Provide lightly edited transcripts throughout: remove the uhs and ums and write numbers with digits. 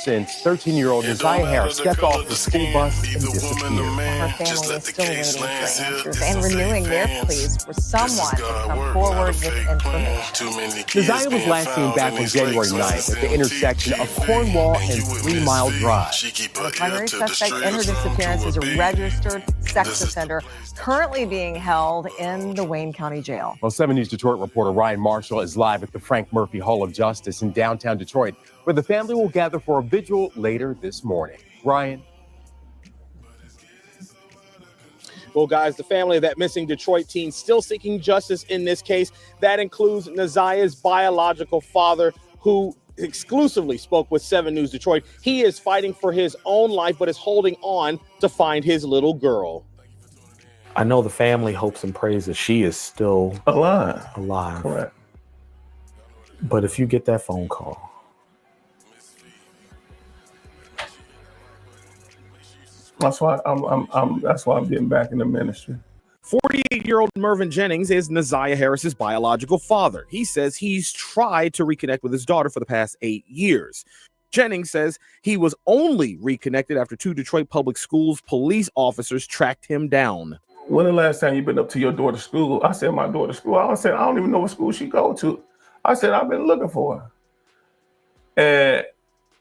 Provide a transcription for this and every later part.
since 13-year-old ZIYAH Harris stepped off the school bus and disappeared. Her family is still waiting for answers and renewing their pleas for someone to come forward with information. ZIYAH was last seen back on January 9th at the intersection of Cornwall and 3 Mile Drive. The primary suspect in her disappearance is a registered sex offender currently being held in the Wayne County Jail. Well, 7 News Detroit reporter Ryan Marshall is live at the Frank Murphy Hall of Justice in downtown Detroit, where the family will gather for a vigil later this morning. Ryan. Well, guys, the family of that missing Detroit teen still seeking justice in this case. That includes ZIYAH's biological father, who exclusively spoke with 7 News Detroit. He is fighting for his own life, but is holding on to find his little girl. I know the family hopes and prays that she is still alive. Correct. But if you get that phone call, that's why I'm getting back in the ministry. 48-year-old Mervyn Jennings is ZIYAH Harris's biological father. He says he's tried to reconnect with his daughter for the past 8 years. Jennings says he was only reconnected after 2 Detroit public schools police officers tracked him down. When the last time you been up to your daughter's school? I said my daughter's school. I said I don't even know what school she go to. I said I've been looking for her. And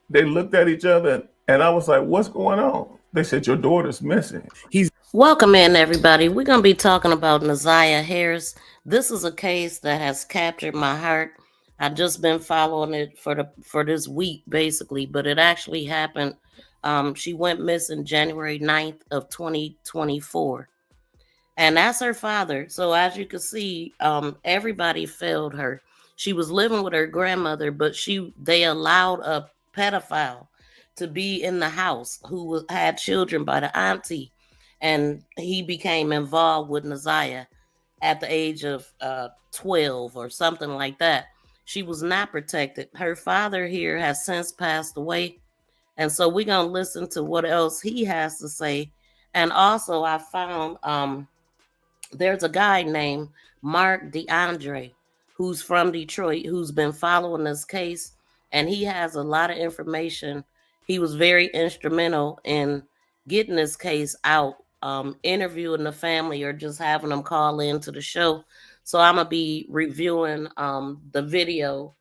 they looked at each other and I was like, what's going on? They said your daughter's missing. Welcome in, everybody. We're going to be talking about ZIYAH Harris. This is a case that has captured my heart. I've just been following it for this week, basically, but it actually happened. She went missing January 9th of 2024. And that's her father. So as you can see, everybody failed her. She was living with her grandmother, but they allowed a pedophile to be in the house who had children by the auntie. And he became involved with ZIYAH at the age of 12 or something like that. She was not protected. Her father here has since passed away. And so we're going to listen to what else he has to say. And also I found there's a guy named Mark DeAndre who's from Detroit, who's been following this case. And he has a lot of information. He was very instrumental in getting this case out, interviewing the family or just having them call into the show. So I'm going to be reviewing the video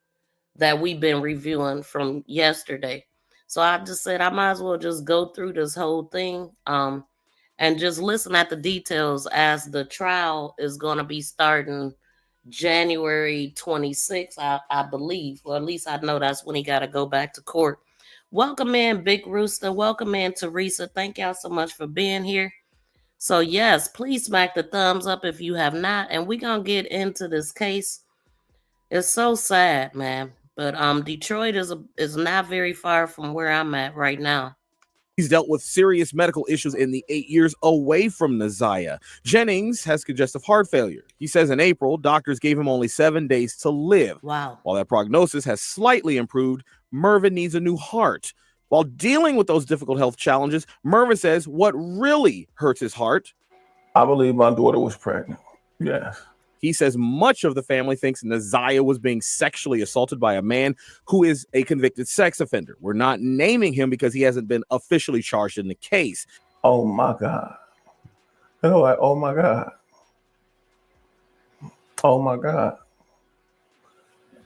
that we've been reviewing from yesterday. So I just said I might as well just go through this whole thing and just listen at the details as the trial is going to be starting January 26th, I believe. Or at least I know that's when he got to go back to court. Welcome in, Big Rooster. Welcome in, Teresa. Thank y'all so much for being here. So yes, please smack the thumbs up if you have not. And we're going to get into this case. It's so sad, man. But Detroit is not very far from where I'm at right now. He's dealt with serious medical issues in the 8 years away from ZIYAH. Jennings has congestive heart failure. He says in April, doctors gave him only 7 days to live. Wow. While that prognosis has slightly improved, Mervyn needs a new heart. While dealing with those difficult health challenges, Mervyn says what really hurts his heart. I believe my daughter was pregnant. Yes. He says much of the family thinks ZIYAH was being sexually assaulted by a man who is a convicted sex offender. We're not naming him because he hasn't been officially charged in the case. Oh my God. They're like, oh my God. Oh my God.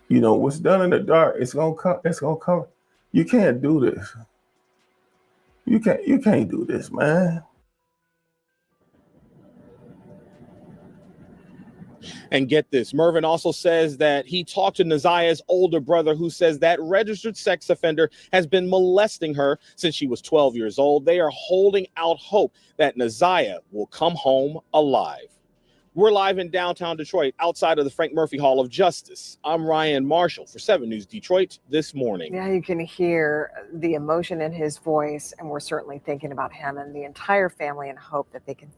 You know, what's done in the dark, it's gonna come. You can't do this. You can't do this, man. And get this, Mervyn also says that he talked to ZIYAH's older brother, who says that registered sex offender has been molesting her since she was 12 years old. They are holding out hope that ZIYAH will come home alive. We're live in downtown Detroit, outside of the Frank Murphy Hall of Justice. I'm Ryan Marshall for 7 News Detroit this morning. Yeah, you can hear the emotion in his voice, and we're certainly thinking about him and the entire family and hope that they can.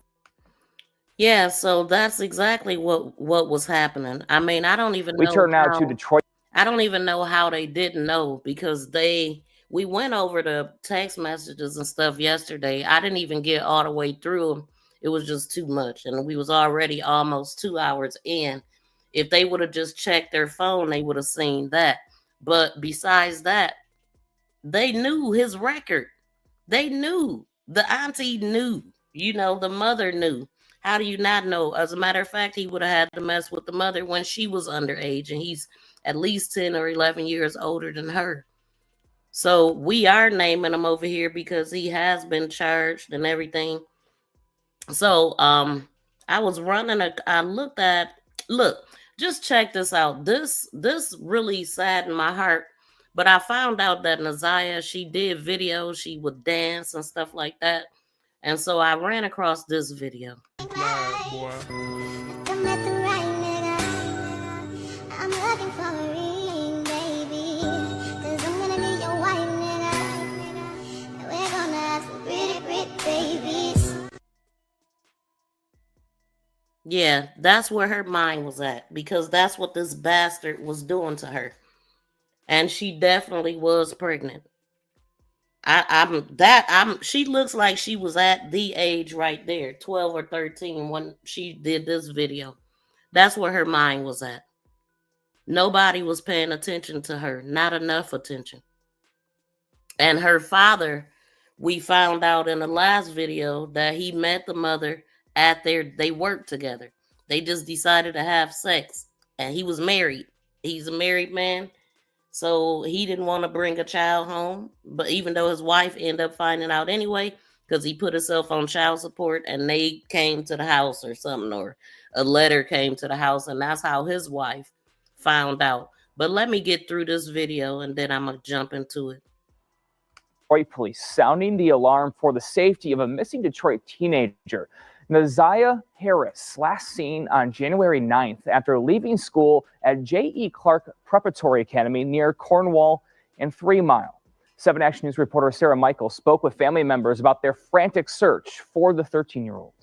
Yeah, so that's exactly what was happening. I mean, I don't even know. We turn now to Detroit. I don't even know how they didn't know, because we went over the text messages and stuff yesterday. I didn't even get all the way through them. It was just too much. And we was already almost 2 hours in. If they would have just checked their phone, they would have seen that. But besides that, They knew his record. They knew. The auntie knew. You know, the mother knew. How do you not know? As a matter of fact, he would have had to mess with the mother when she was underage, and he's at least 10 or 11 years older than her. So we are naming him over here because he has been charged and everything. So I was running look, just check this out. This really saddened my heart. But I found out that ZIYAH, she did videos, she would dance and stuff like that. And so I ran across this video. Yeah, that's where her mind was at, because that's what this bastard was doing to her. And she definitely was pregnant. She looks like she was at the age right there, 12 or 13, when she did this video. That's where her mind was at. Nobody was paying attention to her, not enough attention. And her father, we found out in the last video that he met the mother they worked together. They just decided to have sex, and he was married. He's a married man. So he didn't want to bring a child home, but even though his wife ended up finding out anyway, because he put himself on child support, and they came to the house or something, or a letter came to the house, and that's how his wife found out. But let me get through this video, and then I'm going to jump into it. Detroit police sounding the alarm for the safety of a missing Detroit teenager. ZIYAH Harris, last seen on January 9th after leaving school at J.E. Clark Preparatory Academy near Cornwall and 3 Mile. 7 Action News reporter Sarah Michael spoke with family members about their frantic search for the 13-year-old.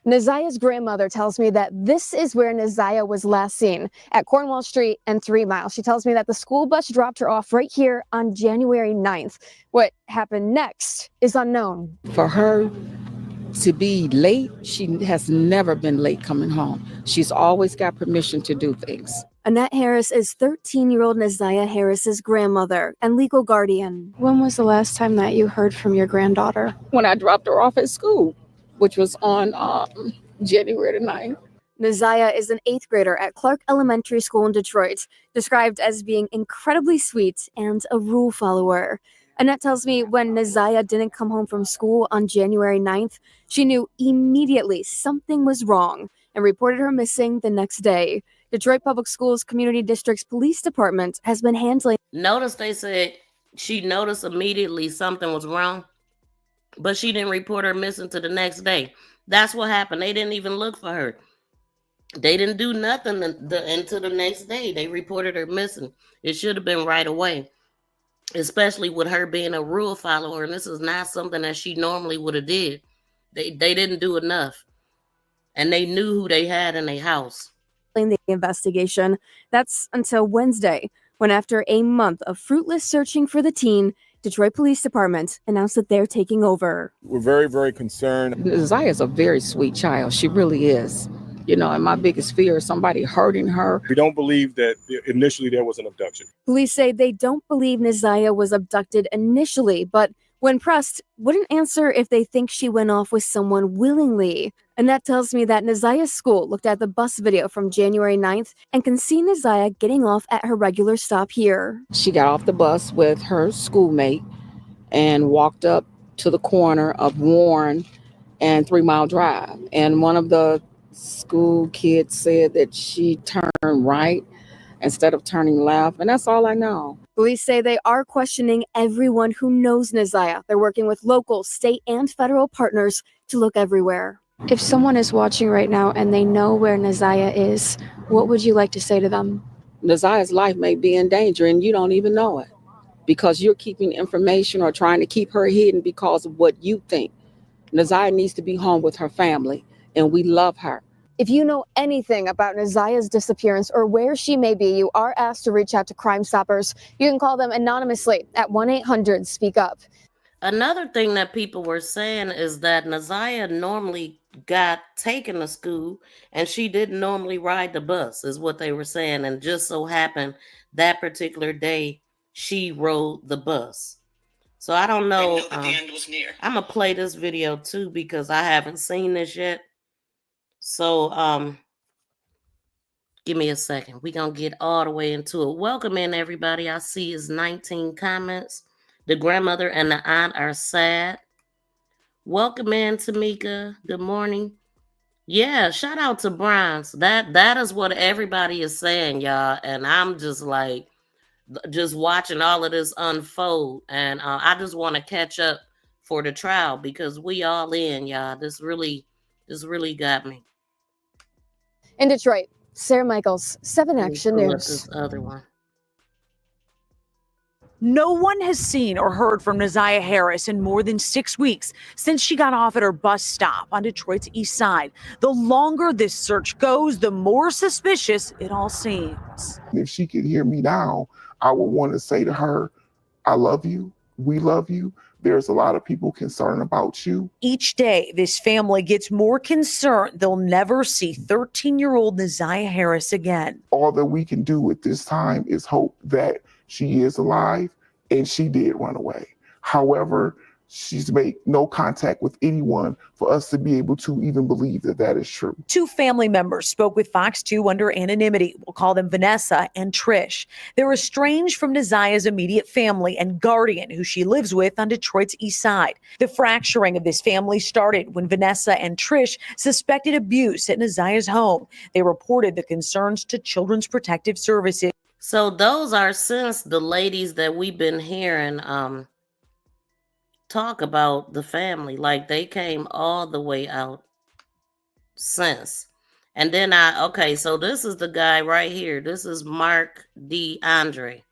ZIYAH's grandmother tells me that this is where ZIYAH was last seen, at Cornwall Street and 3 Mile. She tells me that the school bus dropped her off right here on January 9th. What happened next is unknown. For her to be late, she has never been late coming home. She's always got permission to do things. Annette Harris is 13-year-old ZIYAH Harris's grandmother and legal guardian. When was the last time that you heard from your granddaughter? When I dropped her off at school, which was on January 9th. ZIYAH is an 8th grader at Clark Elementary School in Detroit, described as being incredibly sweet and a rule follower. Annette tells me when ZIYAH didn't come home from school on January 9th, she knew immediately something was wrong and reported her missing the next day. Detroit Public Schools Community District's police department has been handling. Notice they said she noticed immediately something was wrong, but she didn't report her missing to the next day. That's what happened. They didn't even look for her. They didn't do nothing until the next day. They reported her missing. It should have been right away, especially with her being a rule follower. And this is not something that she normally would have did. They didn't do enough. And they knew who they had in their house. The investigation. That's until Wednesday, when after a month of fruitless searching for the teen, Detroit Police Department announced that they're taking over. We're very, very concerned. ZIYAH is a very sweet child. She really is. You know, and my biggest fear is somebody hurting her. We don't believe that initially there was an abduction. Police say they don't believe ZIYAH was abducted initially, but when pressed, wouldn't answer if they think she went off with someone willingly. And that tells me that ZIYAH's school looked at the bus video from January 9th and can see ZIYAH getting off at her regular stop here. She got off the bus with her schoolmate and walked up to the corner of Warren and 3 Mile Drive. And one of the school kids said that she turned right instead of turning left, and that's all I know. Police say they are questioning everyone who knows ZIYAH. They're working with local, state, and federal partners to look everywhere. If someone is watching right now and they know where ZIYAH is, what would you like to say to them? ZIYAH's life may be in danger and you don't even know it because you're keeping information or trying to keep her hidden because of what you think. ZIYAH needs to be home with her family, and we love her. If you know anything about ZIYAH's disappearance or where she may be, you are asked to reach out to Crime Stoppers. You can call them anonymously at 1-800-SPEAK-UP. Another thing that people were saying is that ZIYAH normally got taken to school and she didn't normally ride the bus, is what they were saying. And just so happened that particular day she rode the bus. So I don't know. That the end was near. I'm gonna play this video too because I haven't seen this yet. So give me a second. We're gonna get all the way into it. Welcome in, everybody. I see is 19 comments. The grandmother and the aunt are sad. Welcome in, Tamika. Good morning. Yeah, shout out to Bronze. That is what everybody is saying, y'all. And I'm just like, just watching all of this unfold. And I just want to catch up for the trial because we all in, y'all. This really got me. In Detroit, Sarah Michaels, 7 Let me Action pull up News. this other one. No one has seen or heard from ZIYAH Harris in more than 6 weeks since she got off at her bus stop on Detroit's east side. The longer this search goes, the more suspicious it all seems. If she could hear me now, I would want to say to her, I love you. We love you. There's a lot of people concerned about you. Each day, this family gets more concerned they'll never see 13-year-old ZIYAH Harris again. All that we can do at this time is hope that she is alive and she did run away. However, she's made no contact with anyone for us to be able to even believe that that is true. 2 family members spoke with Fox 2 under anonymity. We'll call them Vanessa and Trish. They're estranged from ZIYAH's immediate family and guardian, who she lives with on Detroit's east side. The fracturing of this family started when Vanessa and Trish suspected abuse at ZIYAH's home. They reported the concerns to Children's Protective Services. So those are since the ladies that we've been hearing talk about the family, like they came all the way out since. And then so this is the guy right here. This is Mark D. Andre,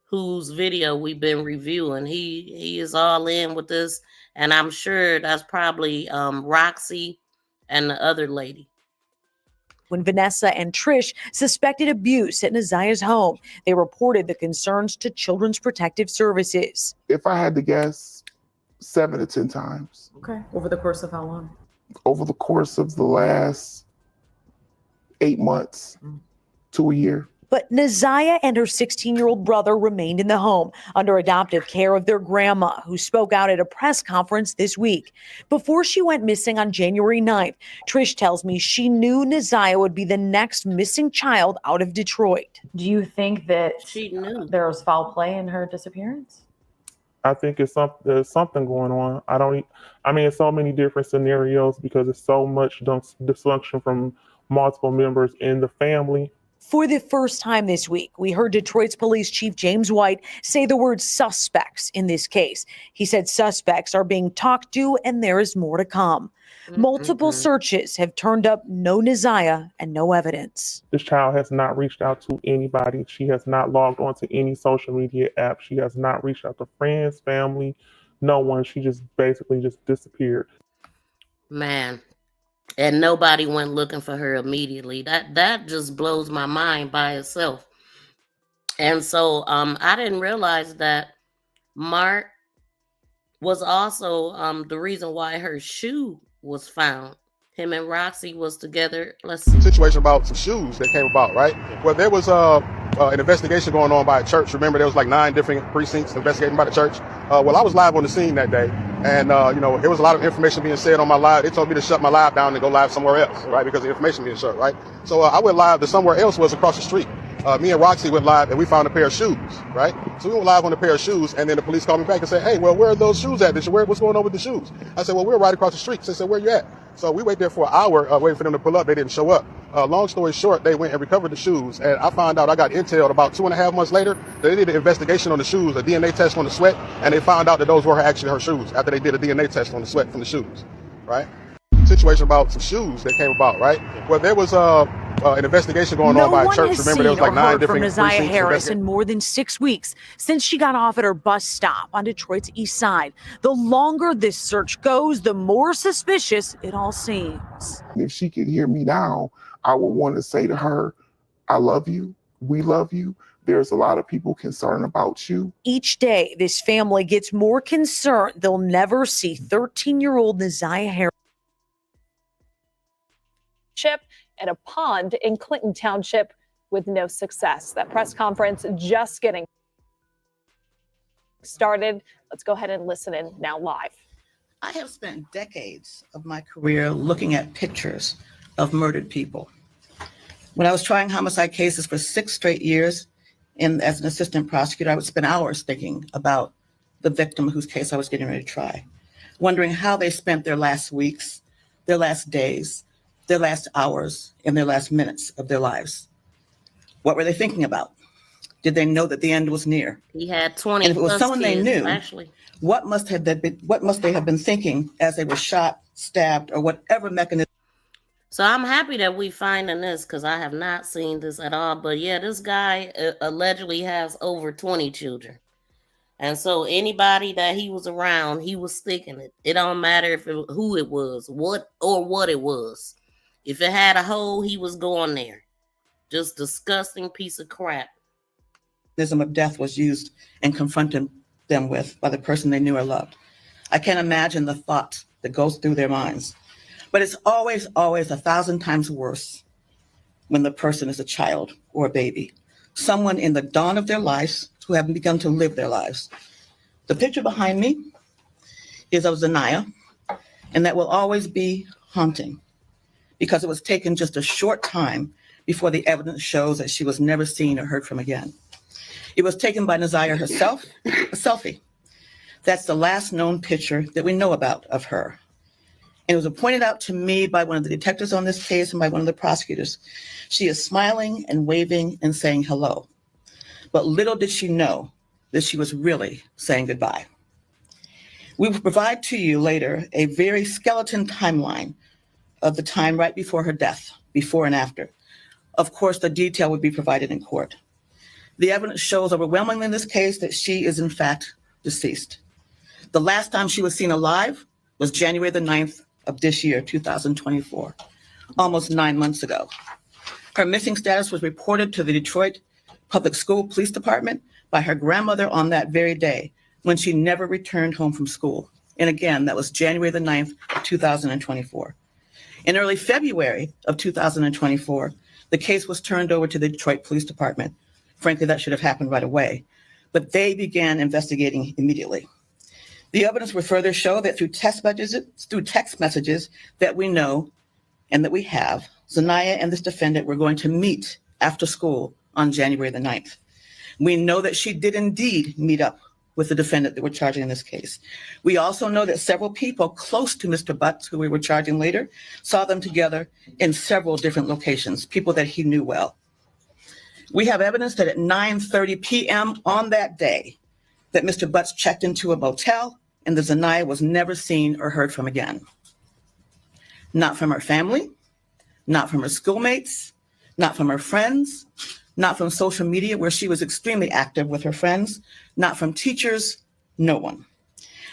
whose video we've been reviewing. He is all in with this, and I'm sure that's probably Roxy and the other lady. When Vanessa and Trish suspected abuse at ZIYAH's home, they reported the concerns to Children's Protective Services. If I had to guess, 7 to 10 times. Okay. Over the course of how long? Over the course of the last 8 months to a year. But ZIYAH and her 16-year-old brother remained in the home under adoptive care of their grandma, who spoke out at a press conference this week. Before she went missing on January 9th, Trish tells me she knew ZIYAH would be the next missing child out of Detroit. Do you think that She knew. there was foul play in her disappearance? I think there's something going on. It's so many different scenarios because there's so much dysfunction from multiple members in the family. For the first time this week, we heard Detroit's Police Chief James White say the word suspects in this case. He said suspects are being talked to and there is more to come. Multiple searches have turned up no ZIYAH and no evidence. This child has not reached out to anybody. She has not logged onto any social media app. She has not reached out to friends, family, no one. She just basically just disappeared. Man. And nobody went looking for her immediately. That just blows my mind by itself. And so I didn't realize that Mark was also the reason why her shoe was found. Him and Roxy was together. Let's see. Situation about some shoes that came about, right? Well, there was an investigation going on by a church. Remember, there was like 9 different precincts investigating by the church. Well, I was live on the scene that day, and there was a lot of information being said on my live. They told me to shut my live down and go live somewhere else, right? Because the information being shut, right? So I went live to somewhere else was across the street. Me and Roxy went live and we found a pair of shoes, right? So we went live on a pair of shoes, and then the police called me back and said, hey, well, where are those shoes at? What's going on with the shoes? I said, well, we're right across the street. So they said, where you at? So we waited there for an hour waiting for them to pull up. They didn't show up. Long story short, they went and recovered the shoes, and I found out, I got intel about 2.5 months later, they did an investigation on the shoes, a DNA test on the sweat, and they found out that those were actually her shoes after they did a DNA test on the sweat from the shoes, right? Situation about some shoes that came about, right? Well, there was an investigation going on by a church. Remember, there was like 9 different from ZIYAH precincts Harris in more than 6 weeks since she got off at her bus stop on Detroit's east side. The longer this search goes, the more suspicious it all seems. If she could hear me now, I would want to say to her, I love you. We love you. There's a lot of people concerned about you. Each day, this family gets more concerned they'll never see 13-year-old ZIYAH Harris at a pond in Clinton Township with no success. That press conference just getting started. Let's go ahead and listen in now live. I have spent decades of my career looking at pictures of murdered people. When I was trying homicide cases for 6 straight years, and as an assistant prosecutor, I would spend hours thinking about the victim whose case I was getting ready to try, wondering how they spent their last weeks, their last days, their last hours, and their last minutes of their lives. What were they thinking about? Did they know that the end was near? He had 20 And if it was plus someone they kids, knew, actually. what must they have been thinking as they were shot, stabbed, or whatever mechanism? So I'm happy that we finding this because I have not seen this at all. But yeah, this guy allegedly has over 20 children. And so anybody that he was around, he was sticking it. It don't matter who it was, what it was. If it had a hole, he was going there. Just disgusting piece of crap. Of death was used and confronted them with by the person they knew or loved. I can't imagine the thought that goes through their minds. But it's always 1,000 times worse when the person is a child or a baby, someone in the dawn of their lives who haven't begun to live their lives. The picture behind me is of ZIYAH, and that will always be haunting because it was taken just a short time before the evidence shows that she was never seen or heard from again. It was taken by ZIYAH herself, a selfie. That's the last known picture that we know about of her. And it was pointed out to me by one of the detectives on this case and by one of the prosecutors. She is smiling and waving and saying hello. But little did she know that she was really saying goodbye. We will provide to you later a very skeleton timeline of the time right before her death, before and after. Of course, the detail would be provided in court. The evidence shows overwhelmingly in this case that she is in fact deceased. The last time she was seen alive was January the 9th of this year, 2024, almost 9 months ago. Her missing status was reported to the Detroit Public School Police Department by her grandmother on that very day when she never returned home from school. And again, that was January the 9th of 2024. In early February of 2024, the case was turned over to the Detroit Police Department. Frankly, that should have happened right away, but they began investigating immediately. The evidence will further show that through text messages that we know and that we have, ZIYAH and this defendant were going to meet after school on January the 9th. We know that she did indeed meet up with the defendant that we're charging in this case. We also know that several people close to Mr. Butts, who we were charging later, saw them together in several different locations, people that he knew well. We have evidence that at 9:30 p.m. on that day, that Mr. Butts checked into a motel and that ZIYAH was never seen or heard from again. Not from her family, not from her schoolmates, not from her friends, not from social media where she was extremely active with her friends, not from teachers, no one.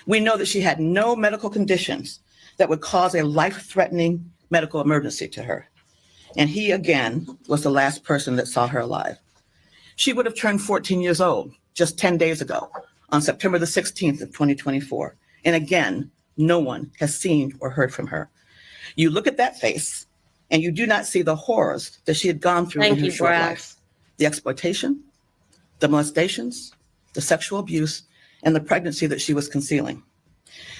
We know that she had no medical conditions that would cause a life-threatening medical emergency to her. And he, again, was the last person that saw her alive. She would have turned 14 years old just 10 days ago on September the 16th of 2024. And again, no one has seen or heard from her. You look at that face and you do not see the horrors that she had gone through in her short life. The exploitation, the molestations, the sexual abuse, and the pregnancy that she was concealing.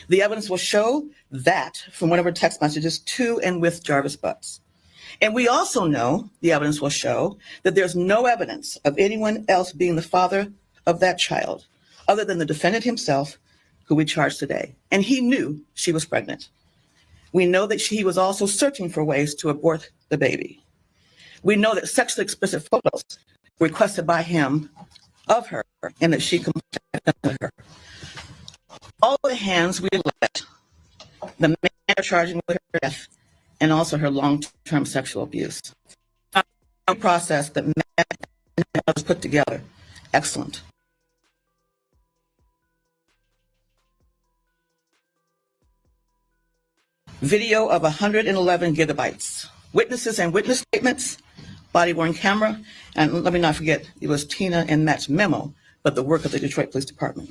The evidence will show that from one of her text messages to and with Jarvis Butts. And we also know, the evidence will show, that there's no evidence of anyone else being the father of that child, other than the defendant himself, who we charge today. And he knew she was pregnant. We know that he was also searching for ways to abort the baby. We know that sexually explicit photos were requested by him of her and that she contacted her. All the hands we let, the man charging with her death and also her long-term sexual abuse. A process that was put together. Excellent. Video of 111 gigabytes. Witnesses and witness statements, body-worn camera, and let me not forget, it was Tina and Matt's memo, but the work of the Detroit Police Department.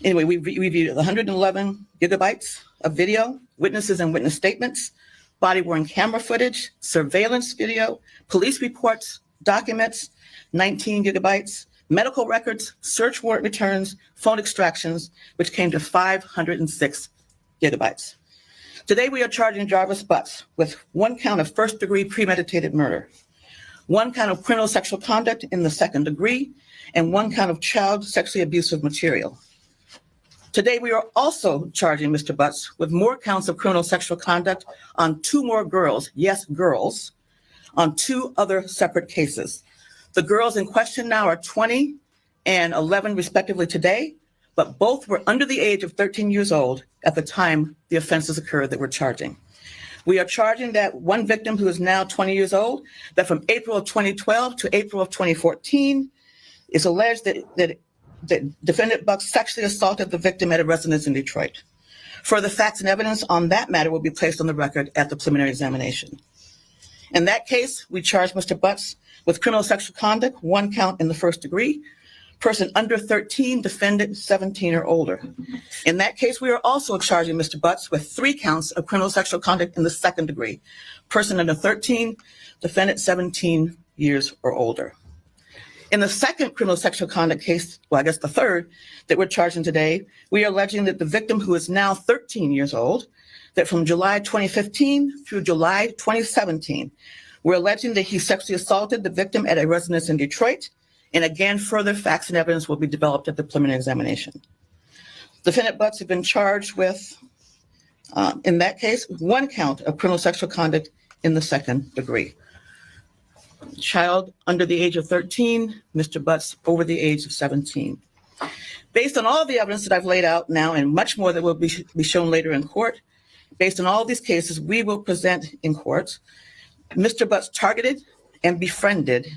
Anyway, we reviewed 111 gigabytes of video, witnesses and witness statements, body-worn camera footage, surveillance video, police reports, documents, 19 gigabytes, medical records, search warrant returns, phone extractions, which came to 506 gigabytes. Today, we are charging Jarvis Butts with 1 count of first-degree premeditated murder, 1 count of criminal sexual conduct in the second degree, and 1 count of child sexually abusive material. Today, we are also charging Mr. Butts with more counts of criminal sexual conduct on 2 more girls, yes, girls, on 2 other separate cases. The girls in question now are 20 and 11 respectively today, but both were under the age of 13 years old at the time the offenses occurred that we're charging. We are charging that one victim who is now 20 years old, that from April of 2012 to April of 2014, is alleged that defendant Buck sexually assaulted the victim at a residence in Detroit. Further facts and evidence on that matter will be placed on the record at the preliminary examination. In that case, we charge Mr. Butts with criminal sexual conduct, 1 count in the first degree, person under 13, defendant 17 or older. In that case, we are also charging Mr. Butts with 3 counts of criminal sexual conduct in the second degree, person under 13, defendant 17 years or older. In the second criminal sexual conduct case, well, I guess the third that we're charging today, we are alleging that the victim, who is now 13 years old, that from July 2015 through July 2017, we're alleging that he sexually assaulted the victim at a residence in Detroit. And again, further facts and evidence will be developed at the preliminary examination. Defendant Butts have been charged with, in that case, 1 count of criminal sexual conduct in the second degree. Child under the age of 13, Mr. Butts over the age of 17. Based on all the evidence that I've laid out now and much more that will be shown later in court, based on all these cases we will present in court, Mr. Butts targeted and befriended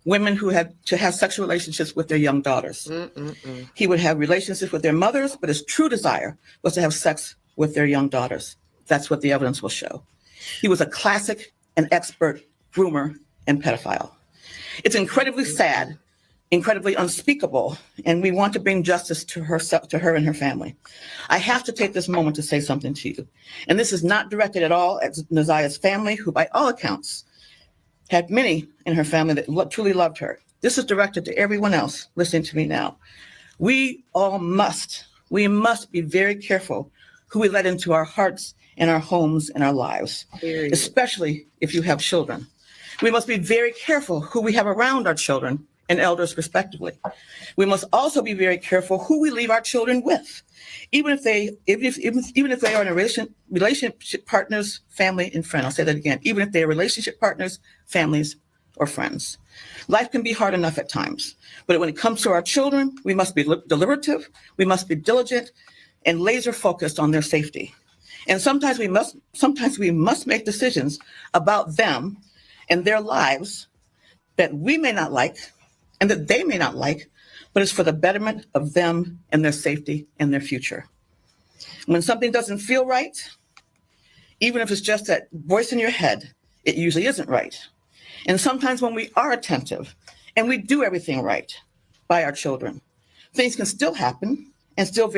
women who had to have sexual relationships with their young daughters. He would have relationships with their mothers, but his true desire was to have sex with their young daughters. That's what the evidence will show. He was a classic and expert groomer and pedophile. It's incredibly sad, incredibly unspeakable, and we want to bring justice to her and her family. I have to take this moment to say something to you. And this is not directed at all at ZIYAH's family, who by all accounts had many in her family that truly loved her. This is directed to everyone else listening to me now. We must be very careful who we let into our hearts and our homes and our lives, especially if you have children. We must be very careful who we have around our children and elders respectively. We must also be very careful who we leave our children with, even if they are in a relationship partners, family, and friend. I'll say that again, even if they are relationship partners, families, or friends. Life can be hard enough at times, but when it comes to our children, we must be deliberative, we must be diligent, and laser focused on their safety. And sometimes we must make decisions about them and their lives that we may not like and that they may not like, but it's for the betterment of them and their safety and their future. When something doesn't feel right, even if it's just that voice in your head, it usually isn't right. And sometimes when we are attentive and we do everything right by our children, things can still happen and still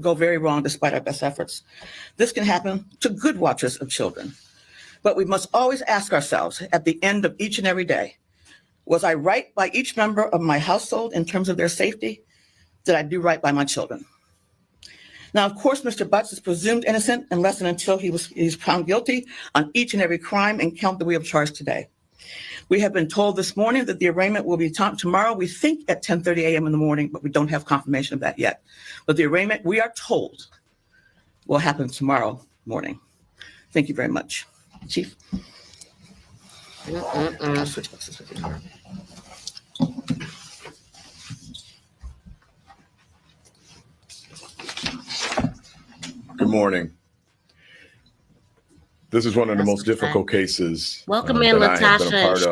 go very wrong despite our best efforts. This can happen to good watchers of children. But we must always ask ourselves at the end of each and every day, was I right by each member of my household in terms of their safety? Did I do right by my children? Now, of course, Mr. Butts is presumed innocent unless and until he's found guilty on each and every crime and count that we have charged today. We have been told this morning that the arraignment will be tomorrow, we think at 10:30 a.m. in the morning, but we don't have confirmation of that yet. But the arraignment, we are told, will happen tomorrow morning. Thank you very much. Chief. I'll switch boxes with you. Good morning. This is one of the most difficult cases Welcome in, that I have been a Latasha part and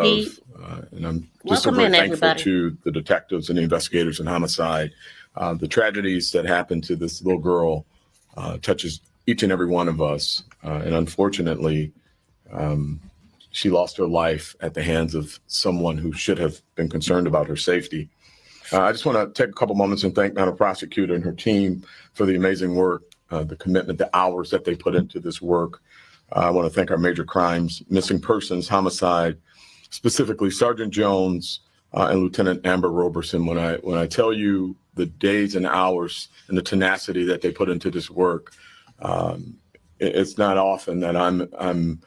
of, and I'm just so Welcome very in, thankful everybody. to the detectives and the investigators in homicide. The tragedies that happened to this little girl touches each and every one of us, and unfortunately, she lost her life at the hands of someone who should have been concerned about her safety. I just want to take a couple moments and thank Madam Prosecutor and her team for the amazing work, the commitment, the hours that they put into this work. I want to thank our major crimes, missing persons, homicide, specifically Sergeant Jones, and Lieutenant Amber Roberson. When I tell you the days and hours and the tenacity that they put into this work, it's not often that I'm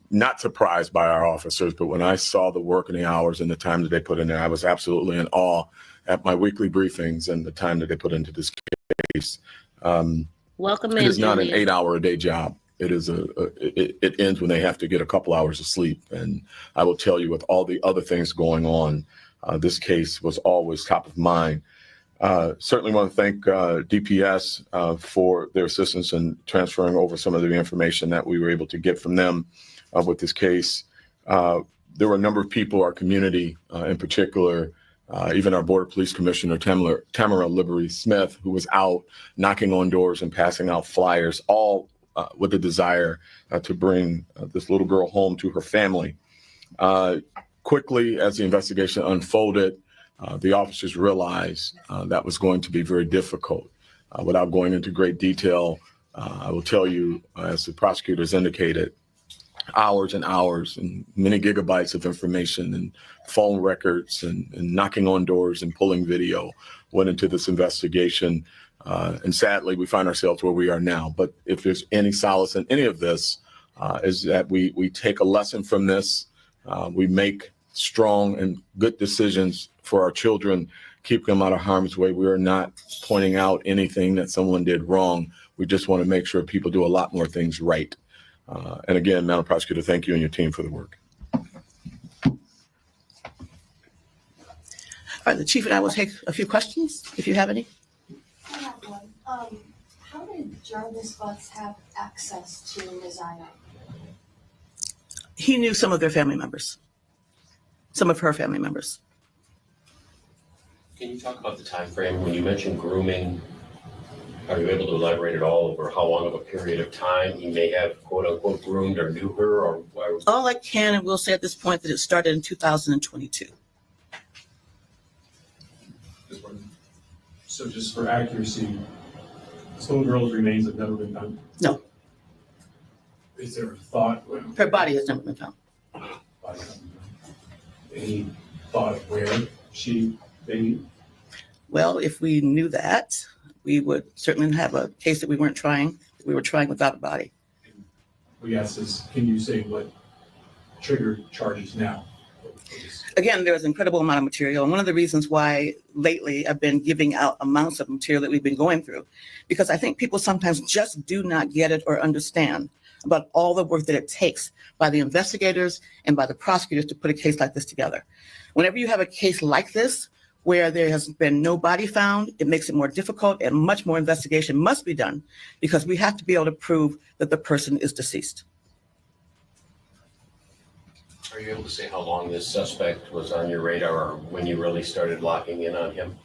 not surprised by our officers, but when I saw the work and the hours and the time that they put in there, I was absolutely in awe at my weekly briefings and the time that they put into this case. Welcome It in, is not an Julia. 8-hour-a-day job. It is it ends when they have to get a couple hours of sleep. And I will tell you, with all the other things going on, this case was always top of mind. Certainly want to thank DPS for their assistance in transferring over some of the information that we were able to get from them with this case. There were a number of people, our community in particular, even our Border Police Commissioner, Tamara Liberty Smith, who was out knocking on doors and passing out flyers, all with a desire to bring this little girl home to her family. Quickly, as the investigation unfolded, the officers realized that was going to be very difficult. Without going into great detail, I will tell you, as the prosecutors indicated, hours and hours and many gigabytes of information and phone records and knocking on doors and pulling video went into this investigation. And sadly, we find ourselves where we are now. But if there's any solace in any of this, is that we take a lesson from this. We make strong and good decisions for our children, keep them out of harm's way. We are not pointing out anything that someone did wrong. We just want to make sure people do a lot more things right. And again, Madam Prosecutor, thank you and your team for the work. All right, the Chief and I will take a few questions, if you have any. I have one. How did Jarvis Butts have access to ZIYAH? He knew some of their family members, some of her family members. Can you talk about the time frame when you mentioned grooming? Are you able to elaborate at all over how long of a period of time he may have quote unquote groomed or knew her, or All I can and will say at this point that it started in 2022. So just for accuracy, this little girl's remains have never been found? No. Is there a thought? Her body has never been found. Any thought of where she maybe? Well, if we knew that, we would certainly have a case that we weren't trying. We were trying without a body. We asked this, can you say what triggered charges now? Again, there's an incredible amount of material. And one of the reasons why lately I've been giving out amounts of material that we've been going through, because I think people sometimes just do not get it or understand about all the work that it takes by the investigators and by the prosecutors to put a case like this together. Whenever you have a case like this, where there has been no body found, it makes it more difficult and much more investigation must be done because we have to be able to prove that the person is deceased. Are you able to say how long this suspect was on your radar or when you really started locking in on him?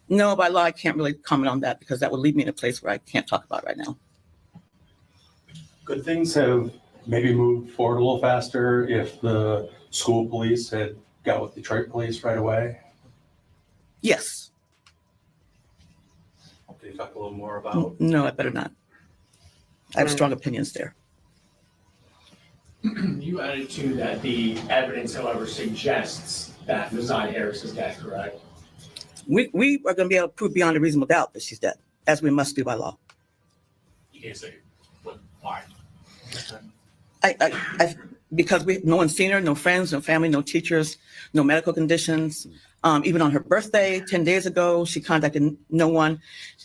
No, by law, I can't really comment on that because that would leave me in a place where I can't talk about right now. Could things have maybe moved forward a little faster if the school police had got with Detroit police right away? Yes. Can you talk a little more about? No, I better not. I have strong opinions there. You added to that the evidence, however, suggests that ZIYAH Harris is dead, correct? We are going to be able to prove beyond a reasonable doubt that she's dead, as we must do by law. You can't say why. Because no one's seen her, no friends, no family, no teachers, no medical conditions. Even on her birthday, 10 days ago, she contacted no one.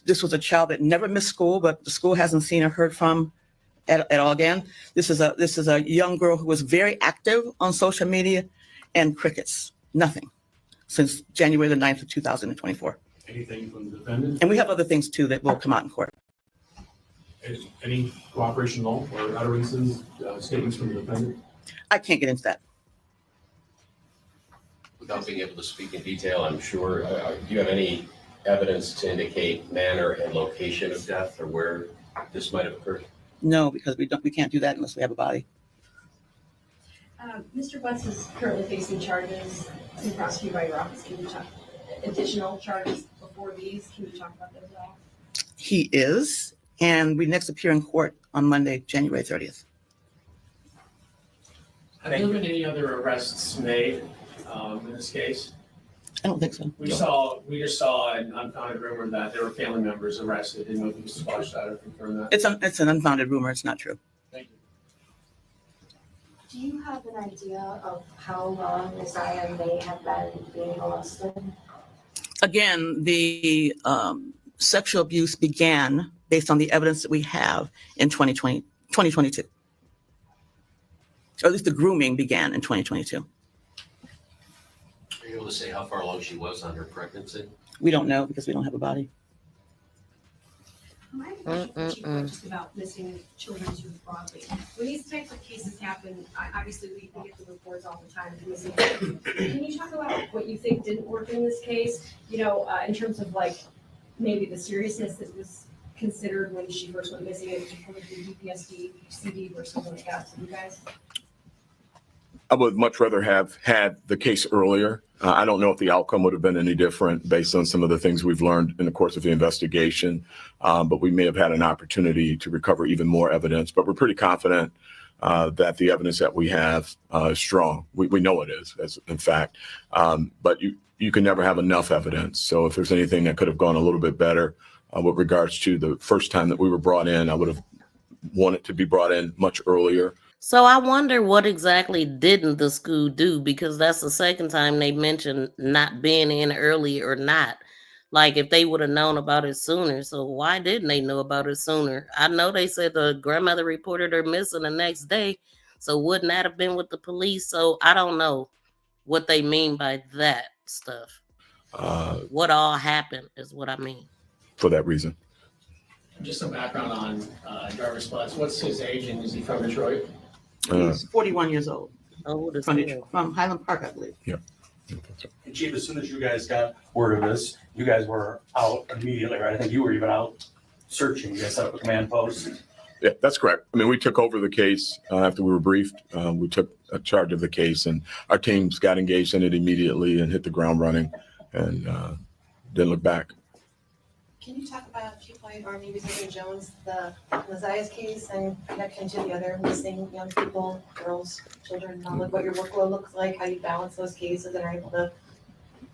This was a child that never missed school, but the school hasn't seen or heard from at all again. This is a young girl who was very active on social media and crickets, nothing, since January the 9th of 2024. Anything from the defendant? And we have other things too that will come out in court. Any cooperation at all or utterances, statements from the defendant? I can't get into that. Without being able to speak in detail, I'm sure, do you have any evidence to indicate manner and location of death or where this might have occurred? No, because we can't do that unless we have a body. Mr. Butts is currently facing charges being prosecuted by your office. Can you talk additional charges before these? Can you talk about those at all? He is, and we next appear in court on Monday, January 30th. Have there been any other arrests made in this case? I don't think so. We just saw an unfounded rumor that there were family members arrested. Didn't know if you could squash that or confirm that. It's an unfounded rumor. It's not true. Thank you. Do you have an idea of how long ZIYAH may have been being molested? Again, the sexual abuse began based on the evidence that we have in 2022. Or at least the grooming began in 2022. Are you able to say how far along she was on her pregnancy? We don't know because we don't have a body. I have a question just about missing children sort of broadly. When these types of cases happen, obviously we get the reports all the time of missing children. Can you talk about what you think didn't work in this case? You know, in terms of like maybe the seriousness that was considered when she first went missing, it was the DPSD, CD, or something like that. So you guys. I would much rather have had the case earlier. I don't know if the outcome would have been any different based on some of the things we've learned in the course of the investigation, but we may have had an opportunity to recover even more evidence. But we're pretty confident that the evidence that we have is strong. We know it is, as in fact, but you can never have enough evidence. So if there's anything that could have gone a little bit better with regards to the first time that we were brought in, I would have wanted to be brought in much earlier. So I wonder what exactly didn't the school do, because that's the second time they mentioned not being in early or not. Like if they would have known about it sooner. So why didn't they know about it sooner? I know they said the grandmother reported her missing the next day. So wouldn't that have been with the police? So I don't know what they mean by that stuff. What all happened is what I mean. For that reason. Just some background on Jarvis Butts. What's his age and is he from Detroit? He's 41 years old. Old as From Highland Park, I believe. Yeah. And Chief, as soon as you guys got word of this, you guys were out immediately, right? I think you were even out searching. You guys set up a command post. Yeah, that's correct. I mean, we took over the case after we were briefed. We took charge of the case, and our teams got engaged in it immediately and hit the ground running, and didn't look back. Can you talk about, Chief White or maybe Secretary Jones, the ZIYAH's case and connection to the other missing young people, girls, children, like what your workload looks like, how you balance those cases and are able to,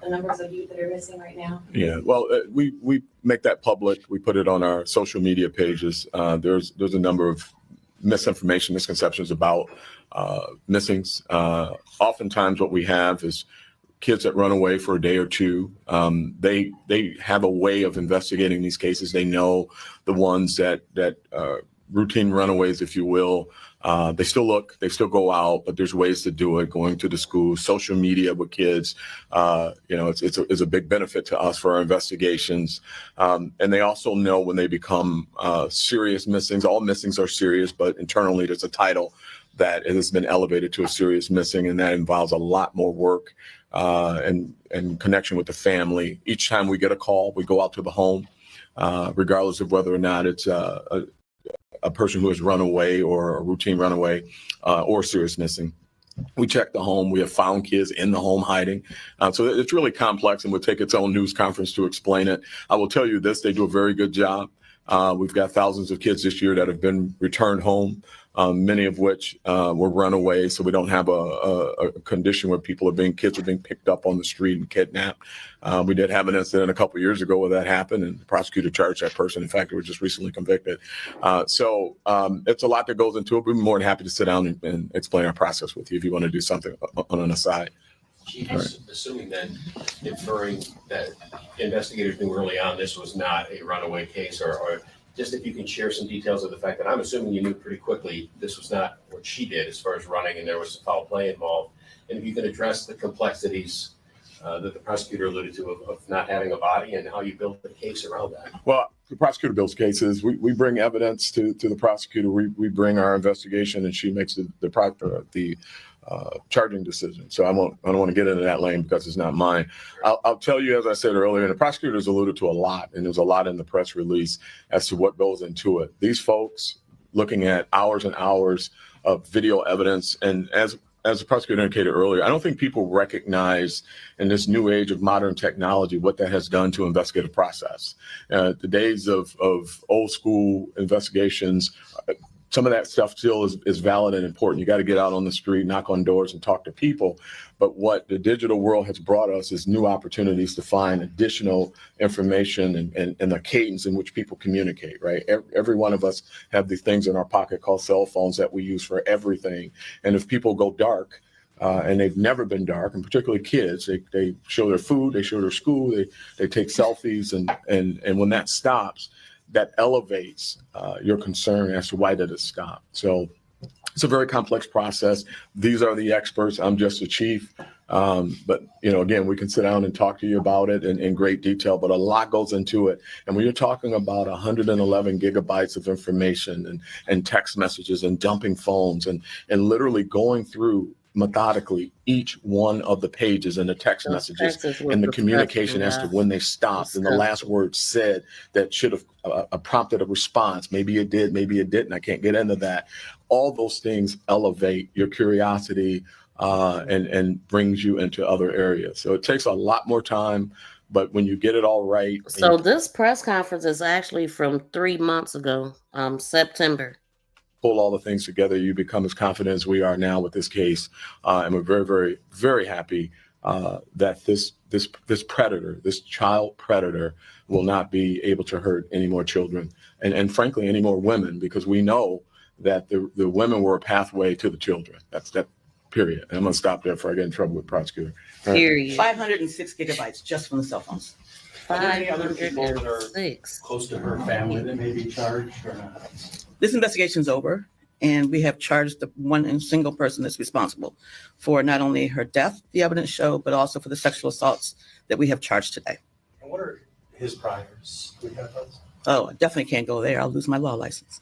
the numbers of youth that are missing right now? Yeah, well, we make that public. We put it on our social media pages. There's a number of misinformation, misconceptions about missings. Oftentimes what we have is kids that run away for a day or two. They have a way of investigating these cases. They know the ones that routine runaways, if you will. They still look, they still go out, but there's ways to do it. Going to the school, social media with kids, it's a big benefit to us for our investigations. And they also know when they become serious missings. All missings are serious, but internally there's a title that has been elevated to a serious missing, and that involves a lot more work and connection with the family. Each time we get a call, we go out to the home, regardless of whether or not it's a person who has run away or a routine runaway or serious missing. We check the home. We have found kids in the home hiding. So it's really complex and would take its own news conference to explain it. I will tell you this, they do a very good job. We've got thousands of kids this year that have been returned home, many of which were runaways. So we don't have a condition where kids are being picked up on the street and kidnapped. We did have an incident a couple of years ago where that happened, and the prosecutor charged that person. In fact, they were just recently convicted. So it's a lot that goes into it. We'd be more than happy to sit down and explain our process with you if you want to do something on an aside. Chief, assuming that, inferring that investigators knew early on this was not a runaway case, or just if you can share some details of the fact that I'm assuming you knew pretty quickly this was not what she did as far as running and there was some foul play involved. And if you can address the complexities that the prosecutor alluded to of not having a body and how you built the case around that. Well, the prosecutor builds cases. We bring evidence to the prosecutor. We bring our investigation, and she makes the charging decision. So I don't want to get into that lane because it's not mine. I'll tell you, as I said earlier, and the prosecutors alluded to a lot, and there's a lot in the press release as to what goes into it. These folks looking at hours and hours of video evidence, and as the prosecutor indicated earlier, I don't think people recognize in this new age of modern technology what that has done to investigative process. The days of old school investigations some of that stuff still is valid and important. You got to get out on the street, knock on doors, and talk to people. But what the digital world has brought us is new opportunities to find additional information and the cadence in which people communicate, right? Every one of us have these things in our pocket called cell phones that we use for everything. And if people go dark, and they've never been dark, and particularly kids, they show their food, they show their school, they take selfies, and when that stops, that elevates your concern as to why did it stop. So it's a very complex process. These are the experts. I'm just a chief. But, again, we can sit down and talk to you about it in great detail, but a lot goes into it. And when you're talking about 111 gigabytes of information and text messages and dumping phones and literally going through methodically each one of the pages and the text messages and the communication as to when they stopped and the last word said that should have prompted a response. Maybe it did, maybe it didn't. I can't get into that. All those things elevate your curiosity and brings you into other areas. So it takes a lot more time, but when you get it all right. So this press conference is actually from 3 months ago, September. Pull all the things together, you become as confident as we are now with this case. And we're very, very, very happy that this predator, this child predator, will not be able to hurt any more children and frankly, any more women, because we know that the women were a pathway to the children. That's that, period. And I'm gonna stop there before I get in trouble with the prosecutor. Period. 506 gigabytes just from the cell phones. Are there any other people that are close to her family that may be charged or not? This investigation's over, and we have charged the one single person that's responsible for not only her death, the evidence show, but also for the sexual assaults that we have charged today. And what are his priors? Do we have those? Oh, I definitely can't go there. I'll lose my law license.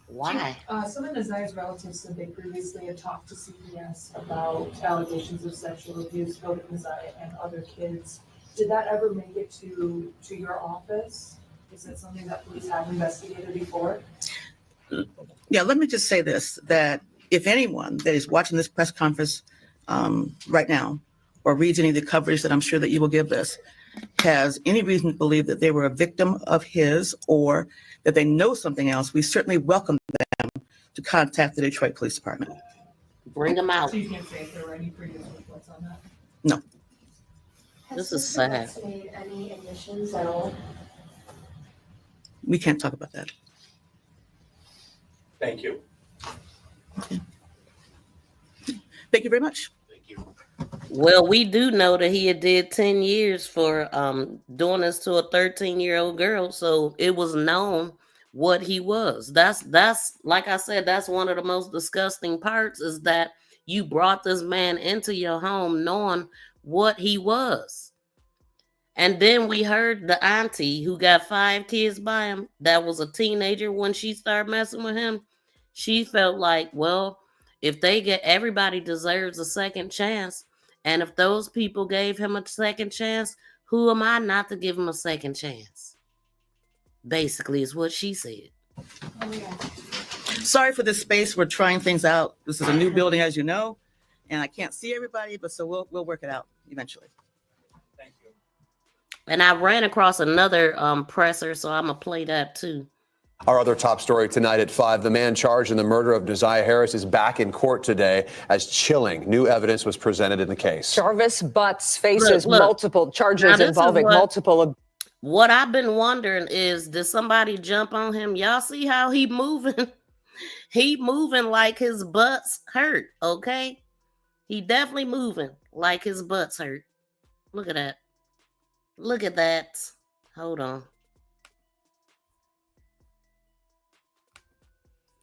Why? Some of Naziah's relatives said they previously had talked to CPS about allegations of sexual abuse, both Naziah and other kids. Did that ever make it to your office? Is it something that police have investigated before? Yeah, let me just say this, that if anyone that is watching this press conference right now or reads any of the coverage that I'm sure that you will give this, has any reason to believe that they were a victim of his or that they know something else, we certainly welcome them to contact the Detroit Police Department. Bring them out. So you can't say if there were any previous reports on that? No. This is sad. Has this made any admissions at all? We can't talk about that. Thank you. Thank you very much. Well, we do know that he had did 10 years for doing this to a 13-year-old girl, so it was known what he was. That's like I said, that's one of the most disgusting parts, is that you brought this man into your home knowing what he was. And then we heard the auntie who got 5 kids by him, that was a teenager when she started messing with him. She felt like, well, if they get, everybody deserves a second chance. And if those people gave him a second chance, who am I not to give him a second chance? Basically, is what she said. Oh, yeah. Sorry for this space. We're trying things out. This is a new building, as you know, and I can't see everybody, but so we'll work it out eventually. Thank you. And I ran across another presser, so I'm going to play that too. Our other top story tonight at 5, the man charged in the murder of ZIYAH Harris is back in court today as chilling new evidence was presented in the case. Jarvis Butts faces Look. multiple charges involving multiple. What I've been wondering is, did somebody jump on him? Y'all see how he moving? He moving like his butt's hurt, okay? He definitely moving like his butt's hurt. Look at that. Look at that. Hold on.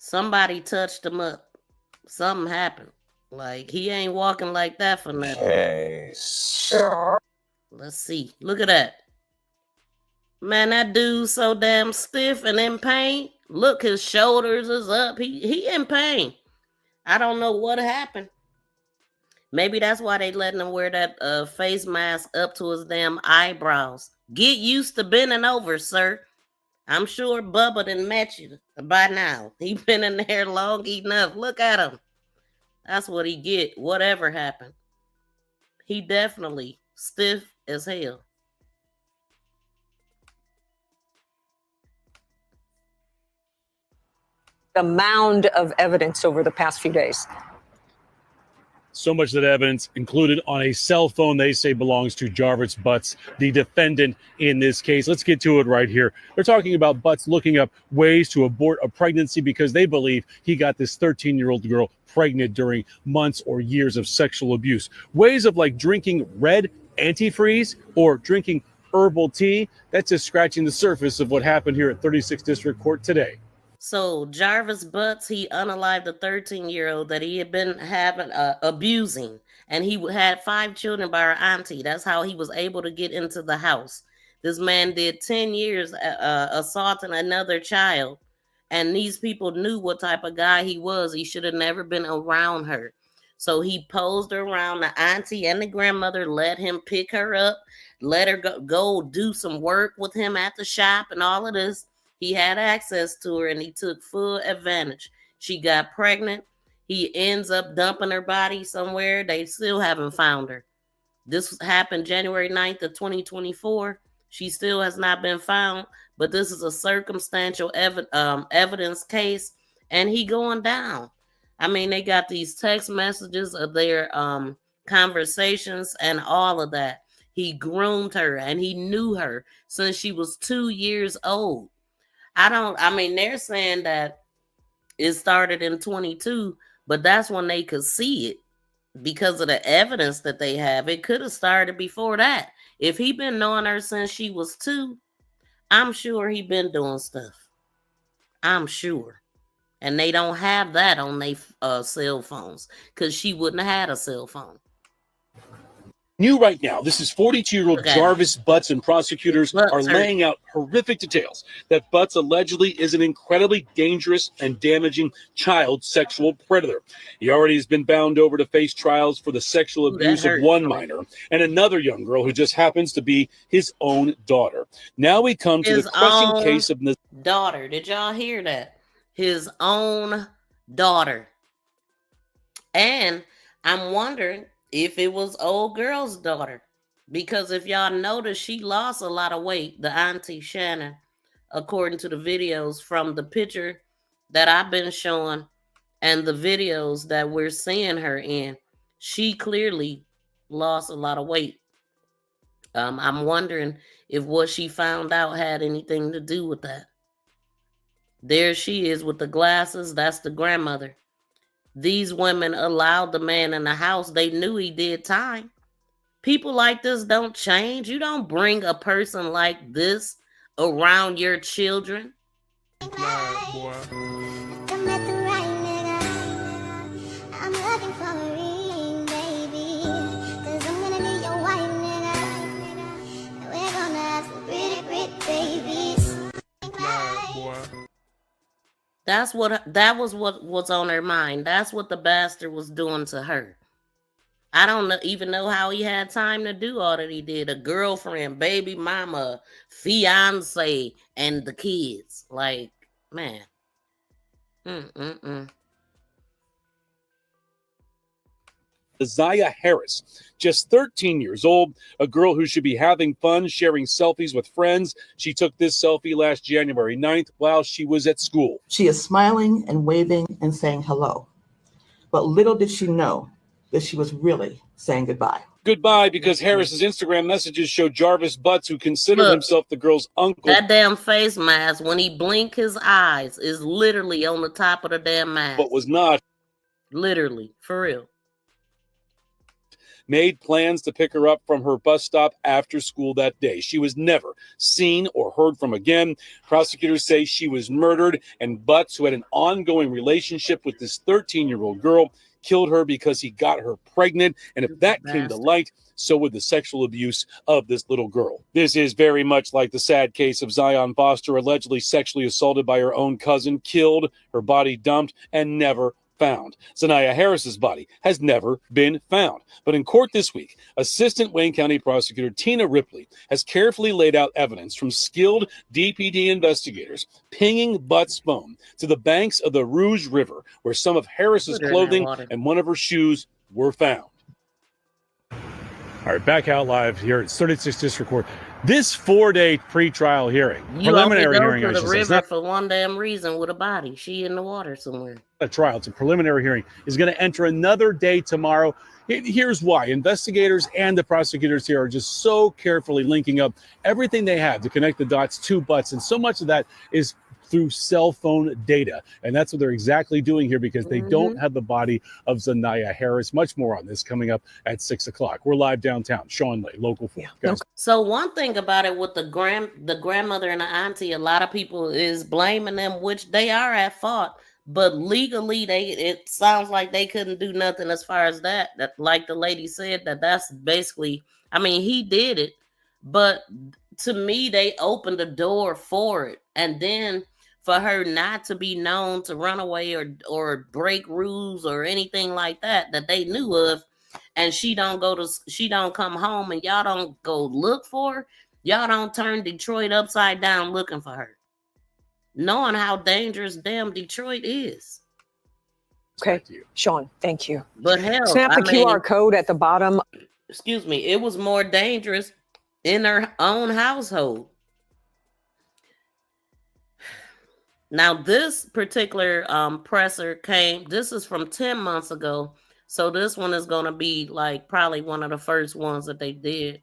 Somebody touched him up. Something happened. Like, he ain't walking like that for nothing. Okay. Let's see. Look at that. Man, that dude's so damn stiff and in pain. Look, his shoulders is up. He in pain. I don't know what happened. Maybe that's why they letting him wear that face mask up to his damn eyebrows. Get used to bending over, sir. I'm sure Bubba done met you by now. He been in there long enough. Look at him. That's what he get. Whatever happened. He definitely stiff as hell. the mound of evidence over the past few days. So much of that evidence included on a cell phone they say belongs to Jarvis Butts, the defendant in this case. Let's get to it right here. They're talking about Butts looking up ways to abort a pregnancy because they believe he got this 13-year-old girl pregnant during months or years of sexual abuse. Ways of like drinking red antifreeze or drinking herbal tea. That's just scratching the surface of what happened here at 36th District Court today. So Jarvis Butts, he unalived a 13-year-old that he had been having abusing, and he had 5 children by her auntie. That's how he was able to get into the house. This man did 10 years assaulting another child, and these people knew what type of guy he was. He should have never been around her. So he posed around the auntie and the grandmother, let him pick her up, let her go do some work with him at the shop and all of this. He had access to her and he took full advantage. She got pregnant. He ends up dumping her body somewhere. They still haven't found her. This happened January 9th of 2024. She still has not been found, but this is a circumstantial evidence case, and he going down. I mean, they got these text messages of their conversations and all of that. He groomed her and he knew her since she was 2 years old. I mean, they're saying that it started in 22, but that's when they could see it because of the evidence that they have. It could have started before that. If he been knowing her since she was 2, I'm sure he been doing stuff. I'm sure. And they don't have that on their cell phones because she wouldn't have had a cell phone. New right now, this is 42-year-old Jarvis Butts, and prosecutors are laying out horrific details that Butts allegedly is an incredibly dangerous and damaging child sexual predator. He already has been bound over to face trials for the sexual abuse of one minor and another young girl who just happens to be his own daughter. Now we come to the crushing case of daughter. Did y'all hear that? His own daughter. And I'm wondering if it was old girl's daughter, because if y'all notice, she lost a lot of weight, the auntie Shannon, according to the videos from the picture that I've been showing and the videos that we're seeing her in. She clearly lost a lot of weight. I'm wondering if what she found out had anything to do with that. There she is with the glasses. That's the grandmother. These women allowed the man in the house. They knew he did time. People like this don't change. You don't bring a person like this around your children. That was what was on her mind. That's what the bastard was doing to her. I don't even know how he had time to do all that he did. A girlfriend, baby mama, fiance, and the kids. Like, man. ZIYAH Harris, just 13 years old, a girl who should be having fun, sharing selfies with friends. She took this selfie last January 9th while she was at school. She is smiling and waving and saying hello. But little did she know that she was really saying goodbye. Goodbye, because Harris's Instagram messages show Jarvis Butts, who considered himself the girl's uncle. That damn face mask, when he blinked his eyes, is literally on the top of the damn mask. But was not. Literally, for real. Made plans to pick her up from her bus stop after school that day. She was never seen or heard from again. Prosecutors say she was murdered, and Butts, who had an ongoing relationship with this 13-year-old girl, killed her because he got her pregnant. And if that came to light, so would the sexual abuse of this little girl. This is very much like the sad case of Zion Foster, allegedly sexually assaulted by her own cousin, killed, her body dumped, and never found. ZIYAH Harris's body has never been found. But in court this week, Assistant Wayne County Prosecutor Tina Ripley has carefully laid out evidence from skilled DPD investigators pinging Butts' phone to the banks of the Rouge River, where some of Harris's clothing and one of her shoes were found. All All right, back out live here at 36th District Court. This 4-day pretrial hearing, You preliminary only go hearing, to I the should say. It's river not for one damn reason with a body. She in the water somewhere. a trial. It's a preliminary hearing. Is going to enter another day tomorrow. Here's why. Investigators and the prosecutors here are just so carefully linking up everything they have to connect the dots to Butts. And so much of that is through cell phone data. And that's what they're exactly doing here because they don't have the body of ZIYAH Harris. Much more on this coming up at 6 o'clock. We're live downtown. Sean Lay, Local 4. Guys. So one thing about it with the grandmother and the auntie, a lot of people is blaming them, which they are at fault. But legally, it sounds like they couldn't do nothing as far as that. That, like the lady said, that's basically, I mean, he did it, but to me, they opened the door for it, and then for her not to be known to run away or break rules or anything like that they knew of, and she don't come home, and y'all don't go look for her. Y'all don't turn Detroit upside down looking for her, knowing how dangerous damn Detroit is. Okay, Sean, thank you. But hell, Snap the QR code at the bottom. Excuse me, it was more dangerous in her own household. Now, this particular presser this is from 10 months ago. So this one is going to be like probably one of the first ones that they did.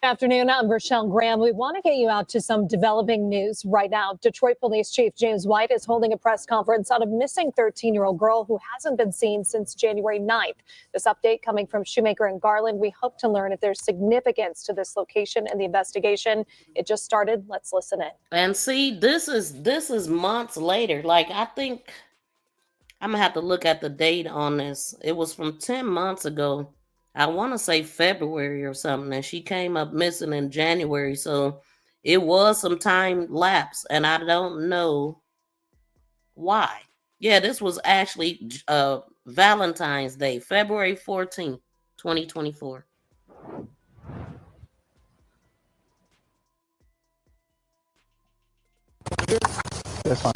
Good afternoon, I'm Rochelle Graham. We want to get you out to some developing news right now. Detroit Police Chief James White is holding a press conference on a missing 13-year-old girl who hasn't been seen since January 9th. This update coming from Shoemaker and Garland. We hope to learn if there's significance to this location and the investigation. It just started. Let's listen in. And see, this is months later. Like, I think I'm gonna have to look at the date on this. It was from 10 months ago. I want to say February or something, and she came up missing in January. So it was some time lapse, and I don't know why. Yeah, this was actually Valentine's Day, February 14th, 2024. That's fine.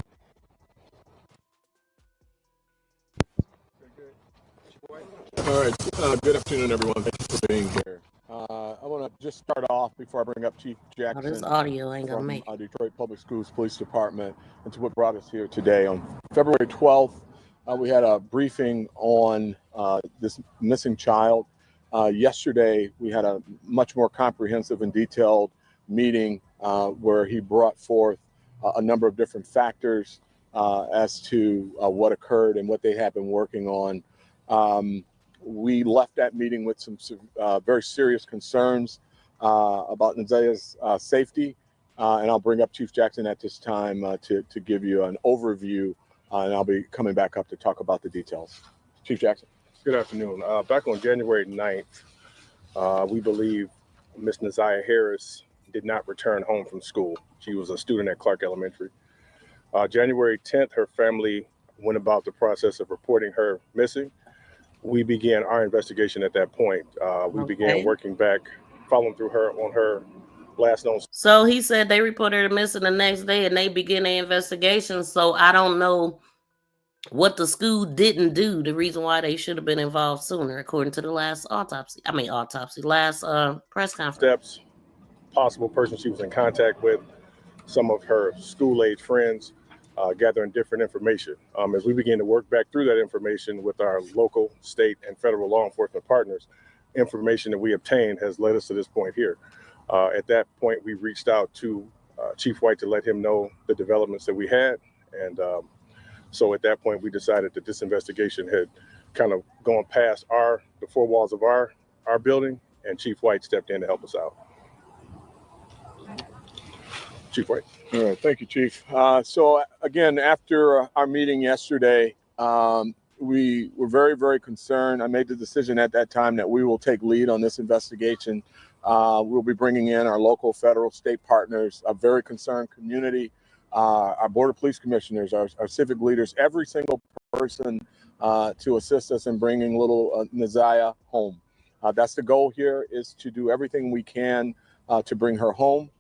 All right. Good afternoon, everyone. Thank you for being here. I want to just start off before I bring up Chief Jackson. This audio ain't gonna make it. Detroit Public Schools Police Department, and to what brought us here today. On February 12th, we had a briefing on this missing child. Yesterday, we had a much more comprehensive and detailed meeting where he brought forth a number of different factors as to what occurred and what they have been working on. We left that meeting with some very serious concerns about ZIYAH's safety, and I'll bring up Chief Jackson at this time to give you an overview, and I'll be coming back up to talk about the details. Chief Jackson. Good afternoon. Back on January 9th, we believe Miss ZIYAH Harris did not return home from school. She was a student at Clark Elementary. January 10th, her family went about the process of reporting her missing. We began our investigation at that point. We began working back, following through her on her last known. So he said they reported her missing the next day and they began their investigation. So I don't know what the school didn't do, the reason why they should have been involved sooner, according to the last last press conference. Steps, possible person she was in contact with, some of her school-age friends, gathering different information. As we begin to work back through that information with our local, state, and federal law enforcement partners, information that we obtained has led us to this point here. At that point, we reached out to Chief White to let him know the developments that we had. And so at that point, we decided that this investigation had kind of gone past the four walls of our building, and Chief White stepped in to help us out. Chief White. All right, thank you, Chief. So again, after our meeting yesterday, we were very, very concerned. I made the decision at that time that we will take lead on this investigation. We'll be bringing in our local, federal, state partners, a very concerned community, our Board of Police Commissioners, our civic leaders, every single person to assist us in bringing little ZIYAH home. That's the goal here, is to do everything we can to bring her home.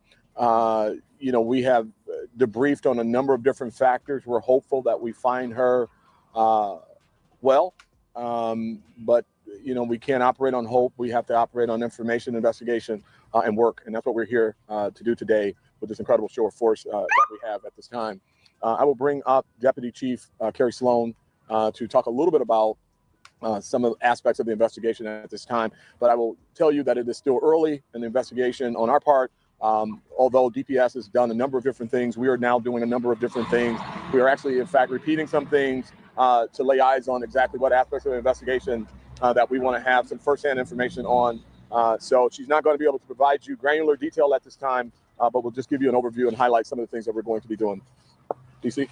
We have debriefed on a number of different factors. We're hopeful that we find her well. but we can't operate on hope. We have to operate on information, investigation, and work, and that's what we're here to do today with this incredible show of force that we have at this time. I will bring up Deputy Chief Carrie Sloan to talk a little bit about some of the aspects of the investigation at this time, but I will tell you that it is still early in the investigation on our part. Although DPS has done a number of different things, we are now doing a number of different things. We are actually, in fact, repeating some things to lay eyes on exactly what aspects of the investigation that we want to have some firsthand information on. So she's not going to be able to provide you granular detail at this time, but we'll just give you an overview and highlight some of the things that we're going to be doing. DC?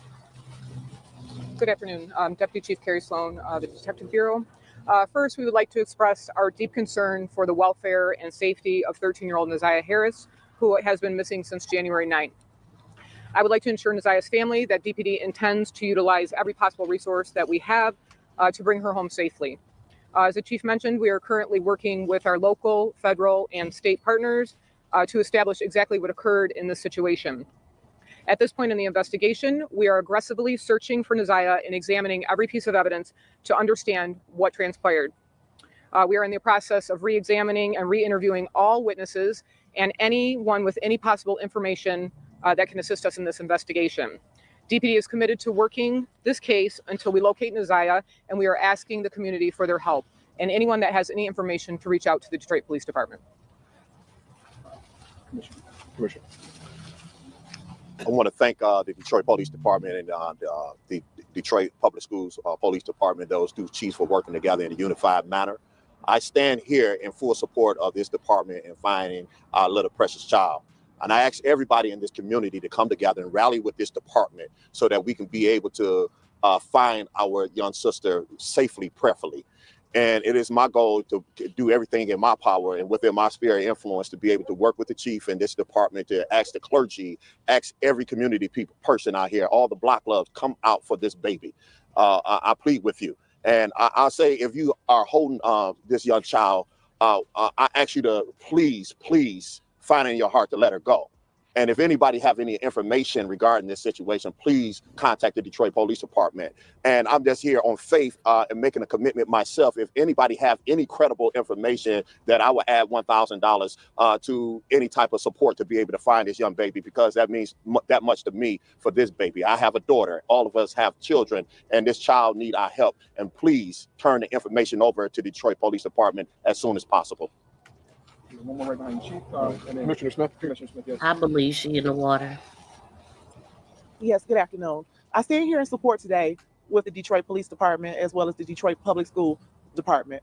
Good afternoon. Deputy Chief Carrie Sloan, the Detective Bureau. First, we would like to express our deep concern for the welfare and safety of 13-year-old ZIYAH Harris, who has been missing since January 9th. I would like to ensure ZIYAH's family that DPD intends to utilize every possible resource that we have to bring her home safely. As the Chief mentioned, we are currently working with our local, federal, and state partners to establish exactly what occurred in this situation. At this point in the investigation, we are aggressively searching for ZIYAH and examining every piece of evidence to understand what transpired. We are in the process of re-examining and re-interviewing all witnesses and anyone with any possible information that can assist us in this investigation. DPD is committed to working this case until we locate ZIYAH, and we are asking the community for their help and anyone that has any information to reach out to the Detroit Police Department. Commissioner. I want to thank the Detroit Police Department and the Detroit Public Schools Police Department, those two chiefs, for working together in a unified manner. I stand here in full support of this department in finding our little precious child. And I ask everybody in this community to come together and rally with this department so that we can be able to find our young sister safely, prayerfully. And it is my goal to do everything in my power and within my sphere of influence to be able to work with the chief in this department, to ask the clergy, ask every community person out here, all the Black loves, come out for this baby. I plead with you. And I'll say, if you are holding this young child, I ask you to please find in your heart to let her go. And if anybody have any information regarding this situation, please contact the Detroit Police Department. And I'm just here on faith and making a commitment myself. If anybody have any credible information, that I will add $1,000 to any type of support to be able to find this young baby, because that means that much to me for this baby. I have a daughter. All of us have children, and this child need our help. And please turn the information over to the Detroit Police Department as soon as possible. One more right behind you, Chief. And then Commissioner Smith, yes. I believe she in the water. Yes, good afternoon. I stand here in support today with the Detroit Police Department as well as the Detroit Public School Department.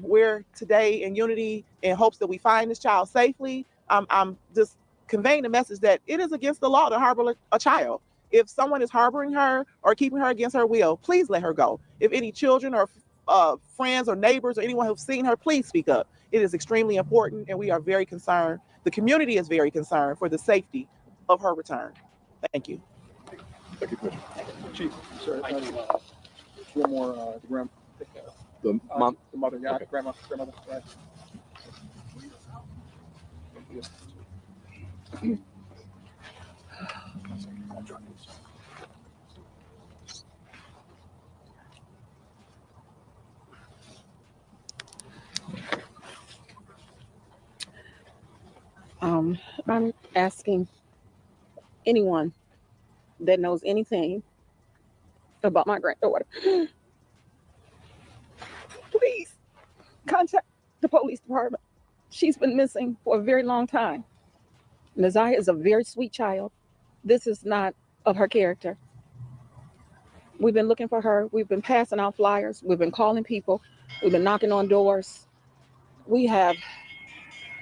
We're today in unity in hopes that we find this child safely. I'm just conveying the message that it is against the law to harbor a child. If someone is harboring her or keeping her against her will, please let her go. If any children or friends or neighbors or anyone who's seen her, please speak up. It is extremely important, and we are very concerned. The community is very concerned for the safety of her return. Thank you. Thank you, Commissioner. Chief, sir, one more, the mom? The mother, yeah, okay. Grandmother, right. I'm asking anyone that knows anything about my granddaughter, please contact the police department. She's been missing for a very long time. ZIYAH is a very sweet child. This is not of her character. We've been looking for her. We've been passing out flyers. We've been calling people. We've been knocking on doors. We have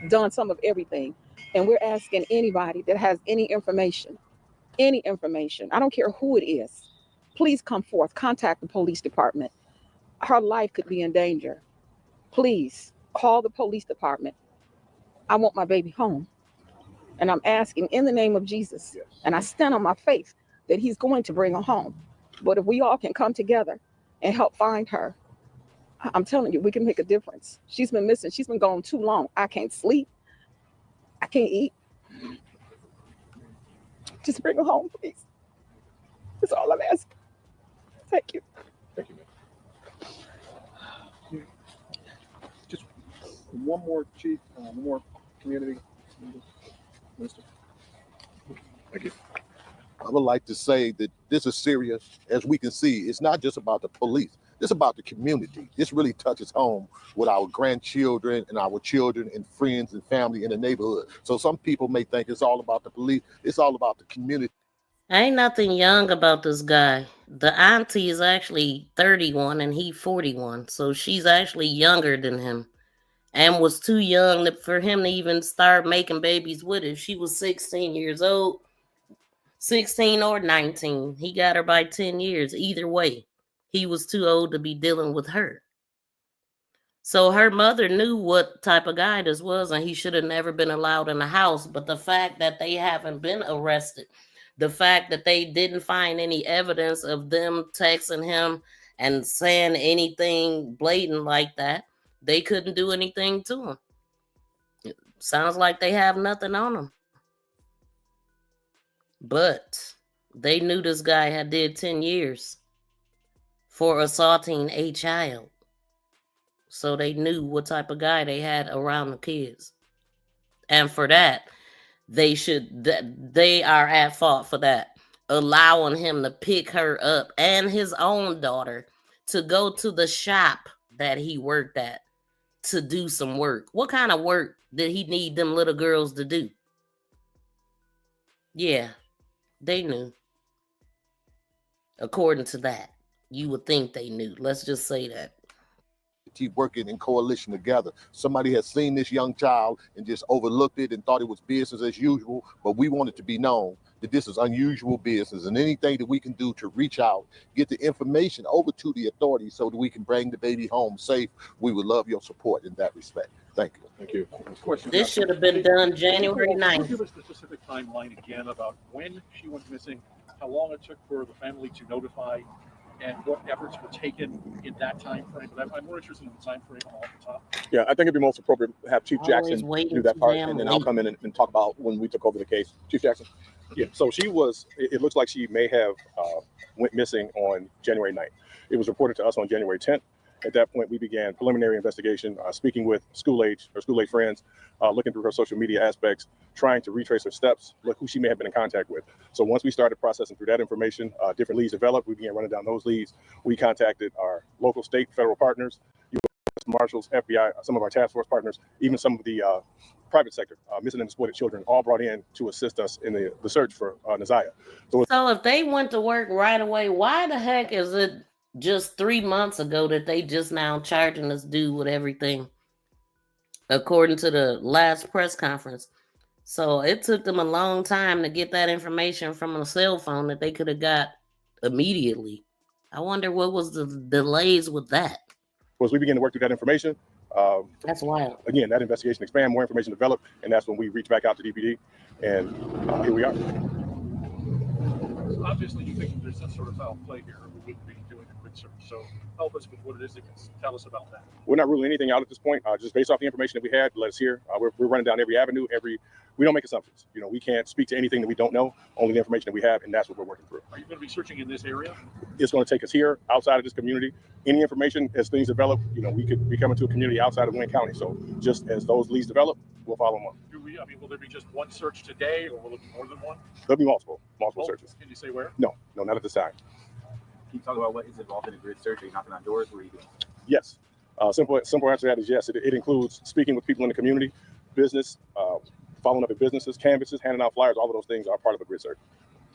done some of everything. And we're asking anybody that has any information, I don't care who it is, please come forth, contact the police department. Her life could be in danger. Please call the police department. I want my baby home. And I'm asking in the name of Jesus, yes. And I stand on my faith that he's going to bring her home. But if we all can come together and help find her, I'm telling you, we can make a difference. She's been missing. She's been gone too long. I can't sleep. I can't eat. Just bring her home, please. That's all I'm asking. Thank you. Thank you, ma'am. One more, Chief. One more community. Minister. Thank you. I would like to say that this is serious. As we can see, it's not just about the police. It's about the community. This really touches home with our grandchildren and our children and friends and family in the neighborhood. So some people may think it's all about the police. It's all about the community. Ain't nothing young about this guy. The auntie is actually 31 and he 41. So she's actually younger than him and was too young for him to even start making babies with her. She was 16 years old, 16 or 19. He got her by 10 years. Either way, he was too old to be dealing with her. So her mother knew what type of guy this was, and he should have never been allowed in the house. But the fact that they haven't been arrested, the fact that they didn't find any evidence of them texting him and saying anything blatant like that, they couldn't do anything to him. It sounds like they have nothing on him. But they knew this guy had did 10 years for assaulting a child. So they knew what type of guy they had around the kids. And for that, they are at fault for that. Allowing him to pick her up and his own daughter to go to the shop that he worked at to do some work. What kind of work did he need them little girls to do? Yeah, they knew. According to that, you would think they knew. Let's just say that. Keep working in coalition together. Somebody has seen this young child and just overlooked it and thought it was business as usual, but we want it to be known that this is unusual business, and anything that we can do to reach out, get the information over to the authorities so that we can bring the baby home safe, we would love your support in that respect. Thank you. Thank you. Question. This should have been done January Can you 9th. give us the specific timeline again about when she went missing, how long it took for the family to notify, and what efforts were taken in that time frame? But I'm more interested in the time frame off the top. Yeah, I think it'd be most appropriate to have Chief Always Jackson waiting do that for part, them and then late. I'll come in and talk about when we took over the case. Chief Jackson. Yeah, so she was, it looks like she may have went missing on January 9th. It was reported to us on January 10th. At that point, we began preliminary investigation, speaking with school age friends, looking through her social media aspects, trying to retrace her steps, look who she may have been in contact with. So once we started processing through that information, different leads developed. We began running down those leads. We contacted our local, state, federal partners, U.S. Marshals, FBI, some of our task force partners, even some of the private sector, missing and exploited children, all brought in to assist us in the search for ZIYAH. So if they went to work right away, why the heck is it just 3 months ago that they just now charging us due with everything, according to the last press conference? So it took them a long time to get that information from a cell phone that they could have got immediately. I wonder what was the delays with that. As we began to work through that information, that's wild. Again, that investigation expanded, more information developed, and that's when we reached back out to DPD, and here we are. So obviously, you think there's some sort of foul play here, or we wouldn't be doing a quick search. So help us with what it is that you can tell us about that. We're not ruling anything out at this point. Just based off the information that we had, let us hear. We're running down every avenue. We don't make assumptions. You know, we can't speak to anything that we don't know. Only the information that we have, and that's what we're working through. Are you going to be searching in this area? It's going to take us here, outside of this community. Any information as things develop, you know, we could be coming to a community outside of Wayne County. So just as those leads develop, we'll follow them up. Will there be just one search today, or will it be more than one? There'll be multiple searches. Can you say where? No, not at this time. Can you talk about what is involved in a grid search? Are you knocking on doors? What are you doing? Yes. Simple answer to that is yes. It includes speaking with people in the community, business, following up at businesses, canvases, handing out flyers. All of those things are part of a grid search.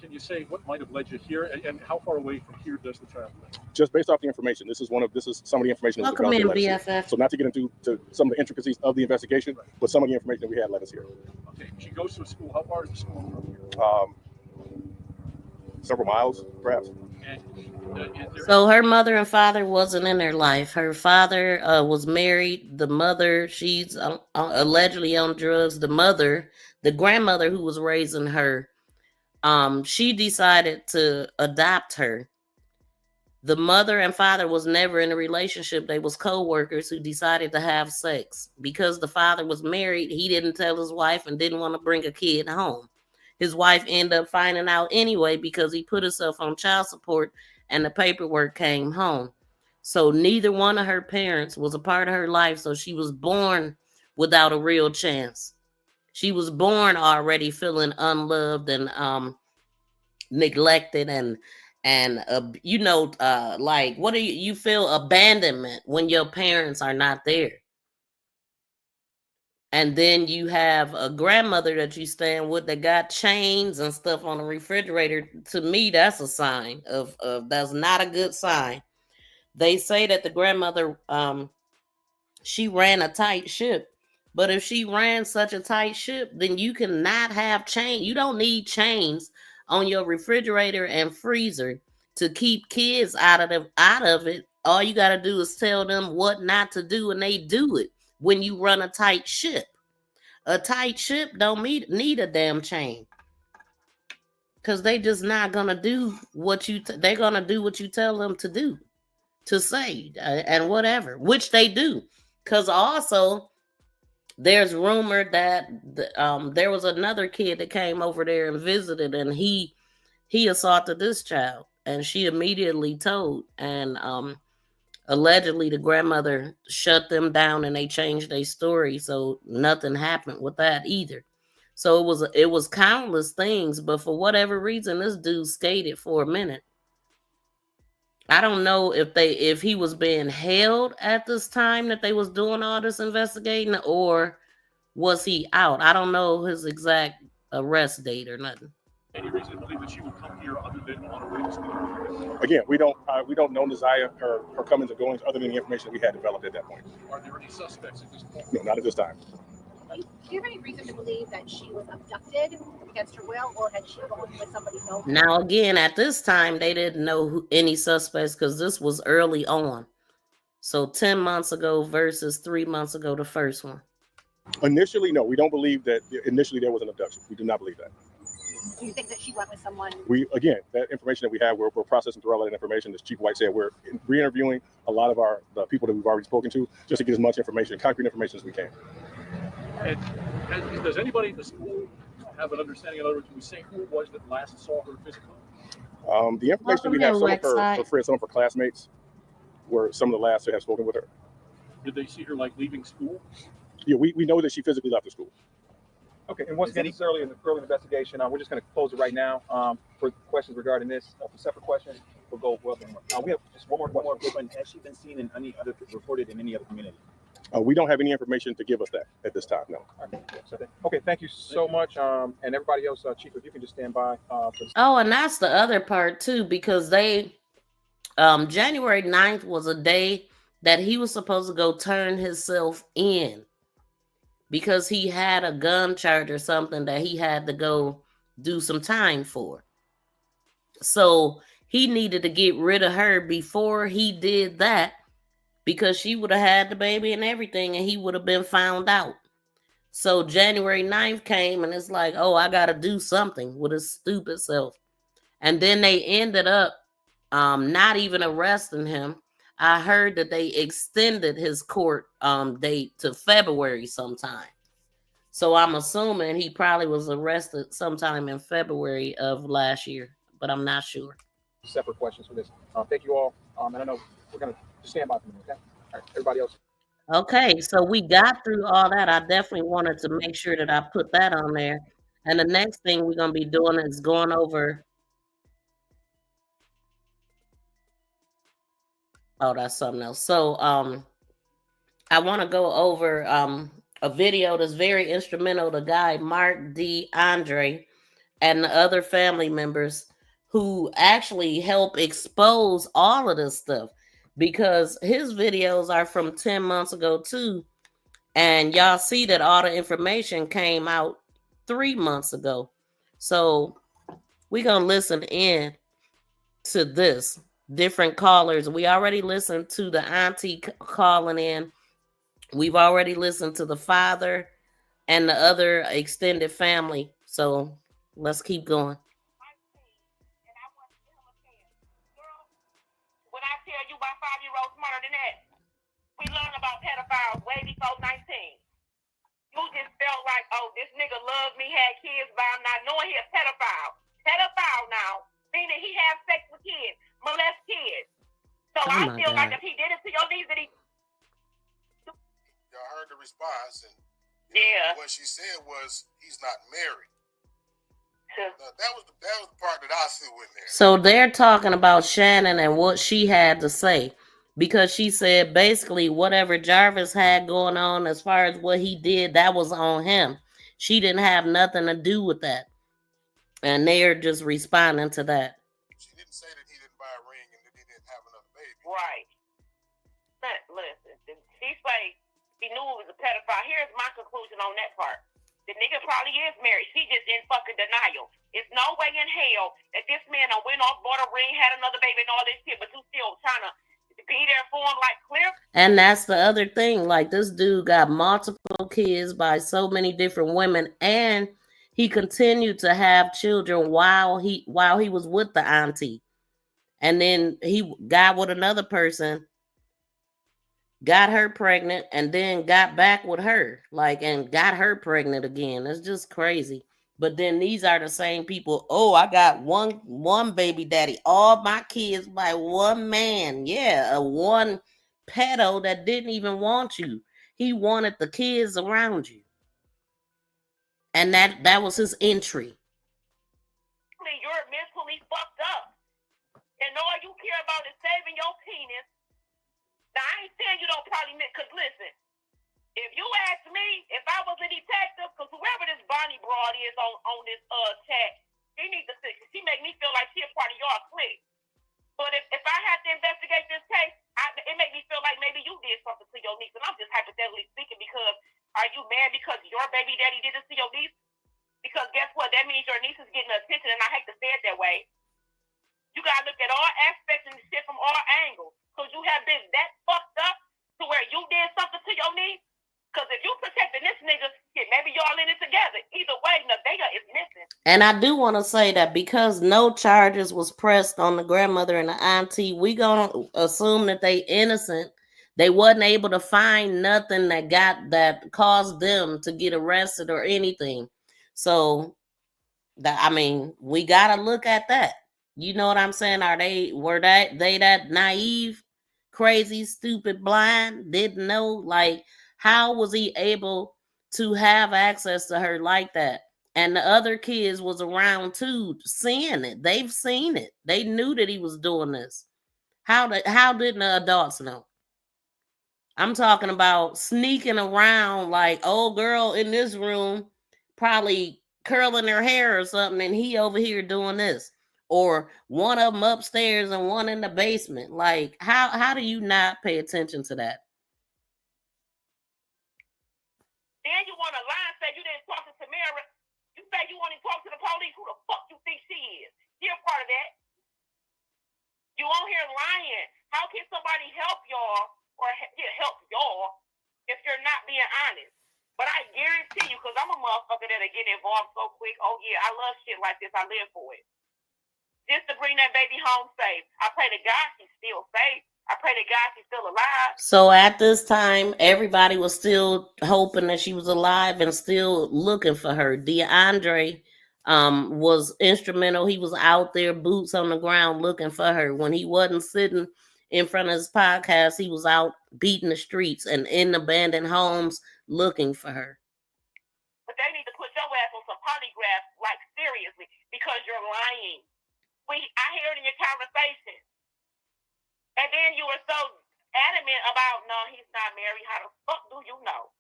Can you say what might have led you here, and how far away from here does the travel live? Just based off the information, this is some of the information. Welcome in, BFF. So not to get into some of the intricacies of the investigation, but some of the information that we had led us here. Okay, she goes to a school. How far is the school from here? Several miles, perhaps. So her mother and father wasn't in her life. Her father was married. The mother, she's allegedly on drugs. The grandmother who was raising her, she decided to adopt her. The mother and father was never in a relationship. They was co-workers who decided to have sex. Because the father was married, he didn't tell his wife and didn't want to bring a kid home. His wife ended up finding out anyway because he put himself on child support and the paperwork came home. So neither one of her parents was a part of her life. So she was born without a real chance. She was born already feeling unloved and neglected and like what do you feel abandonment when your parents are not there. And then you have a grandmother that you stand with that got chains and stuff on the refrigerator. To me, that's a sign of that's not a good sign. They say that the grandmother, she ran a tight ship. But if she ran such a tight ship, then you cannot have chains. You don't need chains on your refrigerator and freezer to keep kids out of it. All you got to do is tell them what not to do, and they do it when you run a tight ship. A tight ship don't need a damn chain, because they just not gonna do what they're gonna do what you tell them to do, to say, and whatever, which they do. Because also there's rumor that there was another kid that came over there and visited, and he assaulted this child, and she immediately told, and allegedly the grandmother shut them down and they changed their story, so nothing happened with that either. So it was countless things, but for whatever reason this dude skated for a minute. I don't know if he was being held at this time that they was doing all this investigating, or was he out. I don't know his exact arrest date or nothing. Any reason to believe that she would come here other than on her way to school? Again, we don't know ZIYAH, her comings and goings, other than the information we had developed at that point. Are there any suspects at this point? No, not at this time. Do you have any reason to believe that she was abducted against her will, or had she gone with somebody known? Now, again, at this time, they didn't know any suspects because this was early on. So 10 months ago versus 3 months ago, the first one. Initially, no, we don't believe that initially there was an abduction. We do not believe that. Do you think that she went with someone? Again, that information that we have, we're processing through all that information. As Chief White said, we're re-interviewing a lot of the people that we've already spoken to, just to get as much information, concrete information as we can. And does anybody in the school have an understanding? In other words, can we say who it was that last saw her physically? The information we have, some of her friends, some of her classmates were some of the last to have spoken with her. Did they see her like leaving school? Yeah, we know that she physically left the school. Okay, and once again, it's early in the investigation. We're just going to close it right now. For questions regarding this, for separate questions, we'll go. We have just one more question. Has she been seen in any other, reported in any other community? We don't have any information to give us that at this time, no. Okay, thank you so much. And everybody else, Chief, if you can just stand by. Oh, and that's the other part too, because they, January 9th was a day that he was supposed to go turn himself in, because he had a gun charge or something that he had to go do some time for. So he needed to get rid of her before he did that, because she would have had the baby and everything, and he would have been found out. So January 9th came, and it's like, oh, I got to do something with his stupid self. And then they ended up not even arresting him. I heard that they extended his court date to February sometime. So I'm assuming he probably was arrested sometime in February of last year, but I'm not sure. Separate questions for this. Thank you all. And I know we're going to stand by for a minute, okay? All right, everybody else. Okay, so we got through all that. I definitely wanted to make sure that I put that on there. And the next thing we're going to be doing is going over. Oh, that's something else. So I want to go over a video that's very instrumental. The guy, Mark D. Andre, and the other family members who actually help expose all of this stuff, because his videos are from 10 months ago too. And y'all see that all the information came out 3 months ago. So we're going to listen in to this. Different callers. We already listened to the auntie calling in. We've already listened to the father and the other extended family. So let's keep going. When I tell you my 5-year-old smarter than that, we learned about pedophiles way before 19. You just felt like, oh, this nigga loves me, had kids by him, not knowing he a pedophile. Pedophile now, meaning he has sex with kids, molest kids. So I feel like if he did it to your niece, that he... Y'all heard the response. lies, and what she said was he's not married. Now, that was the part that I threw in there. So they're talking about Shannon and what she had to say, because she said basically whatever Jarvis had going on as far as what he did, that was on him. She didn't have nothing to do with that. And they're just responding to that. She didn't say that he didn't buy a ring and that he didn't have another baby. Right. Listen, she say he knew it was a pedophile. Here's my conclusion on that part. The nigga probably is married. She just in fucking denial. It's no way in hell that this man went off, bought a ring, had another baby and all this shit, but you still trying to be there for him like Cliff. And that's the other thing. Like, this dude got multiple kids by so many different women, and he continued to have children while he was with the auntie. And then he got with another person, got her pregnant, and then got back with her, like, and got her pregnant again. It's just crazy. But then these are the same people. Oh, I got one baby daddy, all my kids by one man. Yeah, a one pedo that didn't even want you. He wanted the kids around you. And that was his entry. You're mentally fucked up. And all you care about is saving your penis. Now, I ain't saying you don't probably miss, because listen, if you ask me, if I was a detective, because whoever this Bonnie broad is on this chat, she needs to sit. She make me feel like she a part of y'all clique. But if I had to investigate this case, it make me feel like maybe you did something to your niece. And I'm just hypothetically speaking, because are you mad because your baby daddy did this to your niece? Because guess what? That means your niece is getting attention, and I hate to say it that way. You gotta look at all aspects and shit from all angles. Because you have been that fucked up to where you did something to your niece. Because if you protecting this nigga, shit, maybe y'all in it together. Either way, Nevaeh is missing. And I do want to say that because no charges was pressed on the grandmother and the auntie, we gonna assume that they innocent. They wasn't able to find nothing that caused them to get arrested or anything. So we gotta look at that. You know what I'm saying? Were they that naive, crazy, stupid, blind, didn't know? Like, how was he able to have access to her like that? And the other kids was around too, seeing it. They've seen it. They knew that he was doing this. How didn't the adults know? I'm talking about sneaking around like old girl in this room, probably curling her hair or something, and he over here doing this. Or one of them upstairs and one in the basement. Like, how do you not pay attention to that? Then you want to lie and say you didn't talk to Tamara. You say you want to talk to the police. Who the fuck you think she is? You're a part of that. You on here lying. How can somebody help y'all or help y'all if you're not being honest? But I guarantee you, because I'm a motherfucker that'll get involved so quick. Oh, yeah, I love shit like this. I live for it. Just to bring that baby home safe. I pray to God she's still safe. I pray to God she's still alive. So at this time, everybody was still hoping that she was alive and still looking for her. DeAndre was instrumental. He was out there, boots on the ground, looking for her. When he wasn't sitting in front of his podcast, he was out beating the streets and in abandoned homes looking for her. But they need to put your ass on some polygraph, like seriously, because you're lying. I hear it in your conversation. And then you were so adamant about, no, he's not married. How the fuck do you know?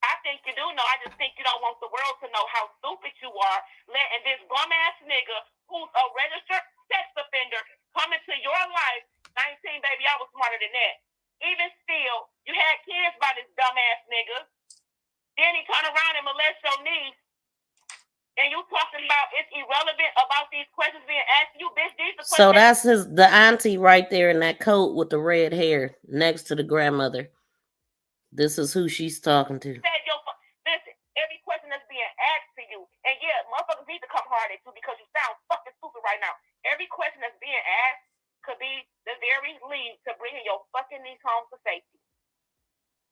I think you do know. I just think you don't want the world to know how stupid you are, letting this bum-ass nigga who's a registered sex offender come into your life. 19, baby, I was smarter than that. Even still, you had kids by this dumb-ass nigga. Then he turned around and molest your niece. And you talking about it's irrelevant about these questions being asked you, bitch. These are questions. So that's the auntie right there in that coat with the red hair next to the grandmother. This is who she's talking to. Listen, every question that's being asked to you, and yeah, motherfuckers need to come hard at you because you sound fucking stupid right now. Every question that's being asked could be the very lead to bringing your fucking niece home to safety.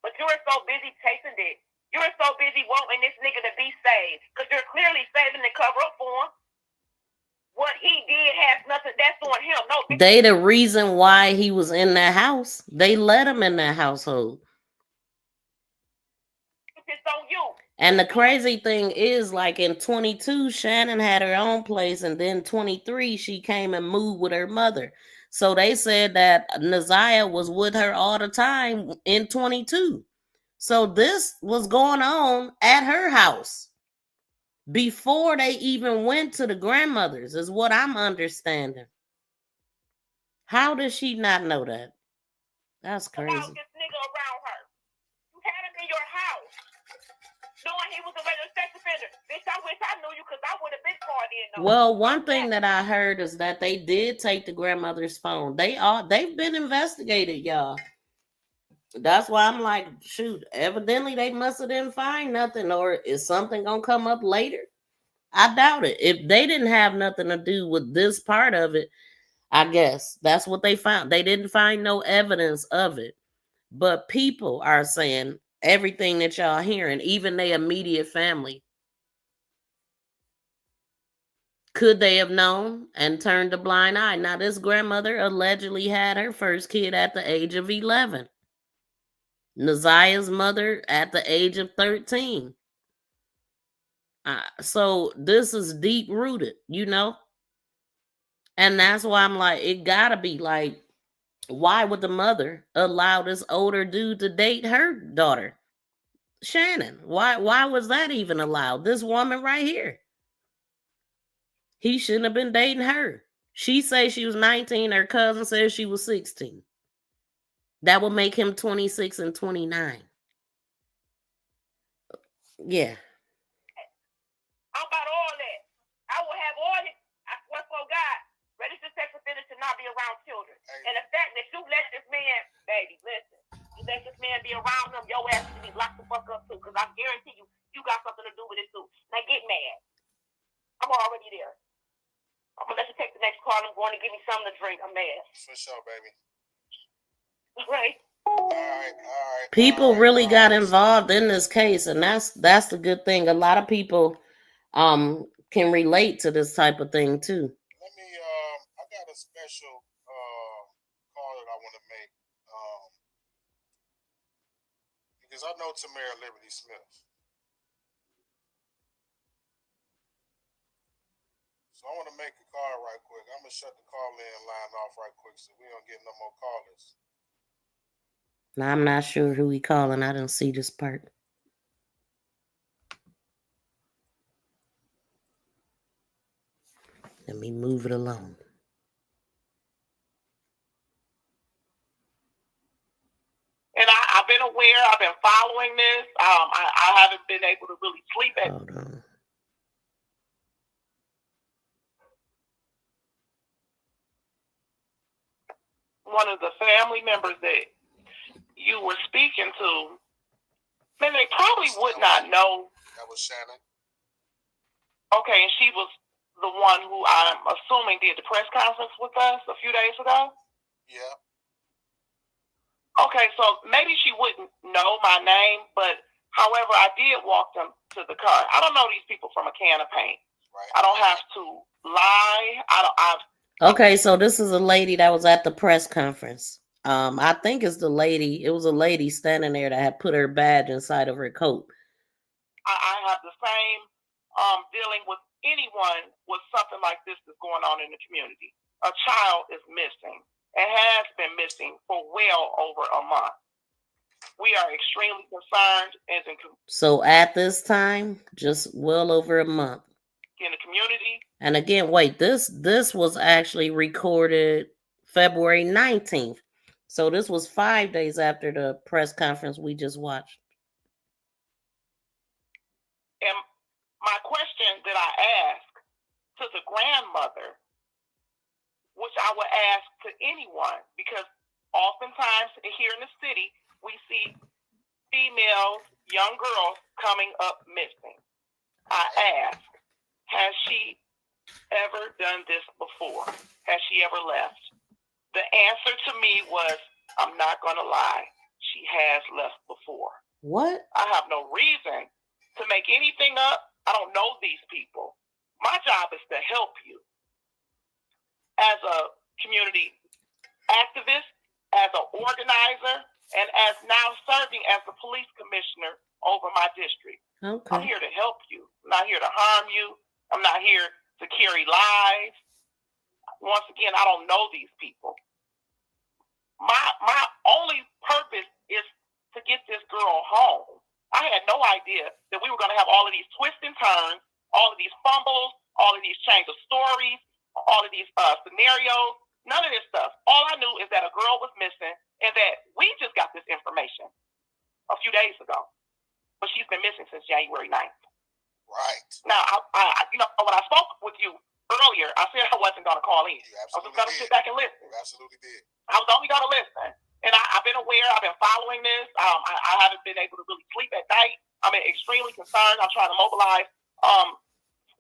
But you are so busy chasing dick. You're so busy wanting this nigga to be saved because you're clearly saving the cover up for him. What he did has nothing. That's on him. No. They the reason why he was in that house. They let him in that household. focus on you. And the crazy thing is, like in 22, Shannon had her own place, and then 23, she came and moved with her mother. So they said that Naziah was with her all the time in 22. So this was going on at her house before they even went to the grandmother's, is what I'm understanding. How does she not know that? That's crazy. About this nigga around her. You had him in your house, knowing he was a regular sex offender. Bitch, I wish I knew you because I would have been caught in. Well, one thing that I heard is that they did take the grandmother's phone. They've been investigated, y'all. That's why I'm like, shoot, evidently they must have didn't find nothing, or is something gonna come up later? I doubt it. If they didn't have nothing to do with this part of it, I guess that's what they found. They didn't find no evidence of it. But people are saying everything that y'all hearing, even their immediate family. Could they have known and turned a blind eye? Now, this grandmother allegedly had her first kid at the age of 11. Naziah's mother at the age of 13. So this is deep rooted, you know? And that's why I'm like, it gotta be like, why would the mother allow this older dude to date her daughter, Shannon? Why was that even allowed? This woman right here. He shouldn't have been dating her. She says she was 19. Her cousin says she was 16. That would make him 26 and 29. Yeah. How about all that? I will have all it. I swear for God, registered sex offenders should not be around children. And the fact that you let this man, baby, listen, you let this man be around them, your ass should be locked the fuck up too. Because I guarantee you, you got something to do with it too. Now get mad. I'm already there. I'm gonna let you take the next call. I'm going to give me something to drink. I'm mad. For sure, baby. Right. All right. People really got involved in this case, and that's the good thing. A lot of people can relate to this type of thing too. Let me I got a special call that I want to make. Because I know Tamara Liberty Smith. So I want to make a call right quick. I'm gonna shut the call in line off right quick so we don't get no more callers. Now, I'm not sure who he calling. I didn't see this part. Let me move it along. And I've been aware. I've been following this. I haven't been able to really sleep at. Hold on. One of the family members that you were speaking to, man, they probably would not know. That was Shannon. Okay, and she was the one who I'm assuming did the press conference with us a few days ago? Yeah. Okay, so maybe she wouldn't know my name, but however, I did walk them to the car. I don't know these people from a can of paint. Right. I don't have to lie. Okay, so this is a lady that was at the press conference. I think it's the lady. It was a lady standing there that had put her badge inside of her coat. I have the same dealing with anyone with something like this that's going on in the community. A child is missing and has been missing for well over a month. We are extremely concerned So at this time, just well over a month. In the community. And again, wait, this was actually recorded February 19th. So this was 5 days after the press conference we just watched. And my question that I ask to the grandmother, which I would ask to anyone, because oftentimes here in the city, we see females, young girls coming up missing. I ask, has she ever done this before? Has she ever left? The answer to me was, I'm not going to lie, she has left before. What? I have no reason to make anything up. I don't know these people. My job is to help you. As a community activist, as an organizer, and as now serving as the police commissioner over my district. I'm Okay. here to help you. I'm not here to harm you. I'm not here to carry lies. Once again, I don't know these people. My only purpose is to get this girl home. I had no idea that we were going to have all of these twists and turns, all of these fumbles, all of these change of stories, all of these scenarios. None of this stuff. All I knew is that a girl was missing and that we just got this information a few days ago. But she's been missing since January 9th. Right. Now, when I spoke with you earlier, I said I wasn't going to call in. I was just going to sit back and listen. You absolutely did. I was only going to listen. And I've been aware. I've been following this. I haven't been able to really sleep at night. I'm extremely concerned. I'm trying to mobilize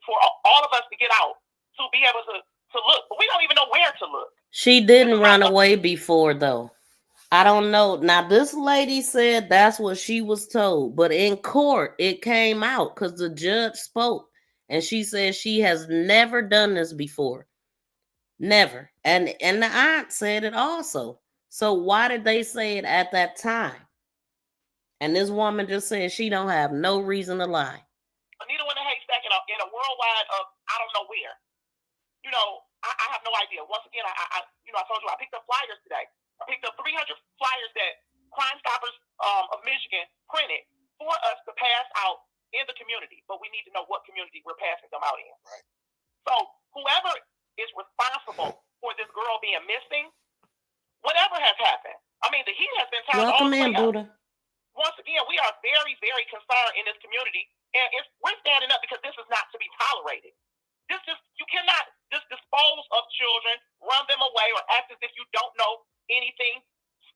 for all of us to get out, to be able to look. But we don't even know where to look. She didn't run away before, though. I don't know. Now, this lady said that's what she was told, but in court, it came out because the judge spoke, and she said she has never done this before. Never. And the aunt said it also. So why did they say it at that time? And this woman just said she don't have no reason to lie. A needle in a haystack in a worldwide of I don't know where. I have no idea. Once again, I told you I picked up flyers today. I picked up 300 flyers that Crime Stoppers of Michigan printed for us to pass out in the community. But we need to know what community we're passing them out in. Right. So whoever is responsible for this girl being missing, whatever has happened. I mean, the heat has been turned all Welcome the way in, up. Buddha. Once again, we are very, very concerned in this community, and we're standing up because this is not to be tolerated. You cannot just dispose of children, run them away, or act as if you don't know anything.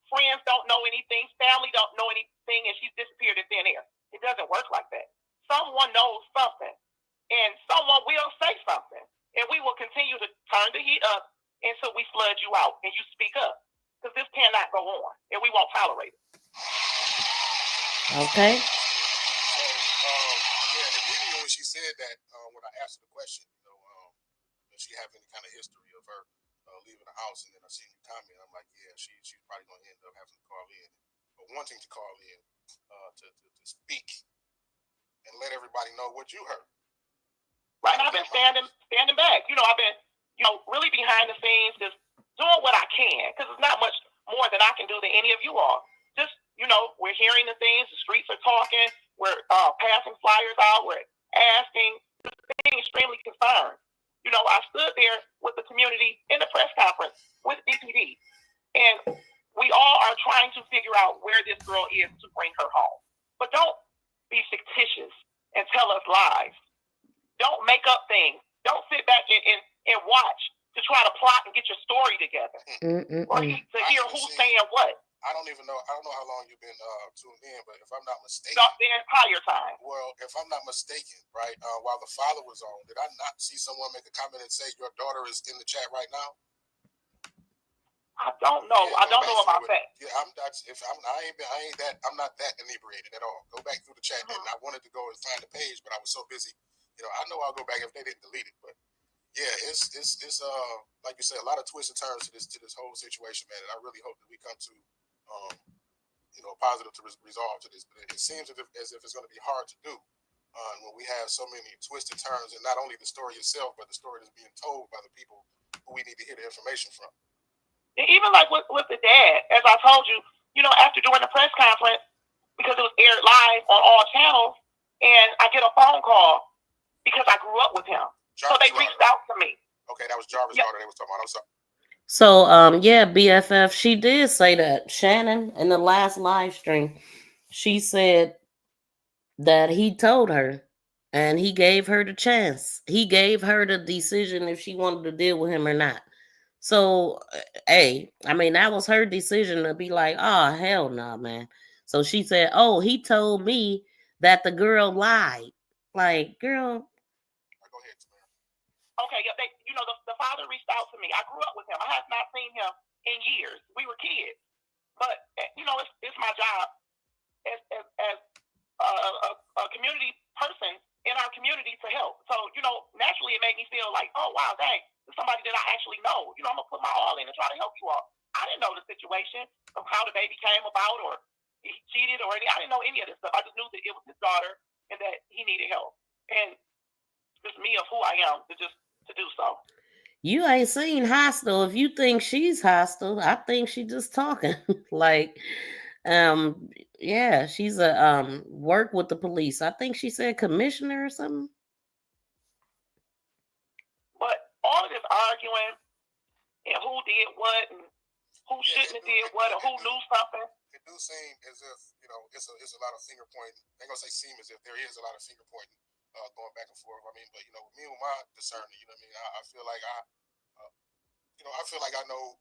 Friends don't know anything, family don't know anything, and she's disappeared in thin air. It doesn't work like that. Someone knows something, and someone will say something, and we will continue to turn the heat up until we flood you out and you speak up, because this cannot go on, and we won't tolerate it. Okay. So, immediately when she said that, when I asked her the question, does she have any kind of history of her leaving the house, and then I seen you comment, I'm like, yeah, she's probably going to end up having to call in, but wanting to call in to speak and let everybody know what you heard. Right, and I've been standing back. I've been, really behind the scenes, just doing what I can, because it's not much more that I can do than any of you all. Just, we're hearing the things, the streets are talking, we're passing flyers out, we're asking, being extremely concerned. I stood there with the community in the press conference with DPD, and we all are trying to figure out where this girl is to bring her home. But don't be fictitious and tell us lies. Don't make up things. Don't sit back and watch to try to plot and get your story together. Or to hear who's saying what. I don't know how long you've been tuned in, but if I'm not mistaken, the entire time. Well, if I'm not mistaken, right, while the father was on, did I not see someone make a comment and say your daughter is in the chat right now? I don't know. Yeah, I don't know about that. Yeah, I'm not that inebriated at all. Go back through the chat, and I wanted to go and find the page, but I was so busy. I know I'll go back if they didn't delete it, but yeah, it's like you said, a lot of twists and turns to this whole situation, man. And I really hope that we come to a positive resolve to this. But it seems as if it's going to be hard to do when we have so many twists and turns, and not only the story itself, but the story that's being told by the people who we need to hear the information from. And even like with the dad, as I told you, after doing the press conference, because it was aired live on all channels, and I get a phone call because I grew up with him. So they reached out to me. Okay, that was Jarvis' daughter they was talking about. I'm sorry. So, BFF, she did say that. Shannon, in the last live stream, she said that he told her and he gave her the chance. He gave her the decision if she wanted to deal with him or not. So, hey, that was her decision to be like, oh, hell no, man. So she said, oh, he told me that the girl lied. Like, girl. Okay, the father reached out to me. I grew up with him. I have not seen him in years. We were kids. But, it's my job as a community person in our community to help. So, naturally it made me feel like, oh, wow, dang, there's somebody that I actually know. I'm going to put my all in and try to help you all. I didn't know the situation of how the baby came about or he cheated or anything. I didn't know any of this stuff. I just knew that it was his daughter and that he needed help. And just me of who I am to do so. You ain't seen hostile. If you think she's hostile, I think she's just talking. Like, yeah, she's a work with the police. I think she said commissioner or something. But all of this arguing and who did what and who shouldn't have did what or who knew something. It do seem as if, it's a lot of finger pointing. I ain't gonna say seem as if there is a lot of finger pointing going back and forth. I mean, but me with my discernment, I feel like I feel like I know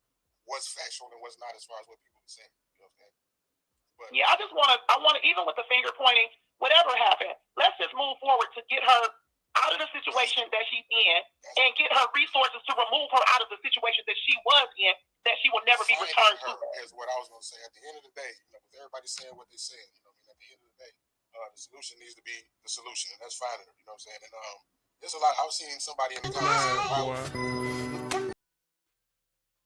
what's factual and what's not as far as what people are saying. You know what I'm saying? But yeah, I want to, even with the finger pointing, whatever happened, let's just move forward to get her out of the situation that she's in and get her resources to remove her out of the situation that she was in, that she will never be returned to. Is what I was going to say. At the end of the day, with everybody saying what they're saying, at the end of the day, the solution needs to be the solution, and that's fine. You know what I'm saying? And there's a lot. I've seen somebody in the comments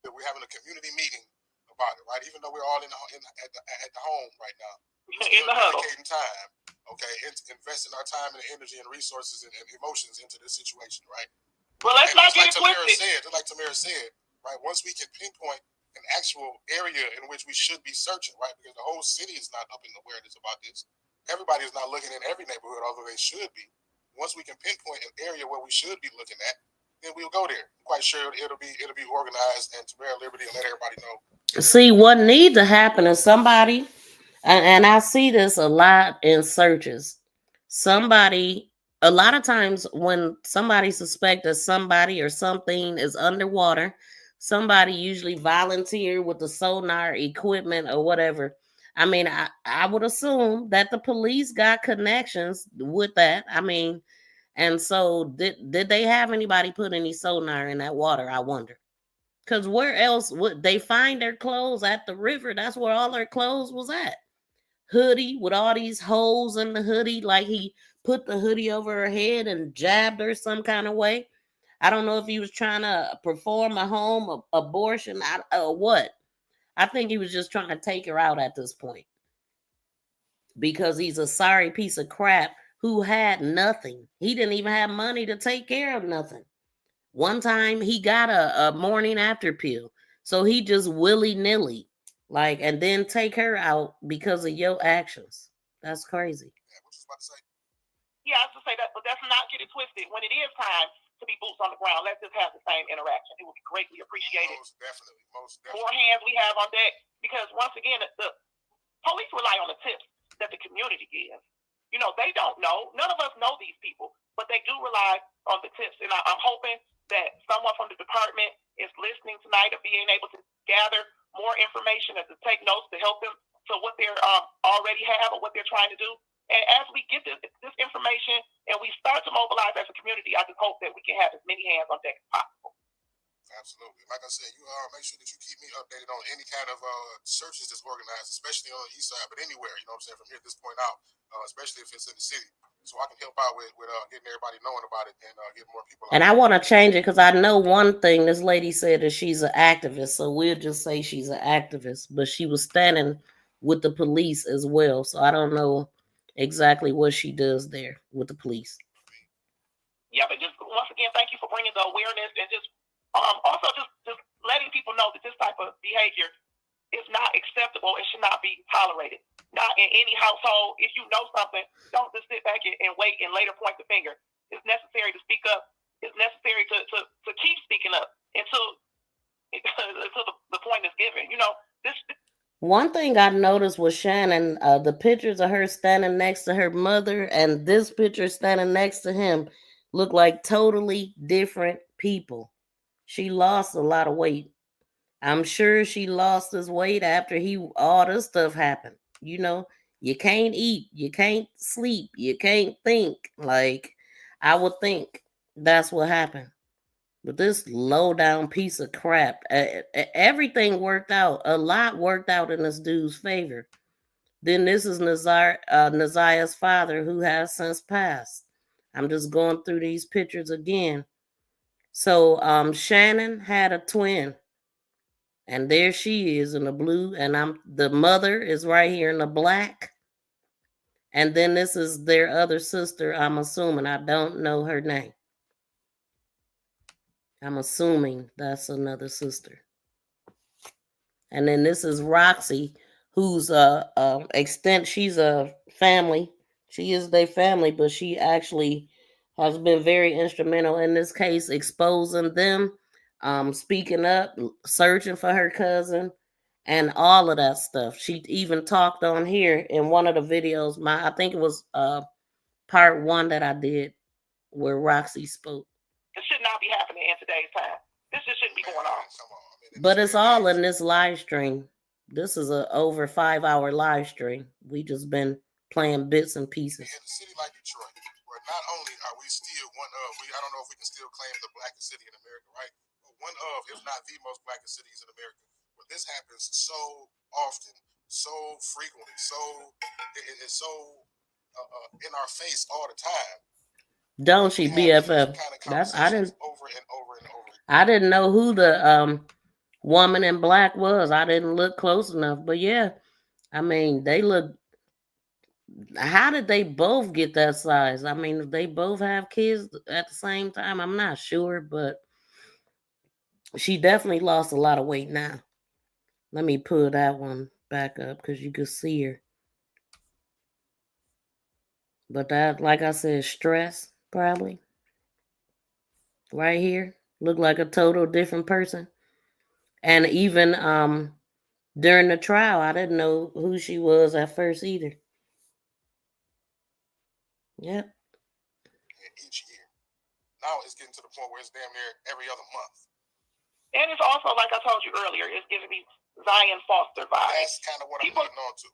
that we're having a community meeting about it, right? Even though we're all at the home right now, we're in the huddle, dedicating time, okay, investing our time and energy and resources and emotions into this situation, right? Well, let's not get it twisted. Just like Tamara said, right? Once we can pinpoint an actual area in which we should be searching, right? Because the whole city is not up in awareness about this. Everybody is not looking in every neighborhood, although they should be. Once we can pinpoint an area where we should be looking at, then we'll go there. I'm quite sure it'll be organized and to bear liberty and let everybody know. See, what needs to happen is somebody, and I see this a lot in searches. Somebody, a lot of times when somebody suspects that somebody or something is underwater, somebody usually volunteer with the sonar equipment or whatever. I mean, I would assume that the police got connections with that. I mean, and so did they have anybody put any sonar in that water? I wonder. Because where else would they find their clothes? At the river? That's where all their clothes was at. Hoodie with all these holes in the hoodie, like he put the hoodie over her head and jabbed her some kind of way. I don't know if he was trying to perform a home abortion or what. I think he was just trying to take her out at this point. Because he's a sorry piece of crap who had nothing. He didn't even have money to take care of nothing. One time he got a morning after pill. So he just willy-nilly, and then take her out because of your actions. That's crazy. Yeah, I was to say that, but let's not get it twisted. When it is time to be boots on the ground, let's just have the same interaction. It would be greatly appreciated. Most definitely. More hands we have on deck, because once again, the police rely on the tips that the community gives. They don't know. None of us know these people, but they do rely on the tips. And I'm hoping that someone from the department is listening tonight and being able to gather more information and to take notes to help them to what they already have or what they're trying to do. And as we get this information and we start to mobilize as a community, I just hope that we can have as many hands on deck as possible. Absolutely. Like I said, you make sure that you keep me updated on any kind of searches that's organized, especially on the east side, but anywhere, you know what I'm saying, from here at this point out, especially if it's in the city. So I can help out with getting everybody knowing about it and get more people. And I want to change it because I know one thing this lady said that she's an activist. So we'll just say she's an activist, but she was standing with the police as well. So I don't know exactly what she does there with the police. Yeah, but just once again, thank you for bringing the awareness and just also just letting people know that this type of behavior is not acceptable and should not be tolerated. Not in any household. If you know something, don't just sit back and wait and later point the finger. It's necessary to speak up. It's necessary to keep speaking up until the point is given. One thing I noticed with Shannon, the pictures of her standing next to her mother and this picture standing next to him look like totally different people. She lost a lot of weight. I'm sure she lost this weight after all this stuff happened. You can't eat, you can't sleep, you can't think. I would think that's what happened. But this low down piece of crap, everything worked out. A lot worked out in this dude's favor. Then this is Naziah's father, who has since passed. I'm just going through these pictures again. So Shannon had a twin. And there she is in the blue, and the mother is right here in the black. And then this is their other sister, I'm assuming. I don't know her name. I'm assuming that's another sister. And then this is Roxy, who's she's a family. She is their family, but she actually has been very instrumental in this case, exposing them, speaking up, searching for her cousin, and all of that stuff. She even talked on here in one of the videos. I think it was part 1 that I did where Roxy spoke. This should not be happening in today's time. This just shouldn't be going on. But it's all in this live stream. This is a over 5-hour live stream. We just been playing bits and pieces. In a city like Detroit, where not only are we still one of, I don't know if we can still claim the blackest city in America, right? But one of, if not the most blackest cities in America. But this happens so often, so frequently, it is so in our face all the time. Don't she, BFF? I didn't over and over and over. I didn't know who the woman in black was. I didn't look close enough. But yeah, I mean, they look. How did they both get that size? I mean, they both have kids at the same time. I'm not sure, but she definitely lost a lot of weight now. Let me pull that one back up because you could see her. But that, like I said, stress probably. Right here, look like a total different person. And even during the trial, I didn't know who she was at first either. Yep. Each year. Now it's getting to the point where it's damn near every other month. And it's also, like I told you earlier, it's giving me Zion Foster vibes. That's kind of what I'm getting on to.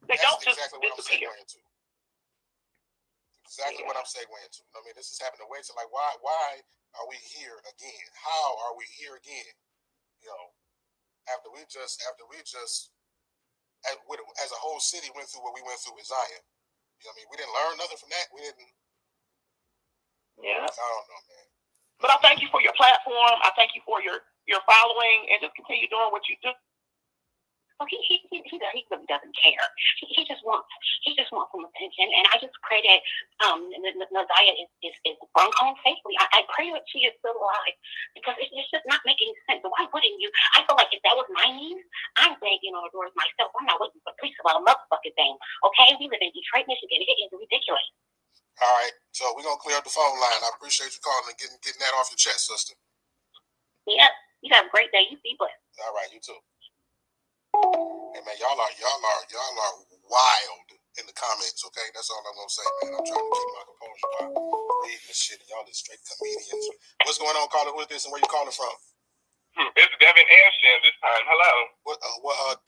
They don't just disappear. Exactly what I'm segueing to. I mean, this is happening way to like, why are we here again? How are we here again? You know, after we just as a whole city went through what we went through with Zion. You know what I mean? We didn't learn nothing from that. We didn't. Yeah. I don't know, man. But I thank you for your platform. I thank you for your following, and just continue doing what you do. Well, he really doesn't care. He just wants some attention, and I just pray that Naziah is brought home safely. I pray that she is still alive, because it's just not making sense. Why wouldn't you? I feel like if that was my niece, I'm banging on the doors myself. I'm not waiting for police about a motherfucking thing. Okay, we live in Detroit, Michigan. It is ridiculous. All right, so we're gonna clear up the phone line. I appreciate you calling and getting that off your chest, sister. Yep. You have a great day. You be blessed. All right, you too. Hey man, y'all are wild in the comments, okay? That's all I'm gonna say, man. I'm trying to keep my composure while reading this shit. Y'all are straight comedians. What's going on, caller? Who is this and where you calling from? It's Devin and Shan this time. Hello.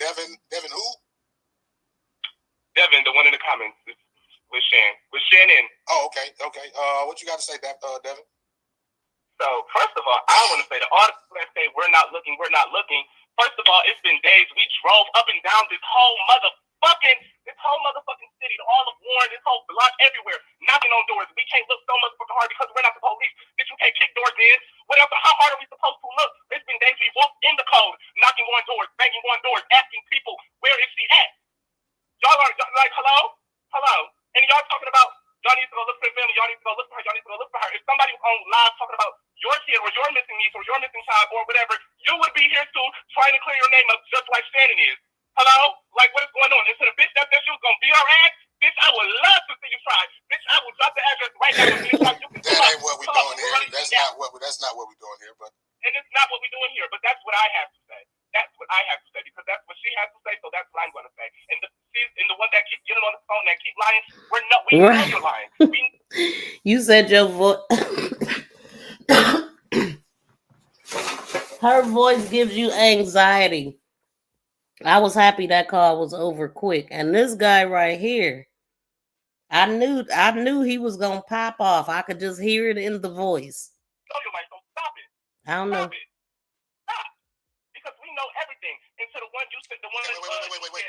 Devin who? Devin, the one in the comments. With Shannon. Oh, okay. What you got to say, Devin? So, first of all, I want to say the article that say we're not looking. First of all, it's been days. We drove up and down this whole motherfucking city, all of Warren, this whole block, everywhere, knocking on doors. We can't look so motherfucking hard because we're not the police. Bitch, we can't kick doors in. What else? How hard are we supposed to look? It's been days we walked in the cold, knocking on doors, banging on doors, asking people, where is she at? Y'all are like, hello? And y'all talking about, y'all need to go look for the family, y'all need to go look for her, If somebody on live talking about your kid or your missing niece or your missing child or whatever, you would be here too, trying to clear your name up just like Shannon is. Hello? Like, what is going on? Instead of bitch that said she was going to be our ass, bitch, I would love to see you try. Bitch, I will drop the address right now. That ain't what we're doing here. That's not what we're doing here, but. And it's not what we're doing here, but that's what I have to say. That's what I have to say, because that's what she has to say, so that's what I'm going to say. And the one that keep getting on the phone that keep lying, we know you're lying. You said your voice. Her voice gives you anxiety. I was happy that call was over quick. And this guy right here, I knew he was gonna pop off. I could just hear it in the voice. Stop it. I don't know. Stop. Because we know everything. And to the one you said, the one Wait.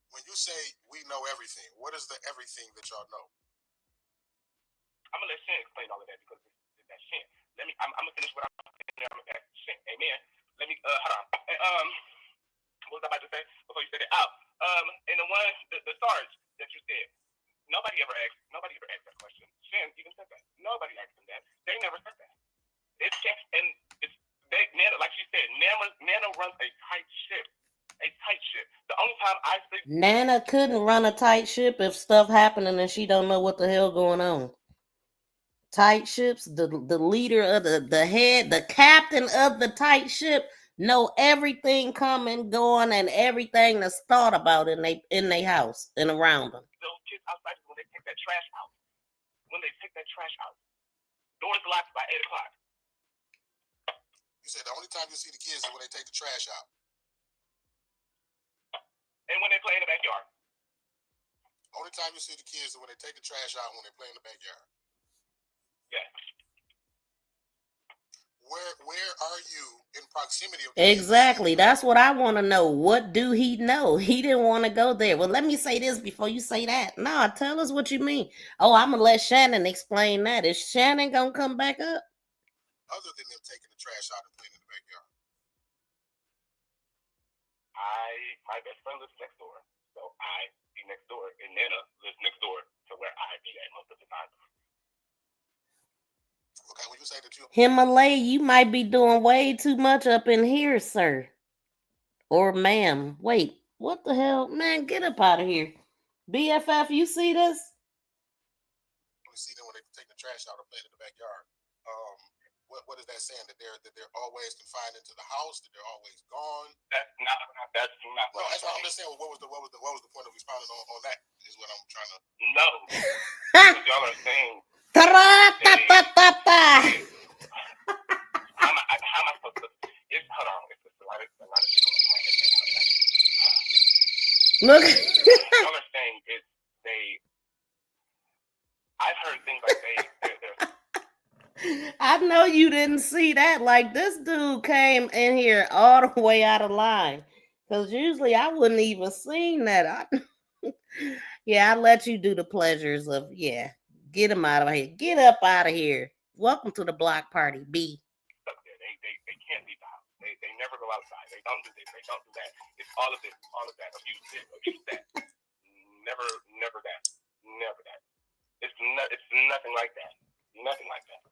When you say we know everything, what is the everything that y'all know? I'm gonna let Shan explain all of that because it's that Shan. I'm gonna finish what I'm Amen. Let me hold on. What was I about to say before you said it? And the Sarge that you said, nobody ever asked that question. Shan even said that. Nobody asked them that. They never said that. It's just, and it's Nana, like she said, Nana runs a tight ship. A tight ship. The only time I see Nana couldn't run a tight ship if stuff happening and she don't know what the hell going on. Tight ships, the leader of the head, the captain of the tight ship know everything coming, going, and everything that's thought about in they house and around them. those kids outside when they take that trash out. When they take that trash out. Doors locked by 8 o'clock. You said the only time you see the kids is when they take the trash out. And when they play in the backyard. Only time you see the kids is when they take the trash out when they play in the backyard. Yeah. Where are you in proximity of Exactly. That's what I want to know. What do he know? He didn't want to go there. Well, let me say this before you say that. No, tell us what you mean. Oh, I'm going to let Shannon explain that. Is Shannon going to come back up? Other than them taking the trash out and playing in the backyard. My best friend lives next door. So I be next door. And Nana lives next door to where I be at most of the time. Okay, when you say that you Himalaya, you might be doing way too much up in here, sir. Or ma'am. Wait, what the hell? Man, get up out of here. BFF, you see this? only see them when they take the trash out or play in the backyard. What is that saying? That they're always confined into the house? That they're always gone? That's not. No, that's what I'm just saying. What was the point of expounding on that? Is what I'm trying to. No. Y'all are saying. How am I supposed to? Hold on. It's a lot of people in my head. Look. Y'all are saying I've heard things like they're I know you didn't see that. Like, this dude came in here all the way out of line. Because usually I wouldn't even seen that. Yeah, I let you do the pleasures of, get him out of here. Get up out of here. Welcome to the block party, B. They can't leave the house. They never go outside. They don't do this. They don't do that. It's all of this, all of that. Abuse this, abuse that. Never that. Never that. It's nothing like that. Nothing like that.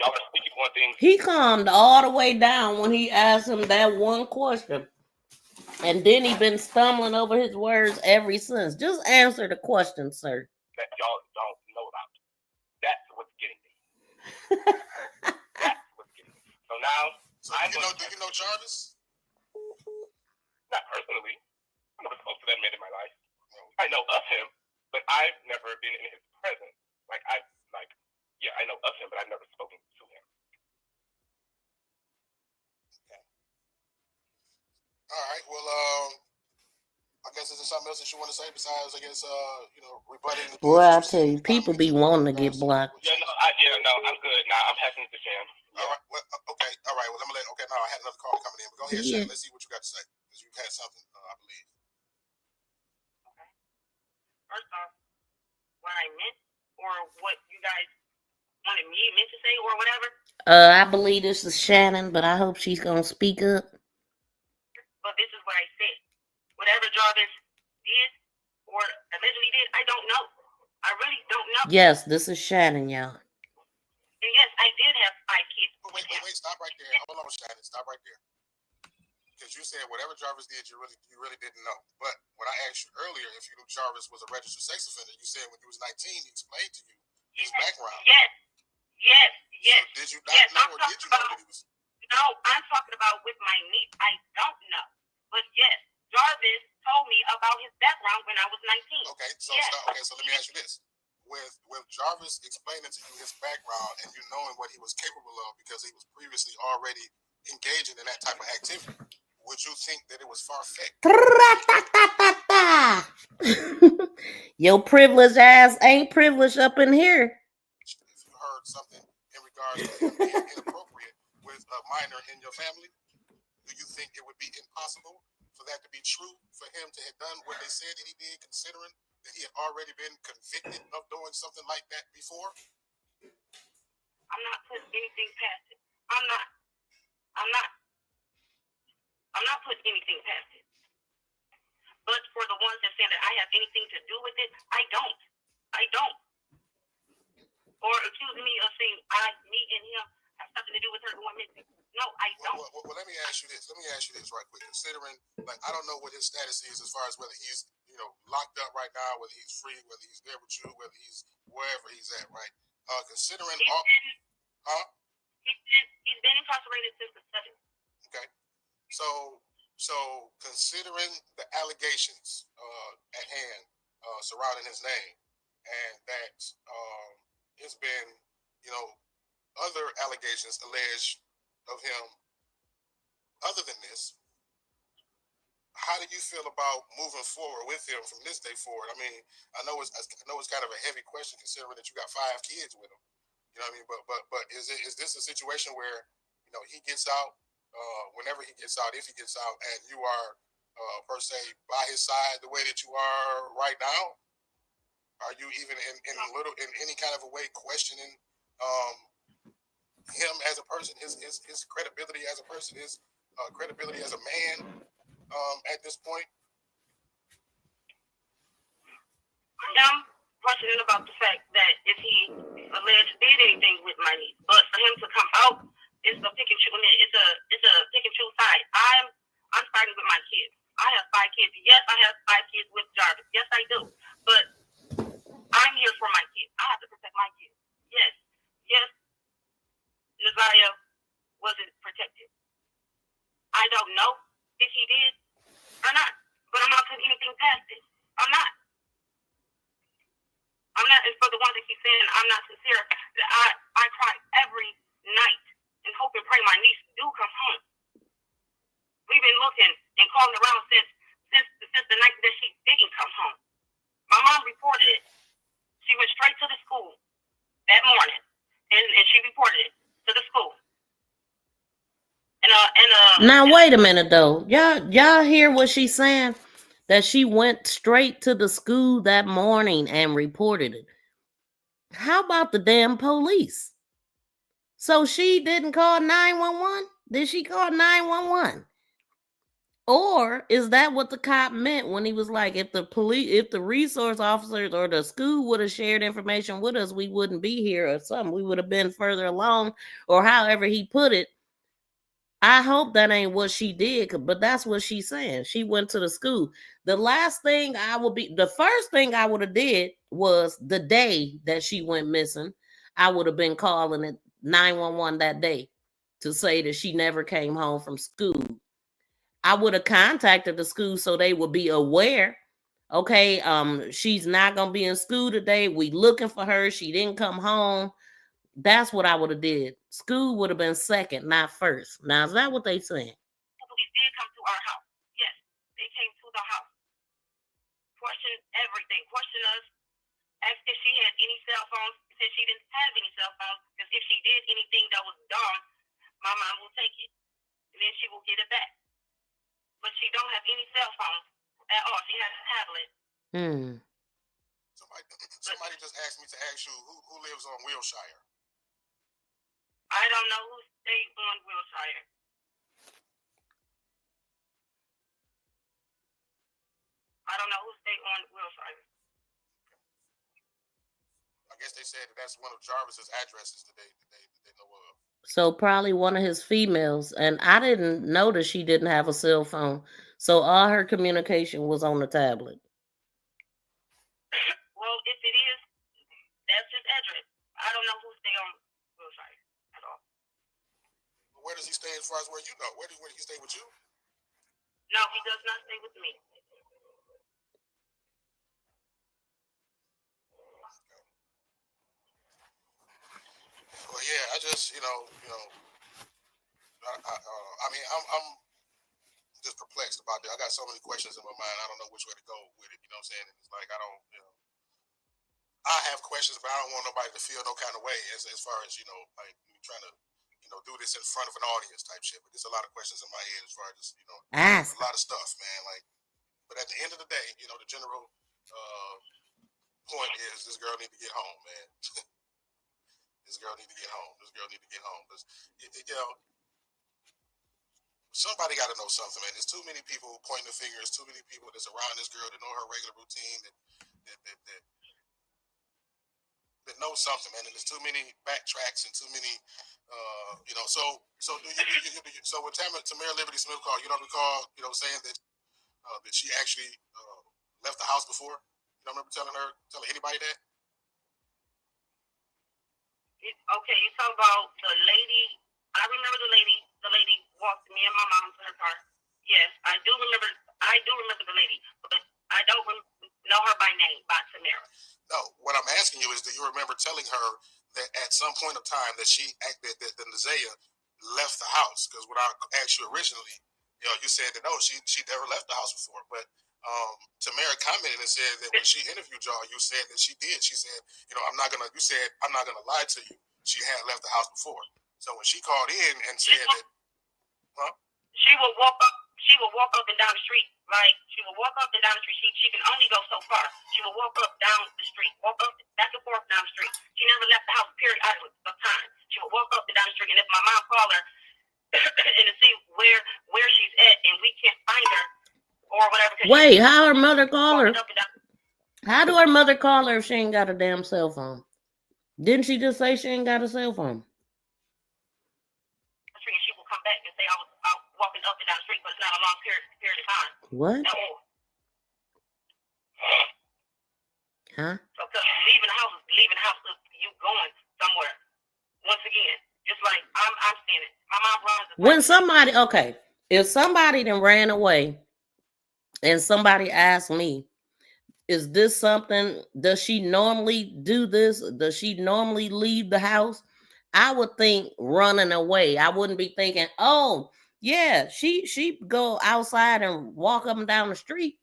Y'all are speaking one thing. He calmed all the way down when he asked him that one question. And then he been stumbling over his words ever since. Just answer the question, sir. That y'all don't know about. That's what's getting me. That's what's getting me. So now, do you know Jarvis? Not personally. I never spoke to that man in my life. I know of him, but I've never been in his presence. I know of him, but I've never spoken to him. Okay. All right. Well, I guess is there something else that you want to say besides, I guess, rebutting? Well, I tell you, people be wanting to get blocked. No, I'm good. Nah, I'm passing it to Shan. All right. Well, okay. All right. Well, no, I had another call coming in. But go ahead, Shan. Let's see what you got to say. Because you had something, I believe. Okay. First off, what I meant, or what you guys wanted me meant to say, or whatever. I believe this is Shannon, but I hope she's gonna speak up. But this is what I said. Whatever Jarvis did or allegedly did, I don't know. I really don't know. Yes, this is Shannon, y'all. And yes, I did have 5 kids. Wait, stop right there. Hold on, Shannon. Stop right there. Because you said whatever Jarvis did, you really didn't know. But when I asked you earlier if you knew Jarvis was a registered sex offender, you said when he was 19, he explained to you his background. Yes. So did you not know, or did you know that he was? No, I'm talking about with my niece. I don't know. But yes, Jarvis told me about his background when I was 19. Okay, so let me ask you this. With Jarvis explaining to you his background and you knowing what he was capable of because he was previously already engaging in that type of activity, would you think that it was far-fetched? Your privileged ass ain't privileged up in here. If you heard something in regards to him being inappropriate with a minor in your family, do you think it would be impossible for that to be true for him to have done what they said that he did, considering that he had already been convicted of doing something like that before? I'm not putting anything past it. I'm not. I'm not putting anything past it. But for the ones that say that I have anything to do with it, I don't. Or accusing me of saying me and him have something to do with her going missing. No, I don't. Well, let me ask you this. Right quick. Considering, like, I don't know what his status is as far as whether he's, locked up right now, whether he's free, whether he's there with you, whether he's wherever he's at, right? Considering all, He's been incarcerated since the 7th. Okay. So considering the allegations at hand surrounding his name, and that there's been, other allegations alleged of him other than this, how do you feel about moving forward with him from this day forward? I mean, I know it's kind of a heavy question considering that you got 5 kids with him. You know what I mean? But is this a situation where, he gets out, whenever he gets out, if he gets out, and you are per se by his side the way that you are right now? Are you even in any kind of a way questioning him as a person, his credibility as a person, his credibility as a man at this point? I'm questioning about the fact that if he alleged did anything with my niece, but for him to come out, it's a pick and choose. It's a pick and choose side. I'm starting with my kids. I have 5 kids. Yes, I have 5 kids with Jarvis. Yes, I do. But I'm here for my kids. I have to protect my kids. Yes, Neziah wasn't protected. I don't know if he did or not, but I'm not putting anything past it. I'm not. And for the ones that keep saying I'm not sincere, I cry every night and hope and pray my niece do come home. We've been looking and calling around since the night that she didn't come home. My mom reported it. She went straight to the school that morning, and she reported it to the school. Now wait a minute though. Y'all hear what she's saying? That she went straight to the school that morning and reported it. How about the damn police? So she didn't call 911? Did she call 911? Or is that what the cop meant when he was like, if the resource officers or the school would have shared information with us, we wouldn't be here or something. We would have been further along, or however he put it. I hope that ain't what she did, but that's what she's saying. She went to the school. The first thing I would have did was the day that she went missing, I would have been calling it 911 that day to say that she never came home from school. I would have contacted the school so they would be aware. Okay, she's not gonna be in school today. We looking for her. She didn't come home. That's what I would have did. School would have been second, not first. Now, is that what they saying? Police did come to our house. Yes, they came to the house. Questioned everything. Questioned us. Asked if she had any cell phones. Said she didn't have any cell phones because if she did anything that was dumb, my mom will take it. And then she will get it back. But she don't have any cell phones at all. She has a tablet. Somebody just asked me to ask you who lives on Wilshire. I don't know who stayed on Wilshire. I don't know who stayed on Wilshire. I guess they said that's one of Jarvis's addresses that they know of. So probably one of his females. And I didn't notice she didn't have a cell phone. So all her communication was on the tablet. Well, if it is, that's his address. I don't know who stayed on Wilshire at all. Where does he stay as far as where you know? Where do he stay with you? No, he does not stay with me. Well, yeah, I just, I mean, I'm just perplexed about that. I got so many questions in my mind. I don't know which way to go with it. You know what I'm saying? It's like I have questions, but I don't want nobody to feel no kind of way as far as like trying to do this in front of an audience type shit. But there's a lot of questions in my head as far as Ask. a lot of stuff, man. Like, but at the end of the day, the general point is this girl need to get home, man. This girl need to get home. This girl need to get home. Because, somebody got to know something, man. There's too many people pointing the fingers, too many people that's around this girl that know her regular routine, that know something, man. And there's too many backtracks and too many, So so when Tamara Liberty Smith called, you don't recall, saying that that she actually left the house before? You don't remember telling anybody that? Okay, you talk about the lady. I remember the lady. The lady walked me and my mom to her car. Yes, I do remember. I do remember the lady, but I don't know her by name, by Tamara. No, what I'm asking you is, do you remember telling her that at some point of time that that ZIYAH left the house? Because when I asked you originally, you said that no, she never left the house before. But Tamara commented and said that when she interviewed y'all, you said that she did. She said, you said, I'm not gonna lie to you. She had left the house before. So when she called in and said that, she would walk up. She would walk up and down the street. Like, she would walk up and down the street. She can only go so far. She would walk up down the street, walk up back and forth down the street. She never left the house, period, of time. She would walk up and down the street, and if my mom called her and to see where she's at, and we can't find her or whatever. Wait, how her mother call her? How do her mother call her if she ain't got a damn cell phone? Didn't she just say she ain't got a cell phone? She will come back and say I was walking up and down the street, but it's not a long period of time. What? No. Huh? So leaving the house is you going somewhere. Once again, just like I'm saying it. My mom runs. When somebody, okay, if somebody then ran away and somebody asked me, is this something, does she normally do this? Does she normally leave the house? I would think running away. I wouldn't be thinking, oh, yeah, she go outside and walk up and down the street.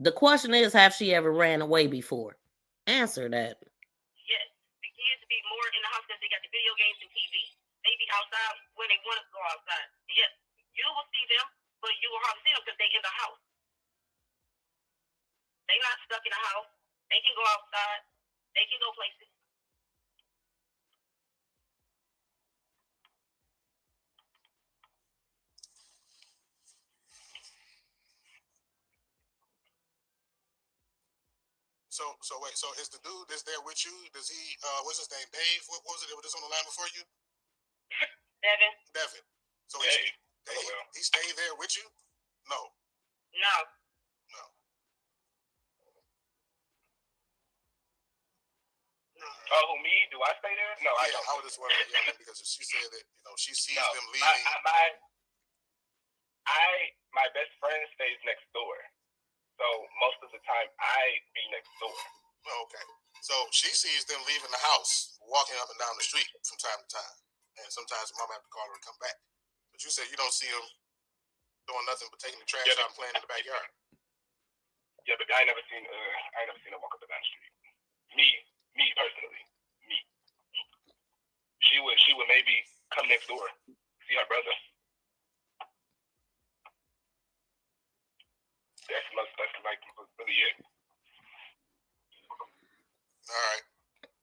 The question is, have she ever ran away before? Answer that. Yes, the kids be more in the house because they got the video games and TV. They be outside when they want to go outside. Yes, you will see them, but you will hardly see them because they in the house. They not stuck in the house. They can go outside. They can go places. So wait, so is the dude that's there with you? Does he? What's his name? Dave? What was it? That was just on the line before you? Devin. So he stayed there with you? No. Oh, me? Do I stay there? No, I don't. I was just wondering, because she said that she sees them leaving. My best friend stays next door, so most of the time I be next door. Okay, so she sees them leaving the house, walking up and down the street from time to time, and sometimes mom have to call her and come back. But you said you don't see them doing nothing but taking the trash out and playing in the backyard. Yeah, but I never seen her walk up and down the street. Me personally, me. She would maybe come next door, see her brother. That's like really it. All right.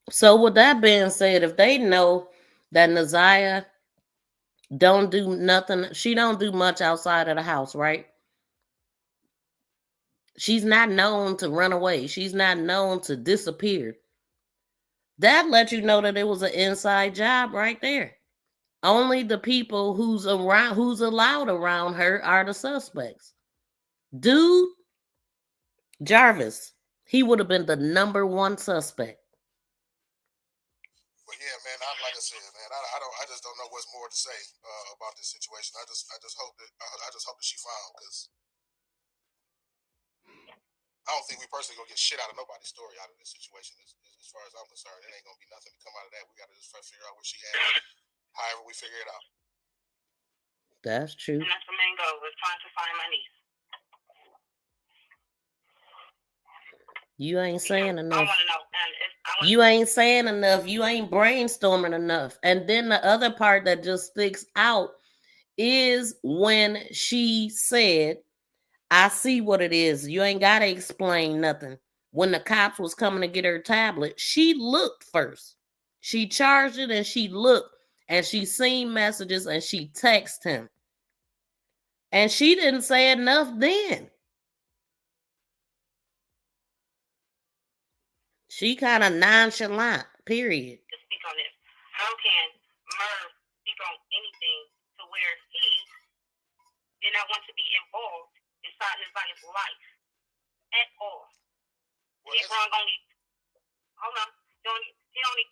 So with that being said, if they know that ZIYAH don't do nothing, she don't do much outside of the house, right? She's not known to run away. She's not known to disappear. That lets you know that it was an inside job right there. Only the people who's allowed around her are the suspects. Dude, Jarvis, he would have been the #1 suspect. Well, yeah, man. Like I said, man, I just don't know what's more to say about this situation. I just hope that she found, because I don't think we personally gonna get shit out of nobody's story out of this situation. As far as I'm concerned, it ain't gonna be nothing to come out of that. We gotta just try to figure out where she at. However, we figure it out. That's true. And that's the main goal. We're trying to find my niece. You ain't saying enough. You ain't saying enough. You ain't brainstorming enough. And then the other part that just sticks out is when she said, I see what it is. You ain't got to explain nothing. When the cops was coming to get her tablet, she looked first. She charged it and she looked. and she seen messages and she texted him. And she didn't say enough then. She kind of nonchalant, period. To speak on this. How can Merv speak on anything to where he did not want to be involved inside Naziah's life at all? He brung only, hold on, he only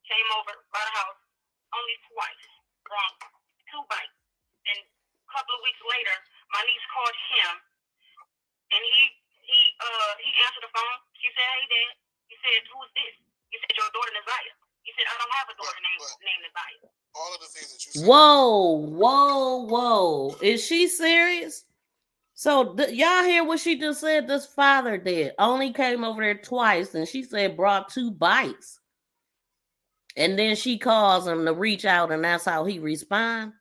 came over by the house only twice, brung 2 bites. And a couple of weeks later, my niece called him, and he answered the phone. She said, "Hey, Dad." He said, "Who is this?" He said, "Your daughter Naziah." He said, "I don't have a daughter named Naziah." All of the things that you said. Whoa. Is she serious? So y'all hear what she just said? This father did. Only came over there twice, and she said brought 2 bites. And then she calls him to reach out, and that's how he respond.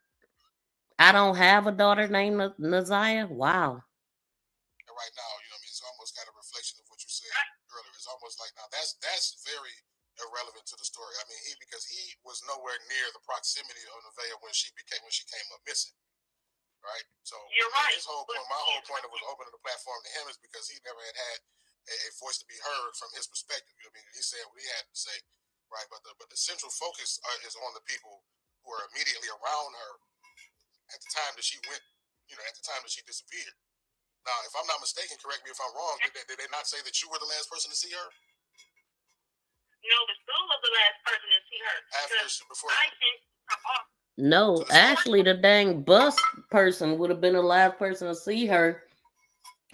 I don't have a daughter named Naziah. Wow. And right now, you know what I mean? It's almost kind of a reflection of what you said earlier. It's almost like now that's very irrelevant to the story. I mean, because he was nowhere near the proximity of Nevaeh when she came up missing. Right? So you're right. His whole point, my whole point of was opening the platform to him is because he never had a voice to be heard from his perspective. You know what I mean? He said what he had to say, right? But the central focus is on the people who are immediately around her at the time that she went, at the time that she disappeared. Now, if I'm not mistaken, correct me if I'm wrong, did they not say that you were the last person to see her? No, the school was the last person to see her. Before I sent her off. No, actually, the dang bus person would have been the last person to see her.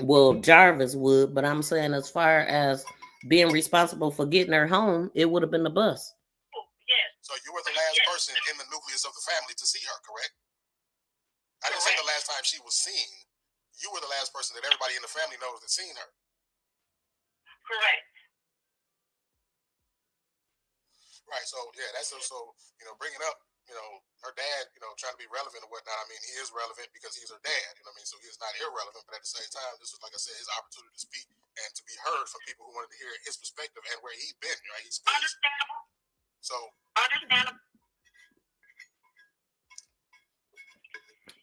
Well, Jarvis would, but I'm saying as far as being responsible for getting her home, it would have been the bus. Yes. So you were the last person in the nucleus of the family to see her, correct? I didn't say the last time she was seen. You were the last person that everybody in the family knows that seen her. Correct. Right. So yeah, that's so bringing up her dad trying to be relevant and whatnot. I mean, he is relevant because he's her dad. You know what I mean? So he is not irrelevant, but at the same time, this was, like I said, his opportunity to speak and to be heard from people who wanted to hear his perspective and where he's been. Right? He's understandable. So understandable.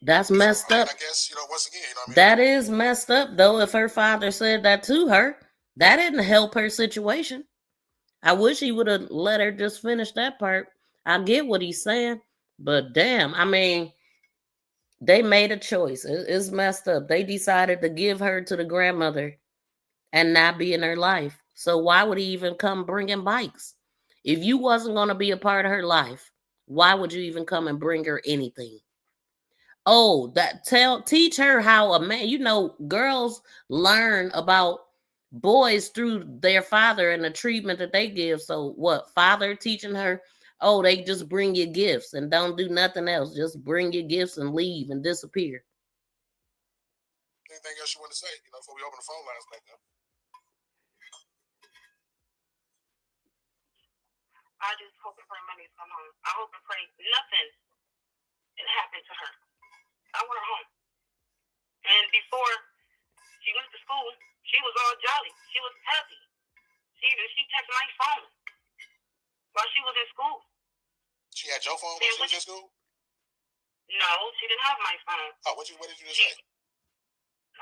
That's messed up. I guess, once again, That is messed up, though, if her father said that to her. That didn't help her situation. I wish he would have let her just finish that part. I get what he's saying, but damn, I mean, they made a choice. It's messed up. They decided to give her to the grandmother and not be in her life. So why would he even come bringing bikes? If you wasn't going to be a part of her life, why would you even come and bring her anything? Oh, teach her how a man, girls learn about boys through their father and the treatment that they give. So what, father teaching her, oh, they just bring you gifts and don't do nothing else. Just bring your gifts and leave and disappear. Anything else you want to say, before we open the phone lines back up? I just hope and pray money come home. I hope and pray nothing happened to her. I want her home. And before she went to school, she was all jolly. She was happy. She texted my phone while she was in school. She had your phone when she was in school? No, she didn't have my phone. Oh, what did you just say?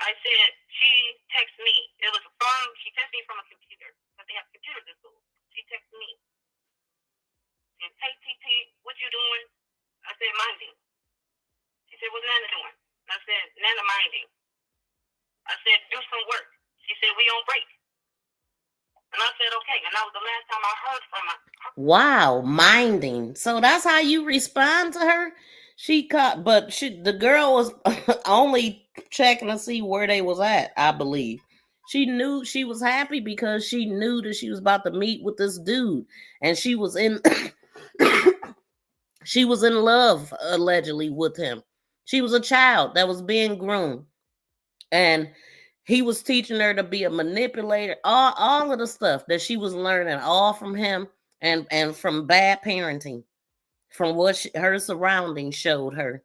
I said she texted me. It was from, she texted me from a computer, because they have computers in school. She texted me. And, "Hey, TT, what you doing?" I said, "Minding." She said, "What's Nana doing?" I said, "Nana minding." I said, "Do some work." She said, "We on break." And I said, "Okay." And that was the last time I heard from her. Wow, minding. So that's how you respond to her? The girl was only checking to see where they was at, I believe. She knew she was happy because she knew that she was about to meet with this dude. And she was in she was in love, allegedly, with him. She was a child that was being groomed. And he was teaching her to be a manipulator, all of the stuff that she was learning, all from him and from bad parenting, from what her surroundings showed her.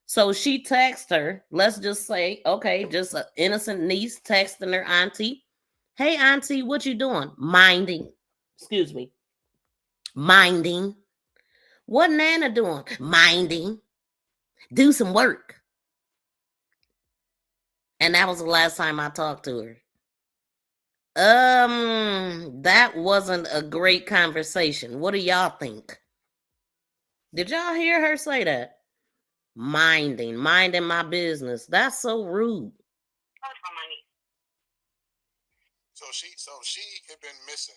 So she texted her, let's just say, okay, just an innocent niece texting her auntie, "Hey, auntie, what you doing?" Minding. Excuse me. Minding. What Nana doing? Minding. Do some work. And that was the last time I talked to her. That wasn't a great conversation. What do y'all think? Did y'all hear her say that? Minding my business. That's so rude. So she had been missing.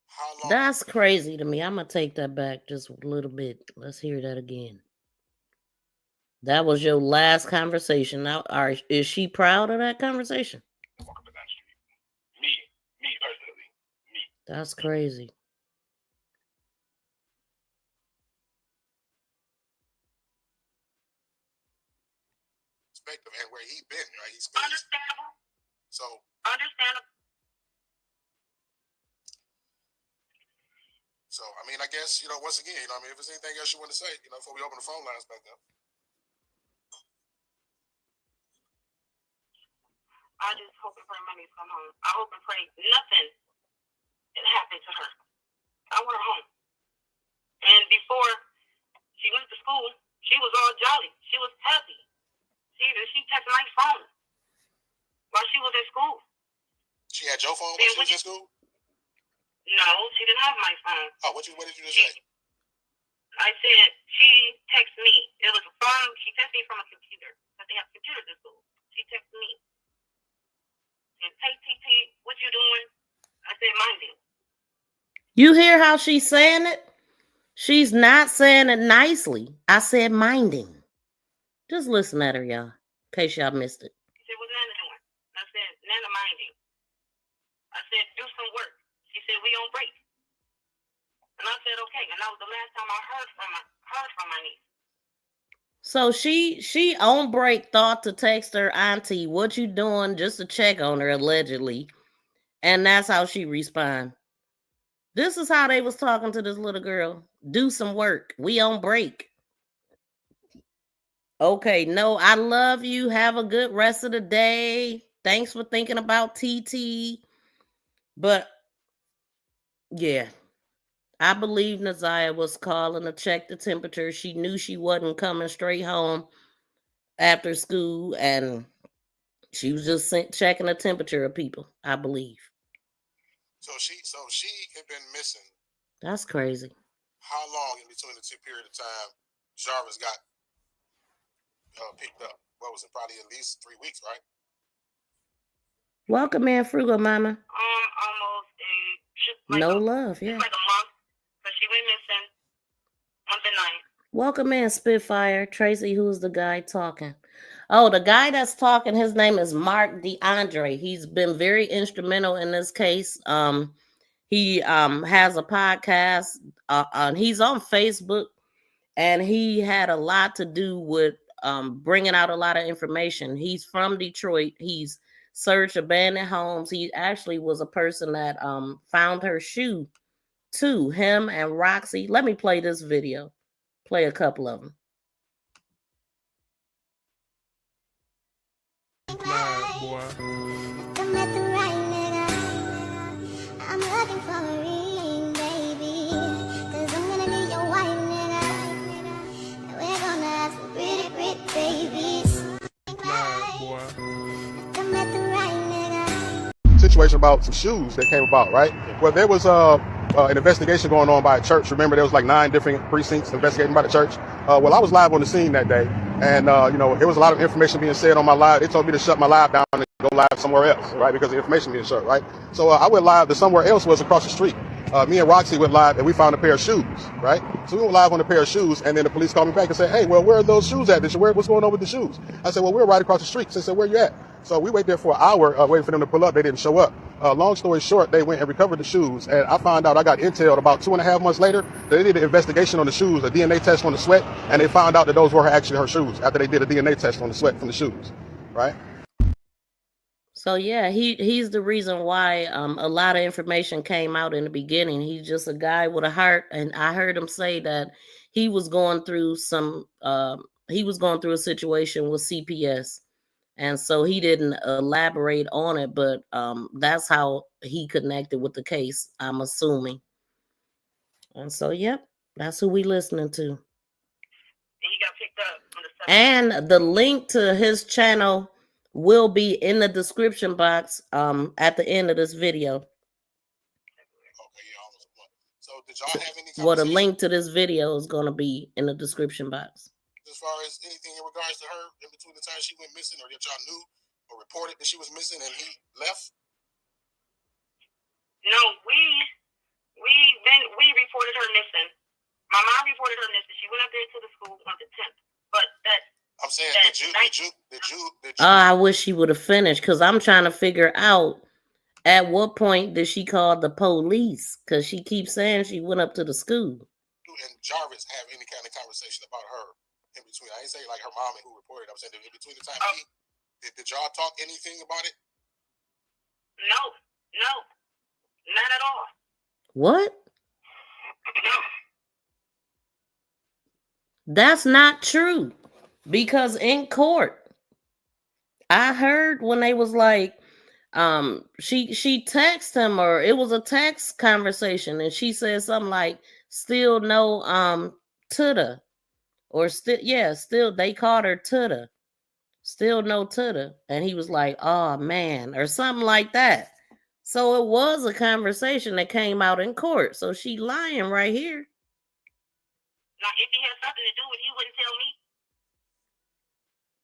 How long? That's crazy to me. I'm gonna take that back just a little bit. Let's hear that again. That was your last conversation. Now, is she proud of that conversation? Me personally. That's crazy. Perspective and where he been, right? He's been understandable. So understandable. So I mean, I guess once again, I mean, if there's anything else you want to say, before we open the phone lines back up. I just hope and pray my niece come home. I hope and pray nothing happened to her. I want her home. And before she went to school, she was all jolly. She was happy. She touched my phone while she was in school. She had your phone when she was in school? No, she didn't have my phone. Oh, what did you just say? I said she texted me. It was a phone. She texted me from a computer because they have computers in school. She texted me. And hey, Pt, what you doing? I said, minding. You hear how she's saying it? She's not saying it nicely. I said minding. Just listen at her, y'all, in case y'all missed it. She said, what's Nana doing? I said, Nana minding. I said, do some work. She said, we on break. And I said, okay. And that was the last time I heard from my niece. So she on break thought to text her auntie, what you doing, just to check on her, allegedly. And that's how she respond. This is how they was talking to this little girl. Do some work. We on break. Okay, no, I love you. Have a good rest of the day. Thanks for thinking about TT. But yeah, I believe ZIYAH was calling to check the temperature. She knew she wasn't coming straight home after school, and she was just checking the temperature of people, I believe. So she had been missing. That's crazy. How long in between the two period of time Jarvis got picked up? What was it? Probably at least 3 weeks, right? Welcome in, Frugal Mama. Almost no love, yeah. It's like a month, but she went missing month and night. Welcome in, Spitfire. Tracy, who's the guy talking? Oh, the guy that's talking, his name is Mark DeAndre. He's been very instrumental in this case. He has a podcast. He's on Facebook, and he had a lot to do with bringing out a lot of information. He's from Detroit. He's searched abandoned homes. He actually was a person that found her shoe too. Him and Roxy. Let me play this video. Play a couple of them. Boy. I'm looking for a ring, baby, 'cause I'm gonna be your white nigga, and we're gonna have some pretty babies. Boy. I met the right nigga. Situation about some shoes that came about, right? Well, there was an investigation going on by a church. Remember, there was like 9 different precincts investigating by the church. Well, I was live on the scene that day, and there was a lot of information being said on my live. They told me to shut my live down and go live somewhere else, right? Because the information being shut, right? So I went live to somewhere else was across the street. Me and Roxy went live, and we found a pair of shoes, right? So we went live on a pair of shoes, and then the police called me back and said, hey, well, where are those shoes at? What's going on with the shoes? I said, well, we're right across the street. So they said, where you at? So we waited there for an hour, waiting for them to pull up. They didn't show up. Long story short, they went and recovered the shoes, and I found out, I got intel about 2.5 months later, that they did an investigation on the shoes, a DNA test on the sweat, and they found out that those were actually her shoes after they did a DNA test on the sweat from the shoes, right? So yeah, he's the reason why a lot of information came out in the beginning. He's just a guy with a heart, and I heard him say that he was going through a situation with CPS, and so he didn't elaborate on it, but that's how he connected with the case, I'm assuming. And so, yep, That's who we listening to. And he got picked up on the 7th. And the link to his channel will be in the description box at the end of this video. So did y'all have any Well, the conversation link to this video is going to be in the description box. as far as anything in regards to her in between the time she went missing, or that y'all knew or reported that she was missing and he left? No, we reported her missing. My mom reported her missing. She went up there to the school on the 10th. But that I'm saying, did you? I wish she would have finished, because I'm trying to figure out at what point did she call the police, because she keeps saying she went up to the school. And Jarvis have any kind of conversation about her in between? I ain't saying like her mom and who reported. I'm saying in between the time did y'all talk anything about it? No, not at all. What? That's not true, because in court I heard when they was like she texted him, or it was a text conversation, and she said something like still no Tuda, or still they called her Tuda, still no Tuda, and he was like, oh man, or something like that. So it was a conversation that came out in court. So she lying right here. Now, if he had something to do with it, he wouldn't tell me.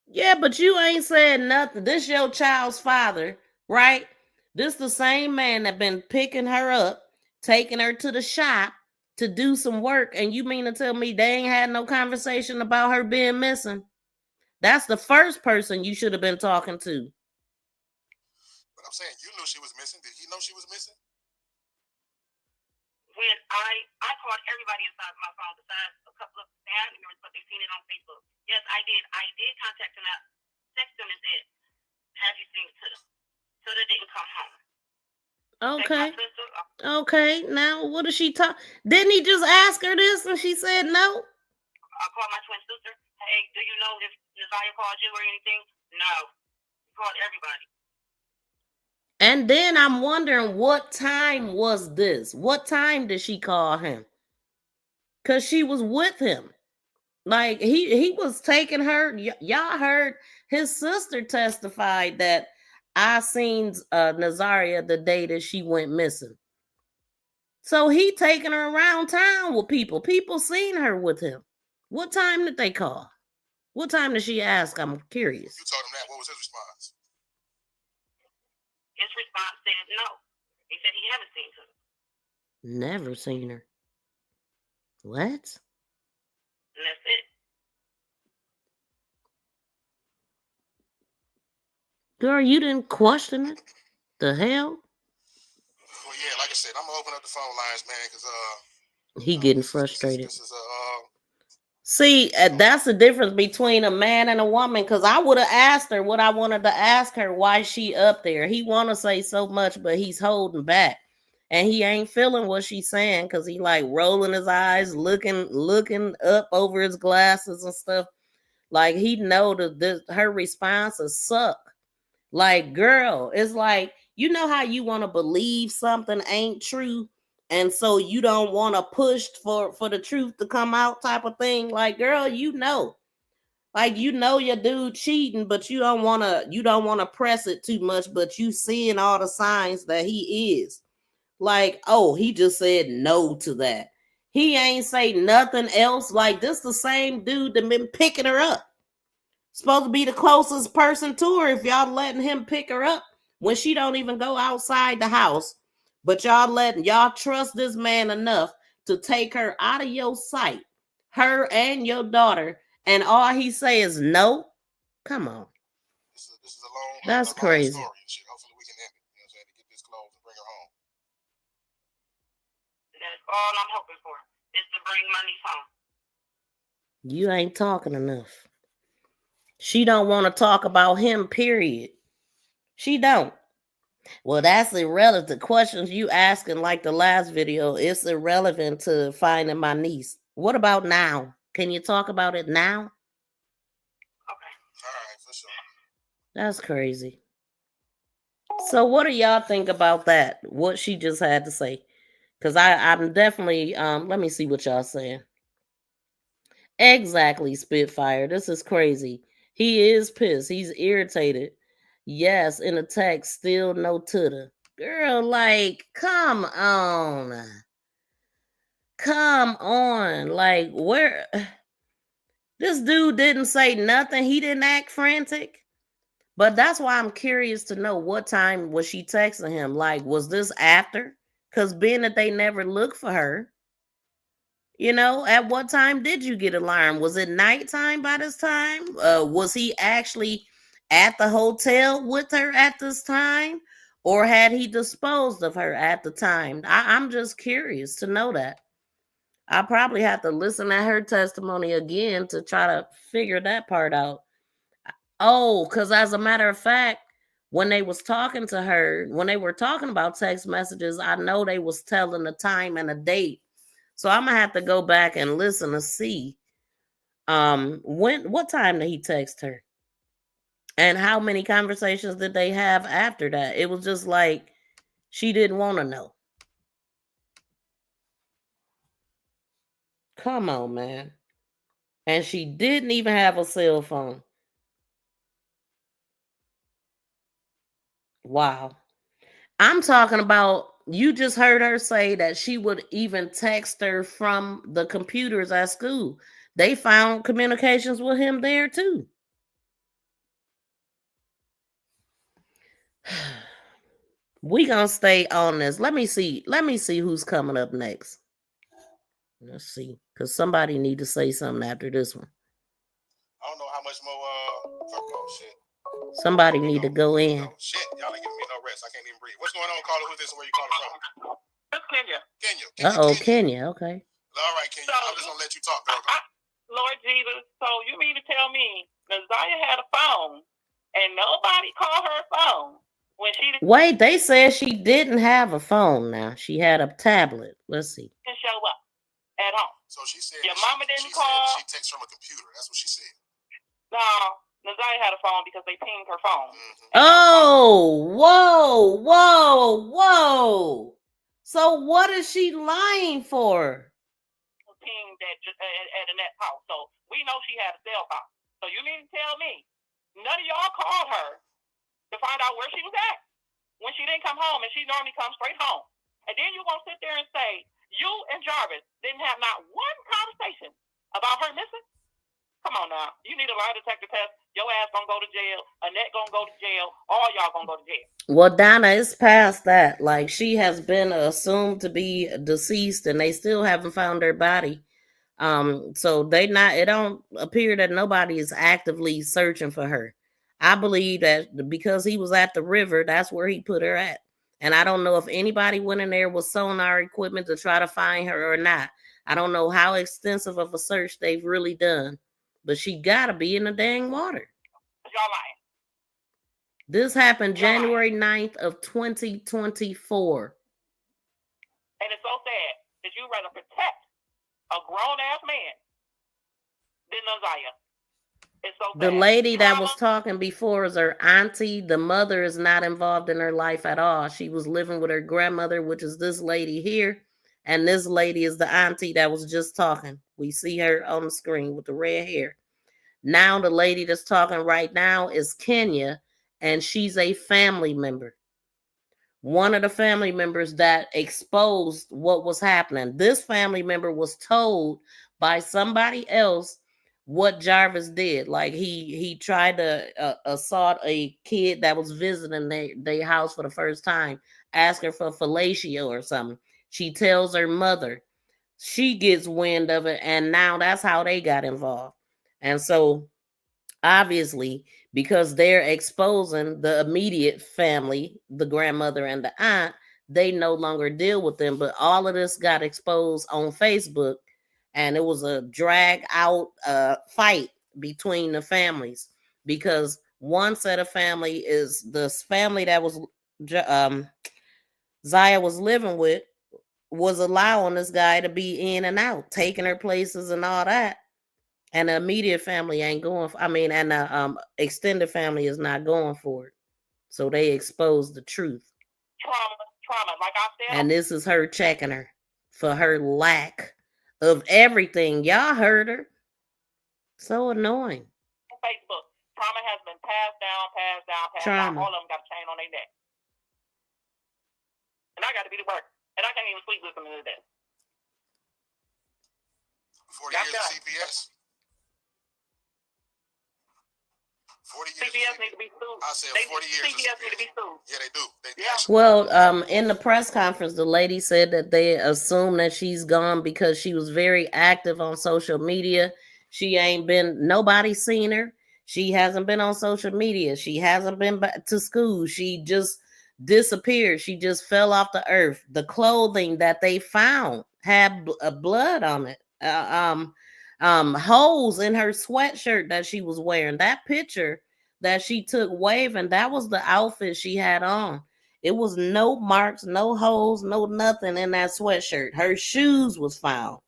Yeah, but you ain't said nothing. This your child's father, right? This the same man that been picking her up, taking her to the shop to do some work, and you mean to tell me they ain't had no conversation about her being missing? That's the first person you should have been talking to. But I'm saying, you knew she was missing. Did he know she was missing? When I called everybody inside my phone besides a couple of family members, but they seen it on Facebook. Yes, I did. I did contact him, text him and said, have you seen Tuda? Tuda didn't come home. Okay. Okay. Now, what did she talk? Didn't he just ask her this and she said no? I called my twin sister. Hey, do you know if ZIYAH called you or anything? No. He called everybody. And then I'm wondering, what time was this? What time did she call him? Because she was with him. Like, he was taking her. Y'all heard his sister testified that I seen Nazaria the day that she went missing. So he taking her around town with people. People seen her with him. What time did they call? What time did she ask? I'm curious. You told him that. What was his response? His response said no. He said he haven't seen her. Never seen her. What? And that's it. Girl, you didn't question it? The hell? Well, yeah, like I said, I'm gonna open up the phone lines, man, because he getting frustrated. See, that's the difference between a man and a woman, because I would have asked her what I wanted to ask her, why she up there. He want to say so much, but he's holding back. And he ain't feeling what she's saying, because he like rolling his eyes, looking up over his glasses and stuff. Like he know that her responses suck. Like, girl, it's like, you know how you want to believe something ain't true, and so you don't want to push for the truth to come out, type of thing. Like, girl, you know, like, you know your dude cheating, but you don't want to press it too much, but you seeing all the signs that he is. Like, oh, he just said no to that. He ain't say nothing else. Like, this the same dude that been picking her up. Supposed to be the closest person to her, if y'all letting him pick her up when she don't even go outside the house. But y'all trust this man enough to take her out of your sight, her and your daughter, and all he say is no. Come on. this is a long, that's crazy. Story and shit. Hopefully we can end it. You know what I'm saying? To get this closed and bring her home. That's all I'm hoping for, is to bring my niece home. You ain't talking enough. She don't want to talk about him, period. She don't. Well, that's irrelevant. The questions you asking, like the last video, it's irrelevant to finding my niece. What about now? Can you talk about it now? Okay. All right, for sure. That's crazy. So what do y'all think about that? What she just had to say? Because I'm definitely, let me see what y'all saying. Exactly, Spitfire. This is crazy. He is pissed. He's irritated. Yes, in a text, still no tutor. Girl, like, come on. Come on. Like, where? This dude didn't say nothing. He didn't act frantic. But that's why I'm curious to know what time was she texting him. Like, was this after? Because being that they never looked for her, you know, at what time did you get alarm? Was it nighttime by this time? Was he actually at the hotel with her at this time? Or had he disposed of her at the time? I'm just curious to know that. I probably have to listen to her testimony again to try to figure that part out. Oh, because as a matter of fact, when they was talking to her, when they were talking about text messages, I know they was telling the time and a date. So I'm gonna have to go back and listen to see what time did he text her? And how many conversations did they have after that? It was just like she didn't want to know. Come on, man. And she didn't even have a cell phone. Wow. I'm talking about, you just heard her say that she would even text her from the computers at school. They found communications with him there too. We gonna stay on this. Let me see who's coming up next. Let's see, because somebody need to say something after this one. I don't know how much more. Oh shit. Somebody need to go in. Shit, y'all ain't giving me no rest. I can't even breathe. What's going on, caller? Who's this and where you calling from? It's Kenya. Uh-oh, Kenya. Okay. All right, Kenya. I'm just gonna let you talk, girl. Lord Jesus, so you mean to tell me Nazaya had a phone and nobody called her phone when she Wait, they said she didn't have a phone now. She had a tablet. Let's see. didn't show up at home? So she said Your mama didn't call. She texted from a computer. That's what she said. No, Nazaya had a phone because they pinged her phone. Oh, whoa. So what is she lying for? Pinged at Annette's house. So we know she had a cell phone. So you mean to tell me none of y'all called her to find out where she was at when she didn't come home, and she normally comes straight home. And then you gonna sit there and say you and Jarvis didn't have not one conversation about her missing? Come on now. You need a lie detector test. Your ass gonna go to jail. Annette gonna go to jail. All y'all gonna go to jail. Well, Donna, it's past that. Like, she has been assumed to be deceased, and they still haven't found her body. So it don't appear that nobody is actively searching for her. I believe that because he was at the river, that's where he put her at. And I don't know if anybody went in there with sonar equipment to try to find her or not. I don't know how extensive of a search they've really done, but she gotta be in the dang water. Y'all lying. This happened January 9th of 2024. And it's so sad that you rather protect a grown-ass man than Nazaya. It's so sad. The lady that was talking before is her auntie. The mother is not involved in her life at all. She was living with her grandmother, which is this lady here. And this lady is the auntie that was just talking. We see her on the screen with the red hair. Now the lady that's talking right now is Kenya, and she's a family member. One of the family members that exposed what was happening. This family member was told by somebody else what Jarvis did. Like he tried to assault a kid that was visiting their house for the first time, ask her for fellatio or something. She tells her mother. She gets wind of it, and now that's how they got involved. And so obviously, because they're exposing the immediate family, the grandmother and the aunt, they no longer deal with them. But all of this got exposed on Facebook, and it was a drag out fight between the families, because one set of family is the family that was ZIYAH was living with, was allowing this guy to be in and out, taking her places and all that. And the immediate family ain't going for, and the extended family is not going for it. So they exposed the truth. Trauma. Like I said. And this is her checking her. for her lack of everything. Y'all heard her. So annoying. Facebook. Trauma has been passed down. Trauma. All of them got a chain on their neck. And I got to be to work. And I can't even sleep listening to this. 40 years of CPS. 40 years. CPS need to be sued. I said 40 years. CPS need to be sued. Yeah, they do. Well, in the press conference, the lady said that they assume that she's gone because she was very active on social media. She ain't been, nobody's seen her. She hasn't been on social media. She hasn't been back to school. She just disappeared. She just fell off the earth. The clothing that they found had blood on it. Holes in her sweatshirt that she was wearing. That picture that she took waving, that was the outfit she had on. It was no marks, no holes, no nothing in that sweatshirt. Her shoes was found.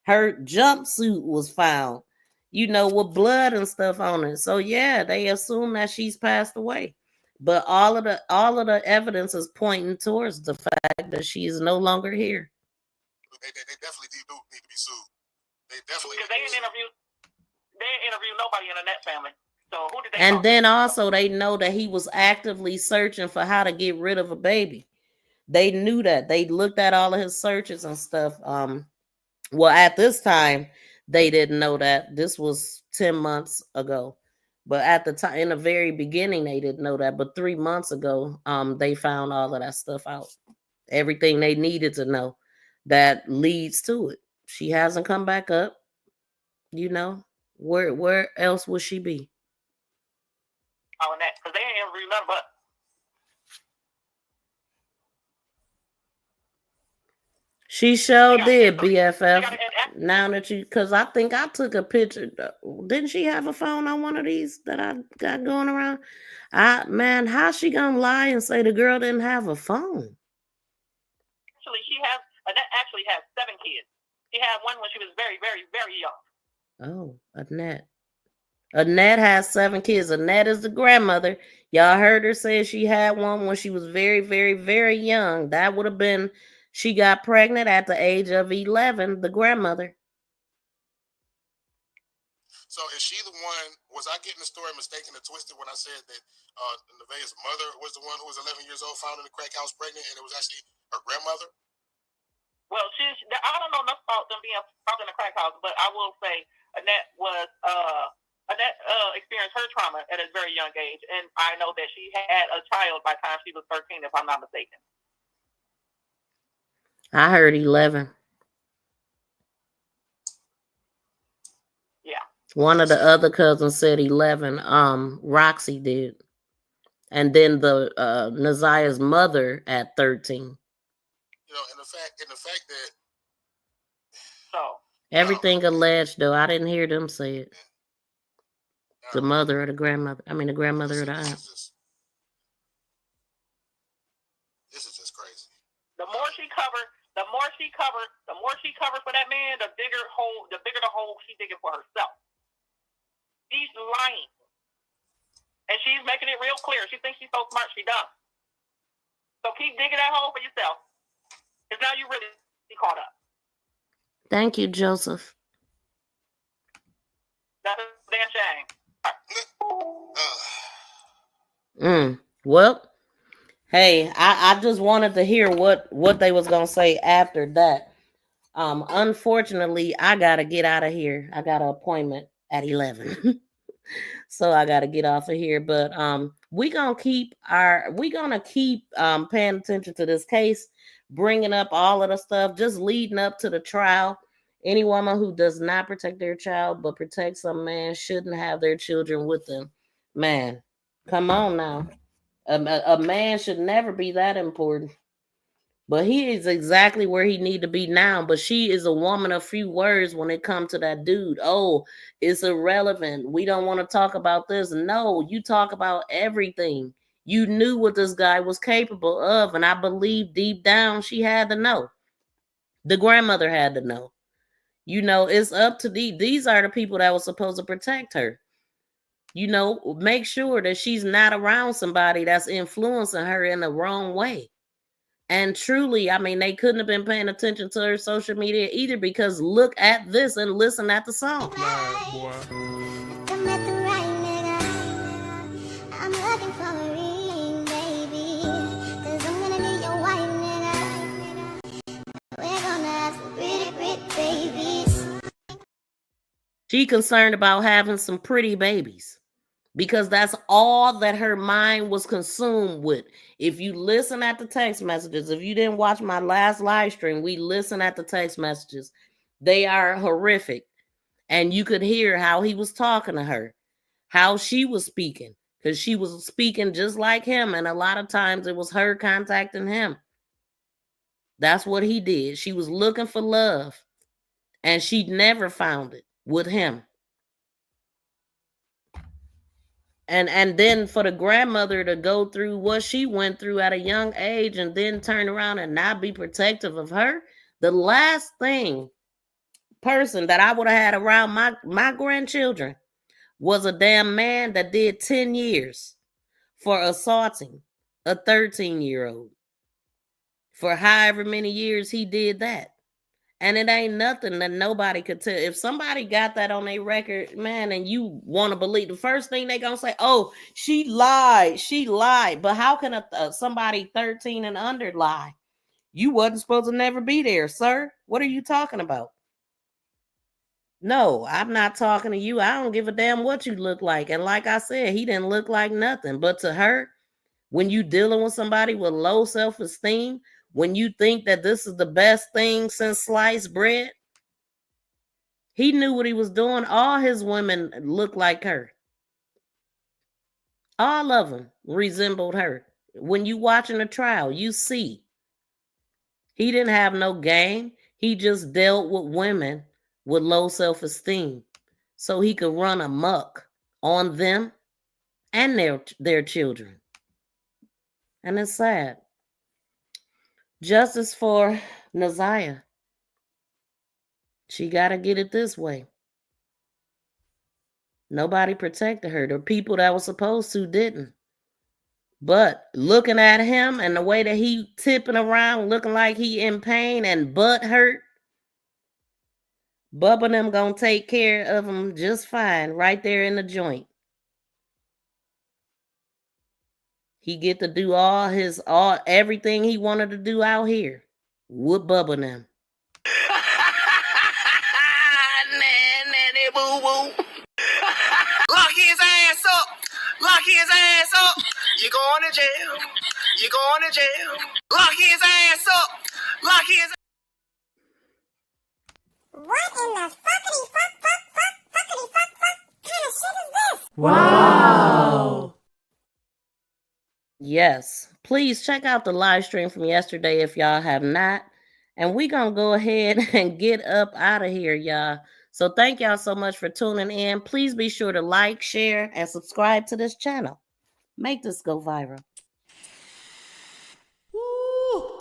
Her jumpsuit was found, with blood and stuff on it. So yeah, they assume that she's passed away. But all of the evidence is pointing towards the fact that she is no longer here. They definitely do need to be sued. They definitely. Because they didn't interview nobody in the Net family. So who did they? And then also they know that he was actively searching for how to get rid of a baby. They knew that. They looked at all of his searches and stuff. Well, at this time, they didn't know that. This was 10 months ago. But at the time, in the very beginning, they didn't know that. But 3 months ago, they found all of that stuff out. Everything they needed to know that leads to it. She hasn't come back up. Where else would she be? On that, because they didn't interview none but. She sure did, BFF. Now that because I think I took a picture. Didn't she have a phone on one of these that I got going around? How's she gonna lie and say the girl didn't have a phone? Annette actually has 7 kids. She had one when she was very, very, very young. Oh, Annette. Annette has 7 kids. Annette is the grandmother. Y'all heard her say she had one when she was very, very, very young. That would have been, she got pregnant at the age of 11, the grandmother. So is she the one, was I getting the story mistaken and twisted when I said that Nevaeh's mother was the one who was 11 years old, found in the crack house pregnant, and it was actually her grandmother? Well, I don't know enough about them being found in the crack house, but I will say Annette experienced her trauma at a very young age, and I know that she had a child by the time she was 13, if I'm not mistaken. I heard 11. Yeah. One of the other cousins said 11. Roxy did. And then the Naziah's mother at 13. And the fact that everything alleged, though, I didn't hear them say it. The mother or the grandmother. I mean, the grandmother or the aunt. This is just crazy. The more she covered for that man, the bigger the hole she's digging for herself. She's lying. And she's making it real clear. She thinks she's so smart, she does. So keep digging that hole for yourself. Because now you're really caught up. Thank you, Joseph. That's a damn shame. Well, hey, I just wanted to hear what they was gonna say after that. Unfortunately, I gotta get out of here. I got an appointment at 11. So I gotta get off of here. But we're gonna keep paying attention to this case, bringing up all of the stuff, just leading up to the trial. Any woman who does not protect their child but protects a man shouldn't have their children with them. Man, come on now. A man should never be that important. But he is exactly where he need to be now. But she is a woman of few words when it comes to that dude. Oh, it's irrelevant. We don't want to talk about this. No, you talk about everything. You knew what this guy was capable of. And I believe deep down she had to know. The grandmother had to know. It's up to these are the people that were supposed to protect her. Make sure that she's not around somebody that's influencing her in the wrong way. And truly, I mean, they couldn't have been paying attention to her social media either, because look at this and listen at the song. Slide, boy. I met the right nigga. I'm looking for a ring, baby. 'Cause I'm gonna be your white nigga. We're gonna have some pretty, pretty babies. She concerned about having some pretty babies, because that's all that her mind was consumed with. If you listen at the text messages, if you didn't watch my last live stream, we listen at the text messages. They are horrific. And you could hear how he was talking to her, how she was speaking, because she was speaking just like him. And a lot of times it was her contacting him. That's what he did. She was looking for love, and she never found it with him. And then for the grandmother to go through what she went through at a young age and then turn around and not be protective of her. The last person that I would have had around my grandchildren was a damn man that did 10 years for assaulting a 13-year-old. For however many years he did that. And it ain't nothing that nobody could tell. If somebody got that on their record, man, and you want to believe, the first thing they gonna say, oh, she lied. But how can somebody 13 and under lie? You wasn't supposed to never be there, sir. What are you talking about? No, I'm not talking to you. I don't give a damn what you look like. And like I said, he didn't look like nothing. But to her, when you dealing with somebody with low self-esteem, when you think that this is the best thing since sliced bread, he knew what he was doing. All his women looked like her. All of them resembled her. When you watching a trial, you see. He didn't have no game. He just dealt with women with low self-esteem so he could run amok on them and their children. And it's sad. Justice for ZIYAH. She got to get it this way. Nobody protected her. The people that were supposed to didn't. But looking at him and the way that he tipping around, looking like he in pain and butt hurt, Bubba them gonna take care of him just fine right there in the joint. He get to do everything he wanted to do out here with Bubba them. Nanny boo boo. Lock his ass up. Lock his ass up. You going to jail. You going to jail. Lock his ass up. Lock his. What in the fuckity fuck kind of shit is this? Wow. Yes. Please check out the live stream from yesterday if y'all have not. And we're going to go ahead and get up out of here, y'all. So thank y'all so much for tuning in. Please be sure to like, share, and subscribe to this channel. Make this go viral. Woo.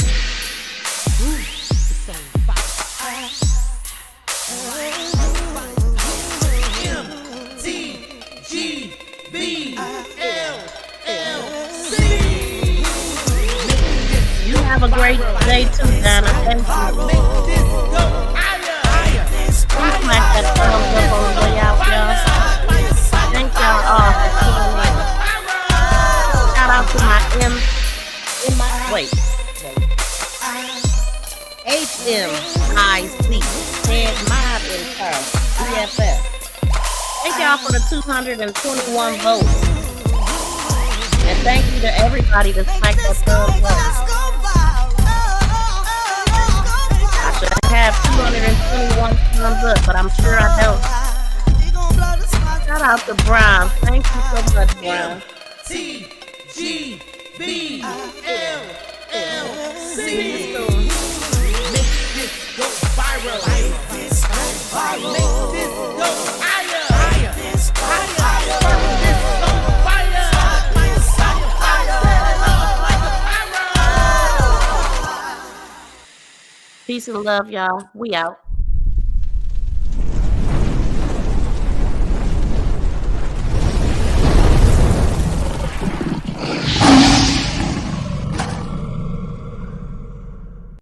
You have a great day too, Donna. Thank you. Please smack that thumbs up on the way out, y'all. Thank y'all all for tuning in. Shout out to my HMIC, head mod intern, BFF. Thank y'all for the 221 votes. And thank you to everybody that smacked that thumbs up. I should have 221 thumbs up, but I'm sure I don't. Shout out to Brown. Thank you so much, Brown. Peace and love, y'all. We out.